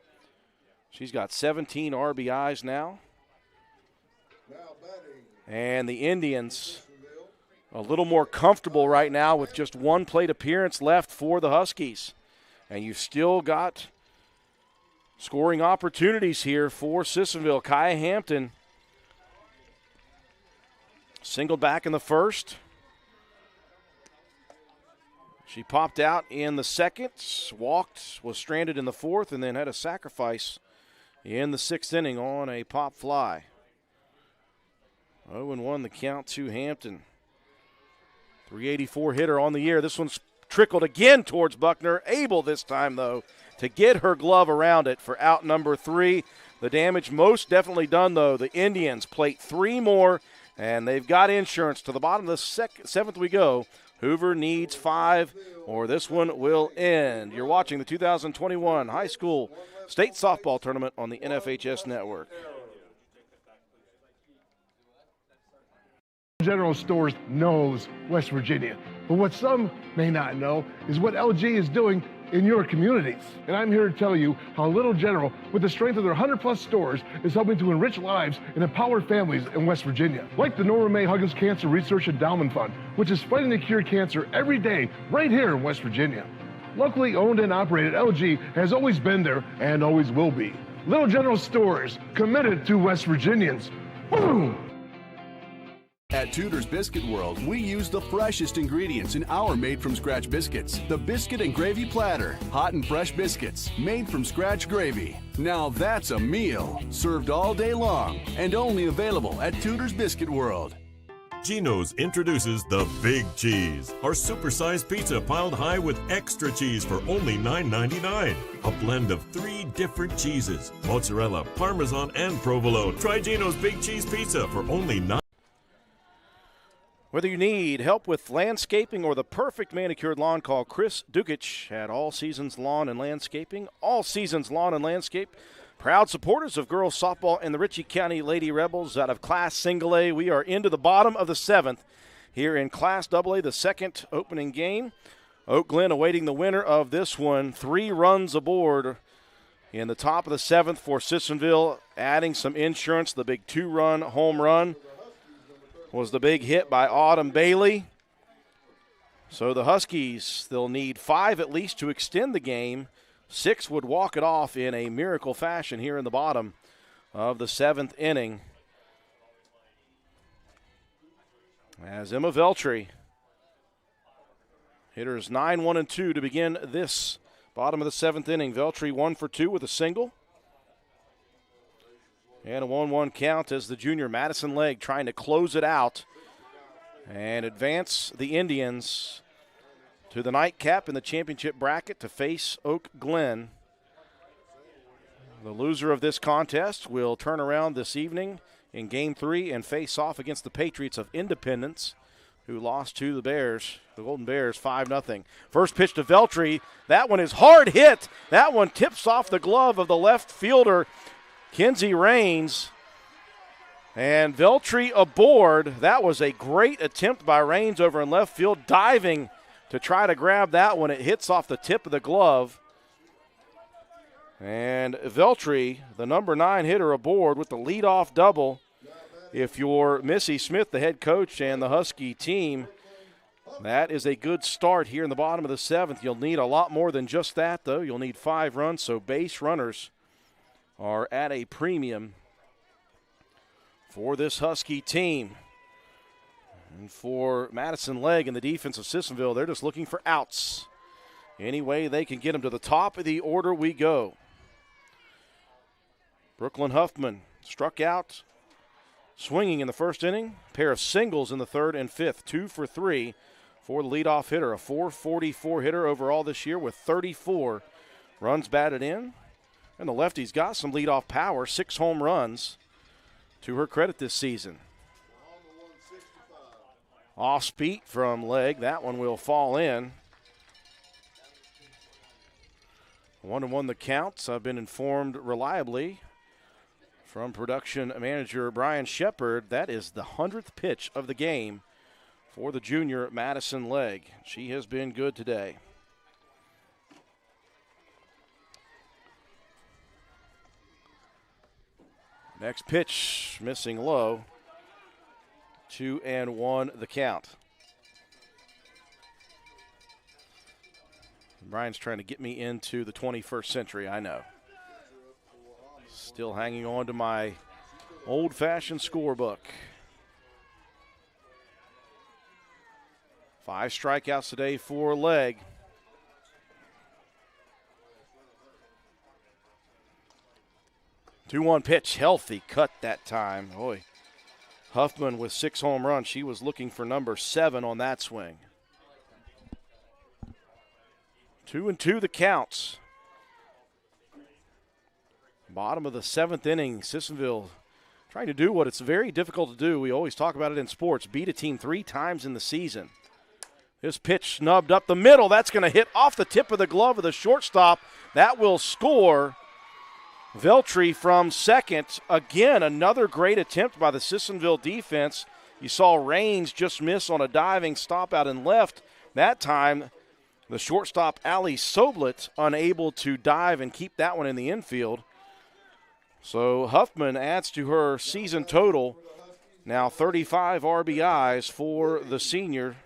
She's got 17 RBIs now. And the Indians a little more comfortable right now with just 1 plate appearance left for the Huskies. And you've still got scoring opportunities here for Sissonville. Kaya Hampton singled back in the first. She popped out in the second, walked, was stranded in the fourth, and then had a sacrifice in the 6th inning on a pop fly. 0-1 the count to Hampton. 384 hitter on the year. This one's trickled again towards Buckner. Able this time, though, to get her glove around it for out number 3. The damage most definitely done, though. The Indians plate 3 more, and they've got insurance. To the bottom of the 7th we go. Hoover needs 5, or this one will end. You're watching the 2021 High School State Softball Tournament on the NFHS Network. General Stores knows West Virginia, but what some may not know is what LG is doing in your communities. And I'm here to tell you how Little General, with the strength of their 100+ stores, is helping to enrich lives and empower families in West Virginia. Like the Norma May Huggins Cancer Research Endowment Fund, which is fighting to cure cancer every day right here in West Virginia. Locally owned and operated, LG has always been there and always will be. Little General Stores, committed to West Virginians. Boom! At Tudor's Biscuit World, we use the freshest ingredients in our made-from-scratch biscuits. The Biscuit and Gravy Platter. Hot and fresh biscuits, made from scratch gravy. Now that's a meal, served all day long, and only available at Tudor's Biscuit World. Geno's introduces the Big Cheese, our supersized pizza piled high with extra cheese for only $9.99. A blend of 3 different cheeses, mozzarella, parmesan, and provolone. Try Geno's Big Cheese Pizza for only $9. Whether you need help with landscaping or the perfect manicured lawn, call Chris Dukic at All Seasons Lawn and Landscaping. All Seasons Lawn and Landscape, proud supporters of girls softball and the Ritchie County Lady Rebels out of Class Single A. We are into the bottom of the 7th here in Class AA, the second opening game. Oak Glen awaiting the winner of this one. 3 runs aboard in the top of the 7th for Sissonville, adding some insurance. The big 2-run home run was the big hit by Autumn Bailey. So the Huskies, they'll need 5 at least to extend the game. 6 would walk it off in a miracle fashion here in the bottom of the 7th inning. As Emma Veltri, hitters 9, 1, and 2 to begin this bottom of the 7th inning. Veltri 1 for 2 with a single. And a 1-1 count as the junior Madison Legg trying to close it out and advance the Indians to the nightcap in the championship bracket to face Oak Glen. The loser of this contest will turn around this evening in Game 3 and face off against the Patriots of Independence, who lost to the Bears, the Golden Bears, 5-0. First pitch to Veltri. That one is hard hit. That one tips off the glove of the left fielder, Kinsey Raines. And Veltri aboard. That was a great attempt by Raines over in left field, diving to try to grab that one. It hits off the tip of the glove. And Veltri, the number 9 hitter, aboard with the leadoff double. If you're Missy Smith, the head coach, and the Husky team, that is a good start here in the bottom of the 7th. You'll need a lot more than just that, though. You'll need 5 runs, so base runners are at a premium for this Husky team. And for Madison Legg and the defense of Sissonville, they're just looking for outs. Any way they can get them to the top of the order we go. Brooklyn Huffman struck out swinging in the first inning. Pair of singles in the 3rd and 5th. 2 for 3 for the leadoff hitter. A .444 hitter overall this year with 34 runs batted in. And the lefty's got some leadoff power. 6 home runs to her credit this season. Off speed from Legg. That one will fall in. 1-1 the counts. I've been informed reliably from production manager Brian Shepard. That is the 100th pitch of the game for the junior Madison Legg. She has been good today. Next pitch, missing low. 2-1 the count. Brian's trying to get me into the 21st century, I know. Still hanging on to my old-fashioned scorebook. 5 strikeouts today for Legg. Two-one pitch, healthy cut that time. Boy, Huffman with 6 home runs. She was looking for number 7 on that swing. 2-2 the counts. Bottom of the 7th inning, Sissonville trying to do what it's very difficult to do. We always talk about it in sports, beat a team 3 times in the season. This pitch snubbed up the middle. That's going to hit off the tip of the glove of the shortstop. That will score. Veltri from second. Again, another great attempt by the Sissonville defense. You saw Raines just miss on a diving stop out in left. That time, the shortstop, Allie Soblet, unable to dive and keep that one in the infield. So Huffman adds to her season total, now 35 RBIs for the senior,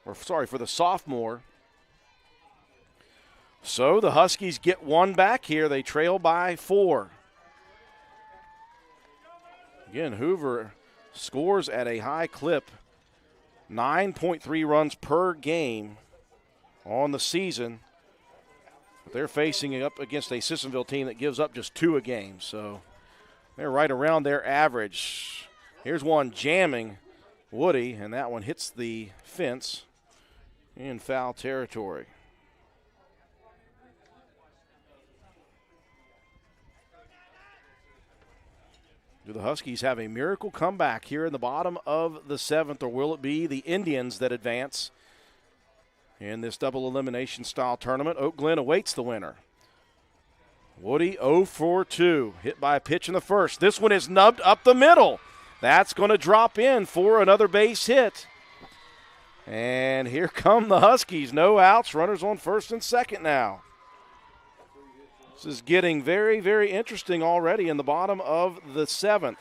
for the sophomore. So the Huskies get 1 back here. They trail by 4. Again, Hoover scores at a high clip, 9.3 runs per game on the season. But they're facing up against a Sissonville team that gives up just 2 a game. So they're right around their average. Here's one jamming Woody, and that one hits the fence in foul territory. Do the Huskies have a miracle comeback here in the bottom of the 7th, or will it be the Indians that advance in this double elimination style tournament? Oak Glen awaits the winner. Woody 0 for 2, hit by a pitch in the first. This one is nubbed up the middle. That's going to drop in for another base hit. And here come the Huskies. No outs, runners on first and second now. This is getting very, very interesting already in the bottom of the 7th.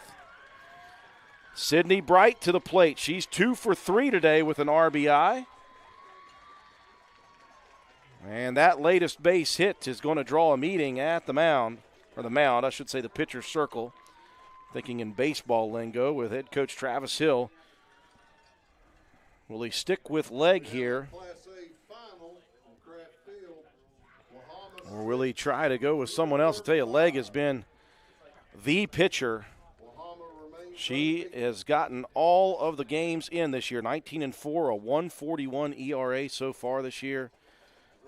Sydney Bright to the plate. She's 2 for 3 today with an RBI. And that latest base hit is going to draw a meeting at the mound, I should say the pitcher's circle. Thinking in baseball lingo with head coach Travis Hill. Will he stick with Legg here? Or will he try to go with someone else? I'll tell you, Legg has been the pitcher. She has gotten all of the games in this year. 19-4, a 1.41 ERA so far this year.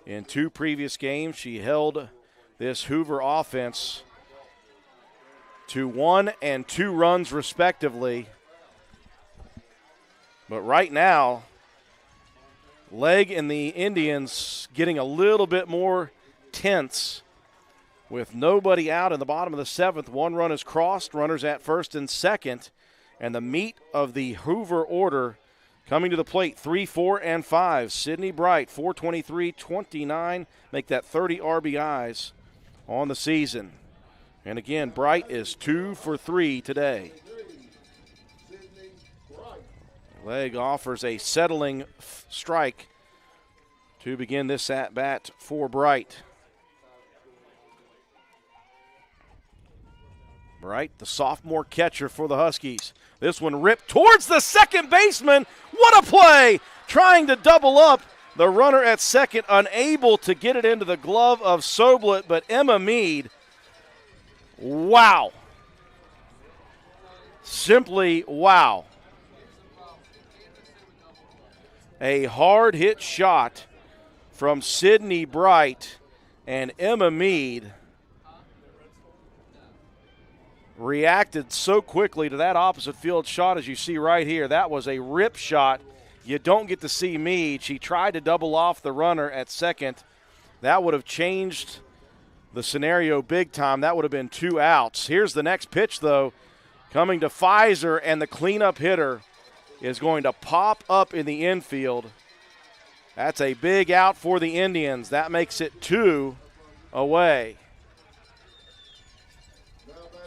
In 2 previous games, she held this Hoover offense to 1 and 2 runs respectively. But right now, Legg and the Indians getting a little bit more tense with nobody out in the bottom of the 7th. 1 run is crossed, runners at first and second, and the meat of the Hoover order coming to the plate, 3, 4, and 5. Sidney Bright, 423, 29, make that 30 RBIs on the season. And again, Bright is 2 for 3 today. Legg offers a settling strike to begin this at-bat for Bright. Bright, the sophomore catcher for the Huskies. This one ripped towards the second baseman. What a play! Trying to double up. The runner at second unable to get it into the glove of Soblet, but Emma Mead, wow. Simply wow. A hard hit shot from Sidney Bright, and Emma Mead reacted so quickly to that opposite field shot as you see right here. That was a rip shot. You don't get to see Mead. She tried to double off the runner at second. That would have changed the scenario big time. That would have been 2 outs. Here's the next pitch, though, coming to Pfizer, and the cleanup hitter is going to pop up in the infield. That's a big out for the Indians. That makes it 2 away.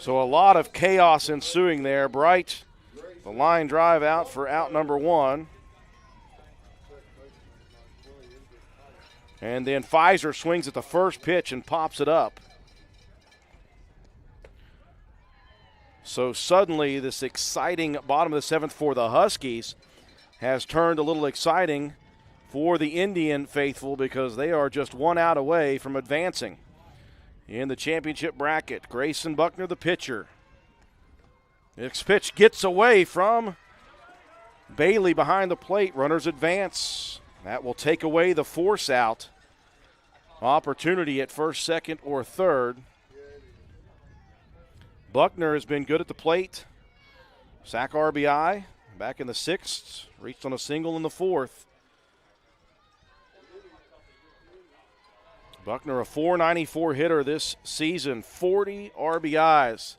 So a lot of chaos ensuing there. Bright, the line drive out for out number 1. And then Pfizer swings at the first pitch and pops it up. So suddenly this exciting bottom of the 7th for the Huskies has turned a little exciting for the Indian faithful because they are just 1 out away from advancing in the championship bracket. Grayson Buckner, the pitcher. Next pitch gets away from Bailey behind the plate. Runners advance. That will take away the force out opportunity at first, second, or third. Buckner has been good at the plate. Sack RBI back in the 6th. Reached on a single in the 4th. Buckner, a .494 hitter this season, 40 RBIs.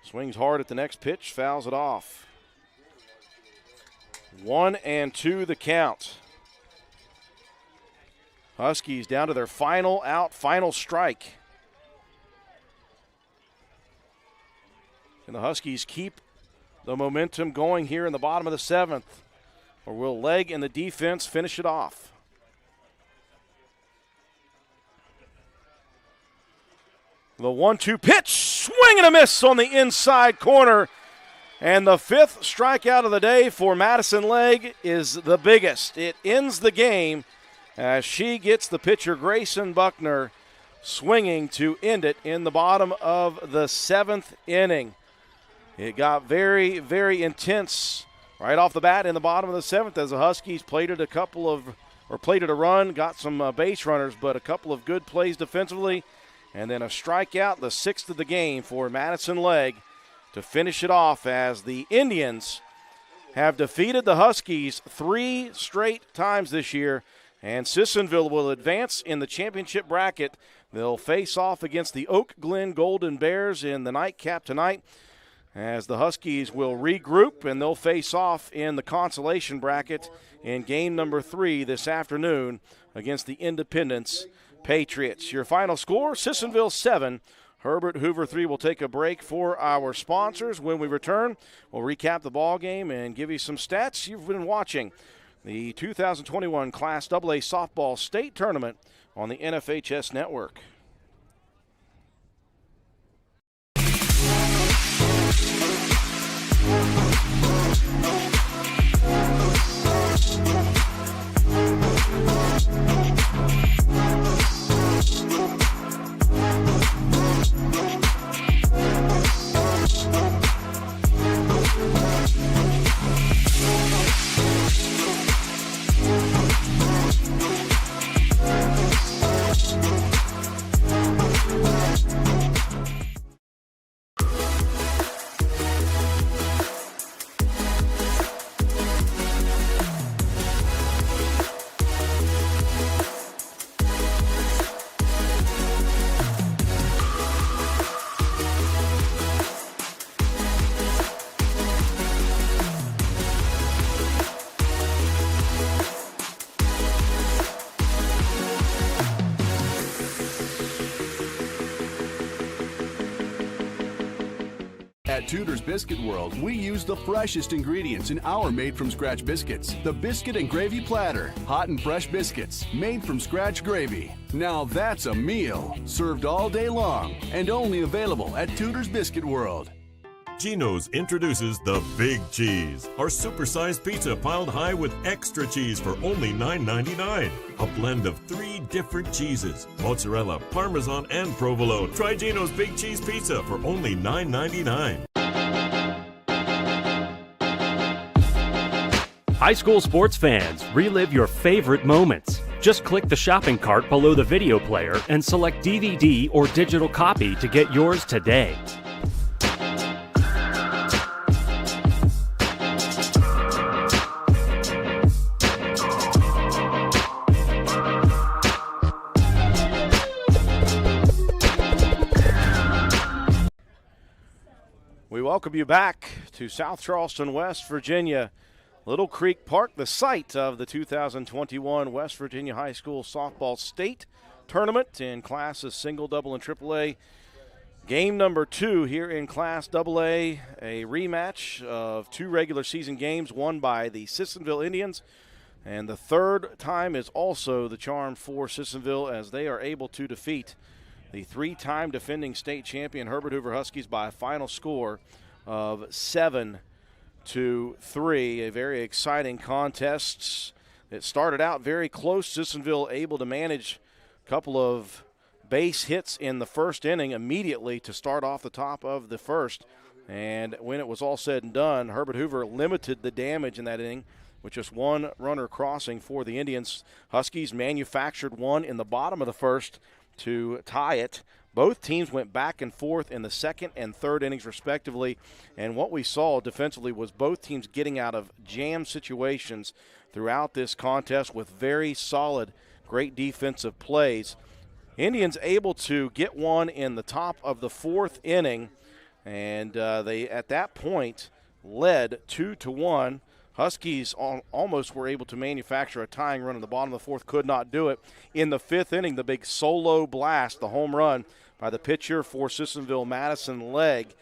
Swings hard at the next pitch, fouls it off. 1-2 the count. Huskies down to their final out, final strike. Can the Huskies keep the momentum going here in the bottom of the 7th? Or will Legg and the defense finish it off? The 1-2 pitch, swing and a miss on the inside corner. And the 5th strikeout of the day for Madison Legg is the biggest. It ends the game as she gets the pitcher Grayson Buckner swinging to end it in the bottom of the 7th inning. It got very, very intense right off the bat in the bottom of the 7th as the Huskies plated a run, got some base runners, but a couple of good plays defensively. And then a strikeout, the 6th of the game for Madison Legg to finish it off as the Indians have defeated the Huskies 3 straight times this year. And Sissonville will advance in the championship bracket. They'll face off against the Oak Glen Golden Bears in the nightcap tonight as the Huskies will regroup and they'll face off in the consolation bracket in game number 3 this afternoon against the Independence Patriots. Your final score, Sissonville 7, Herbert Hoover 3. We'll take a break for our sponsors. When we return, we'll recap the ball game and give you some stats. You've been watching the 2021 Class AA Softball State Tournament on the NFHS Network. Tudor's Biscuit World, we use the freshest ingredients in our made-from-scratch biscuits. The Biscuit and Gravy Platter. Hot and fresh biscuits, made from scratch gravy. Now that's a meal, served all day long, and only available at Tudor's Biscuit World. Geno's introduces the Big Cheese, our supersized pizza piled high with extra cheese for only $9.99. A blend of 3 different cheeses, mozzarella, parmesan, and provolone. Try Geno's Big Cheese Pizza for only $9.99. High school sports fans, relive your favorite moments. Just click the shopping cart below the video player and select DVD or digital copy to get yours today. We welcome you back to South Charleston, West Virginia. Little Creek Park, the site of the 2021 West Virginia High School Softball State Tournament in classes single, double, and AAA. Game number 2 here in Class AA, a rematch of 2 regular season games won by the Sissonville Indians. And the third time is also the charm for Sissonville as they are able to defeat the 3-time defending state champion Herbert Hoover Huskies by a final score of 7-3. A very exciting contest. It started out very close. Sissonville able to manage a couple of base hits in the first inning immediately to start off the top of the first. And when it was all said and done, Herbert Hoover limited the damage in that inning with just 1 runner crossing for the Indians. Huskies manufactured 1 in the bottom of the first to tie it. Both teams went back and forth in the second and third innings respectively, and what we saw defensively was both teams getting out of jam situations throughout this contest with very solid, great defensive plays. Indians able to get 1 in the top of the 4th inning, and they at that point led 2-1. Huskies almost were able to manufacture a tying run in the bottom of the 4th, could not do it. In the 5th inning, the big solo blast, the home run by the pitcher for Sissonville, Madison Legg,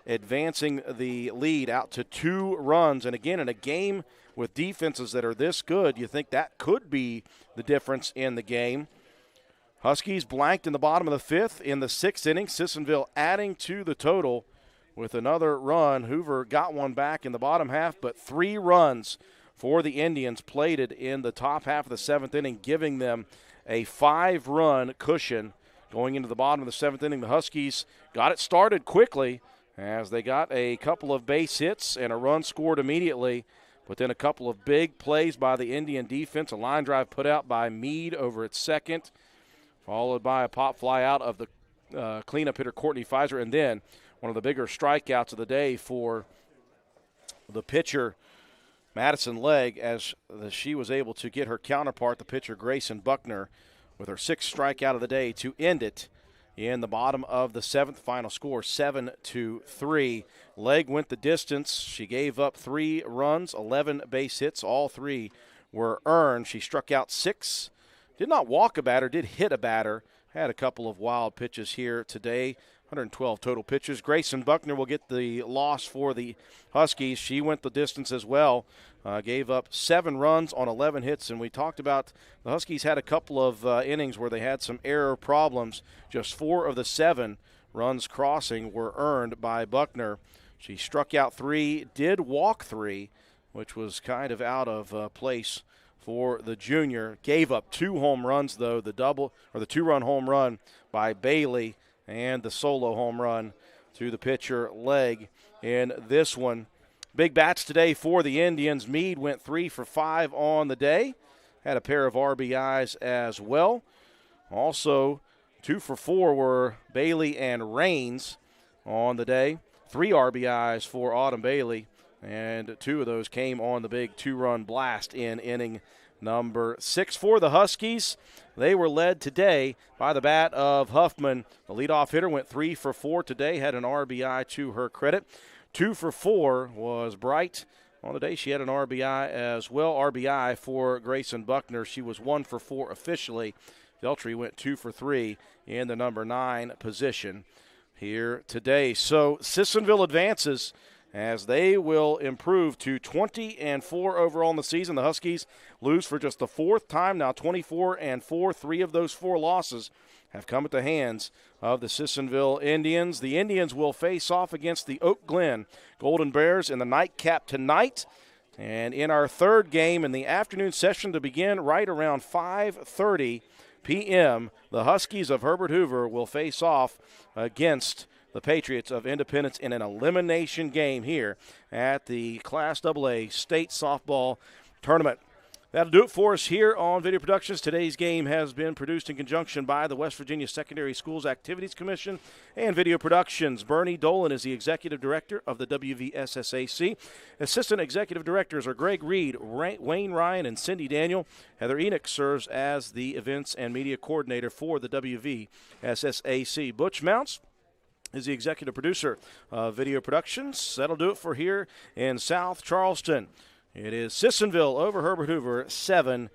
advancing the lead out to 2 runs. And again, in a game with defenses that are this good, you think that could be the difference in the game. Huskies blanked in the bottom of the 5th. In the 6th inning, Sissonville adding to the total with another run. Hoover got 1 back in the bottom half, but 3 runs for the Indians plated in the top half of the 7th inning, giving them a 5-run cushion going into the bottom of the 7th inning. The Huskies got it started quickly as they got a couple of base hits and a run scored immediately, but then a couple of big plays by the Indian defense, a line drive put out by Meade over at second, followed by a pop fly out of the cleanup hitter Courtney Pfizer, and then one of the bigger strikeouts of the day for the pitcher, Madison Legg, as she was able to get her counterpart, the pitcher Grayson Buckner, with her 6th strikeout of the day to end it in the bottom of the 7th. Final score 7-3. Legg went the distance. She gave up 3 runs, 11 base hits. All 3 were earned. She struck out 6. Did not walk a batter, did hit a batter. Had a couple of wild pitches here today. 112 total pitches. Grayson Buckner will get the loss for the Huskies. She went the distance as well. Gave up 7 runs on 11 hits, and we talked about the Huskies had a couple of innings where they had some error problems. Just 4 of the 7 runs crossing were earned by Buckner. She struck out 3, did walk 3, which was kind of out of place for the junior. Gave up 2 home runs, though, the 2-run home run by Bailey and the solo home run to the pitcher Legg in this one. Big bats today for the Indians. Meade went 3 for 5 on the day. Had a pair of RBIs as well. Also, 2 for 4 were Bailey and Raines on the day. 3 RBIs for Autumn Bailey, and 2 of those came on the big 2-run blast in inning number 6 for the Huskies. They were led today by the bat of Huffman. The leadoff hitter went 3 for 4 today, had an RBI to her credit. 2 for 4 was Bright. On the day, she had an RBI as well. RBI for Grayson Buckner. She was 1 for 4 officially. Deltry went 2 for 3 in the number 9 position. here today. So Sissonville advances as they will improve to 20-4 overall in the season. The Huskies lose for just the fourth time now, 24-4. 3 of those 4 losses have come at the hands of the Sissonville Indians. The Indians will face off against the Oak Glen Golden Bears in the nightcap tonight. And in our third game in the afternoon session to begin right around 5:30 p.m., the Huskies of Herbert Hoover will face off against the Patriots of Independence in an elimination game here at the Class AA State Softball Tournament. That'll do it for us here on Video Productions. Today's game has been produced in conjunction by the West Virginia Secondary Schools Activities Commission and Video Productions. Bernie Dolan is the Executive Director of the WVSSAC. Assistant Executive Directors are Greg Reed, Wayne Ryan, and Cindy Daniel. Heather Enoch serves as the Events and Media Coordinator for the WVSSAC. Butch Mounts is the executive producer of Video Productions. That'll do it for here in South Charleston. It is Sissonville over Herbert Hoover, 7-3.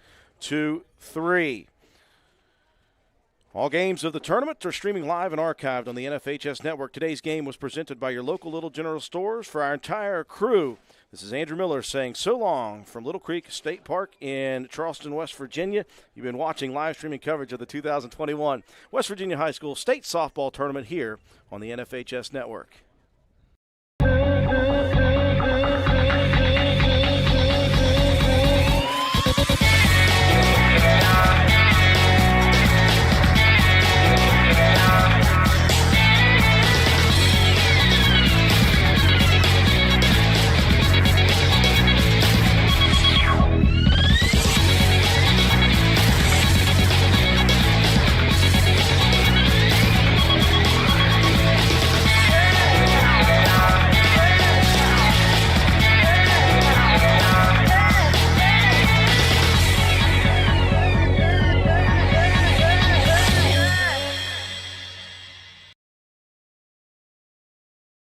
All games of the tournament are streaming live and archived on the NFHS Network. Today's game was presented by your local Little General stores. For our entire crew, this is Andrew Miller saying so long from Little Creek State Park in Charleston, West Virginia. You've been watching live streaming coverage of the 2021 West Virginia High School State Softball Tournament here on the NFHS Network.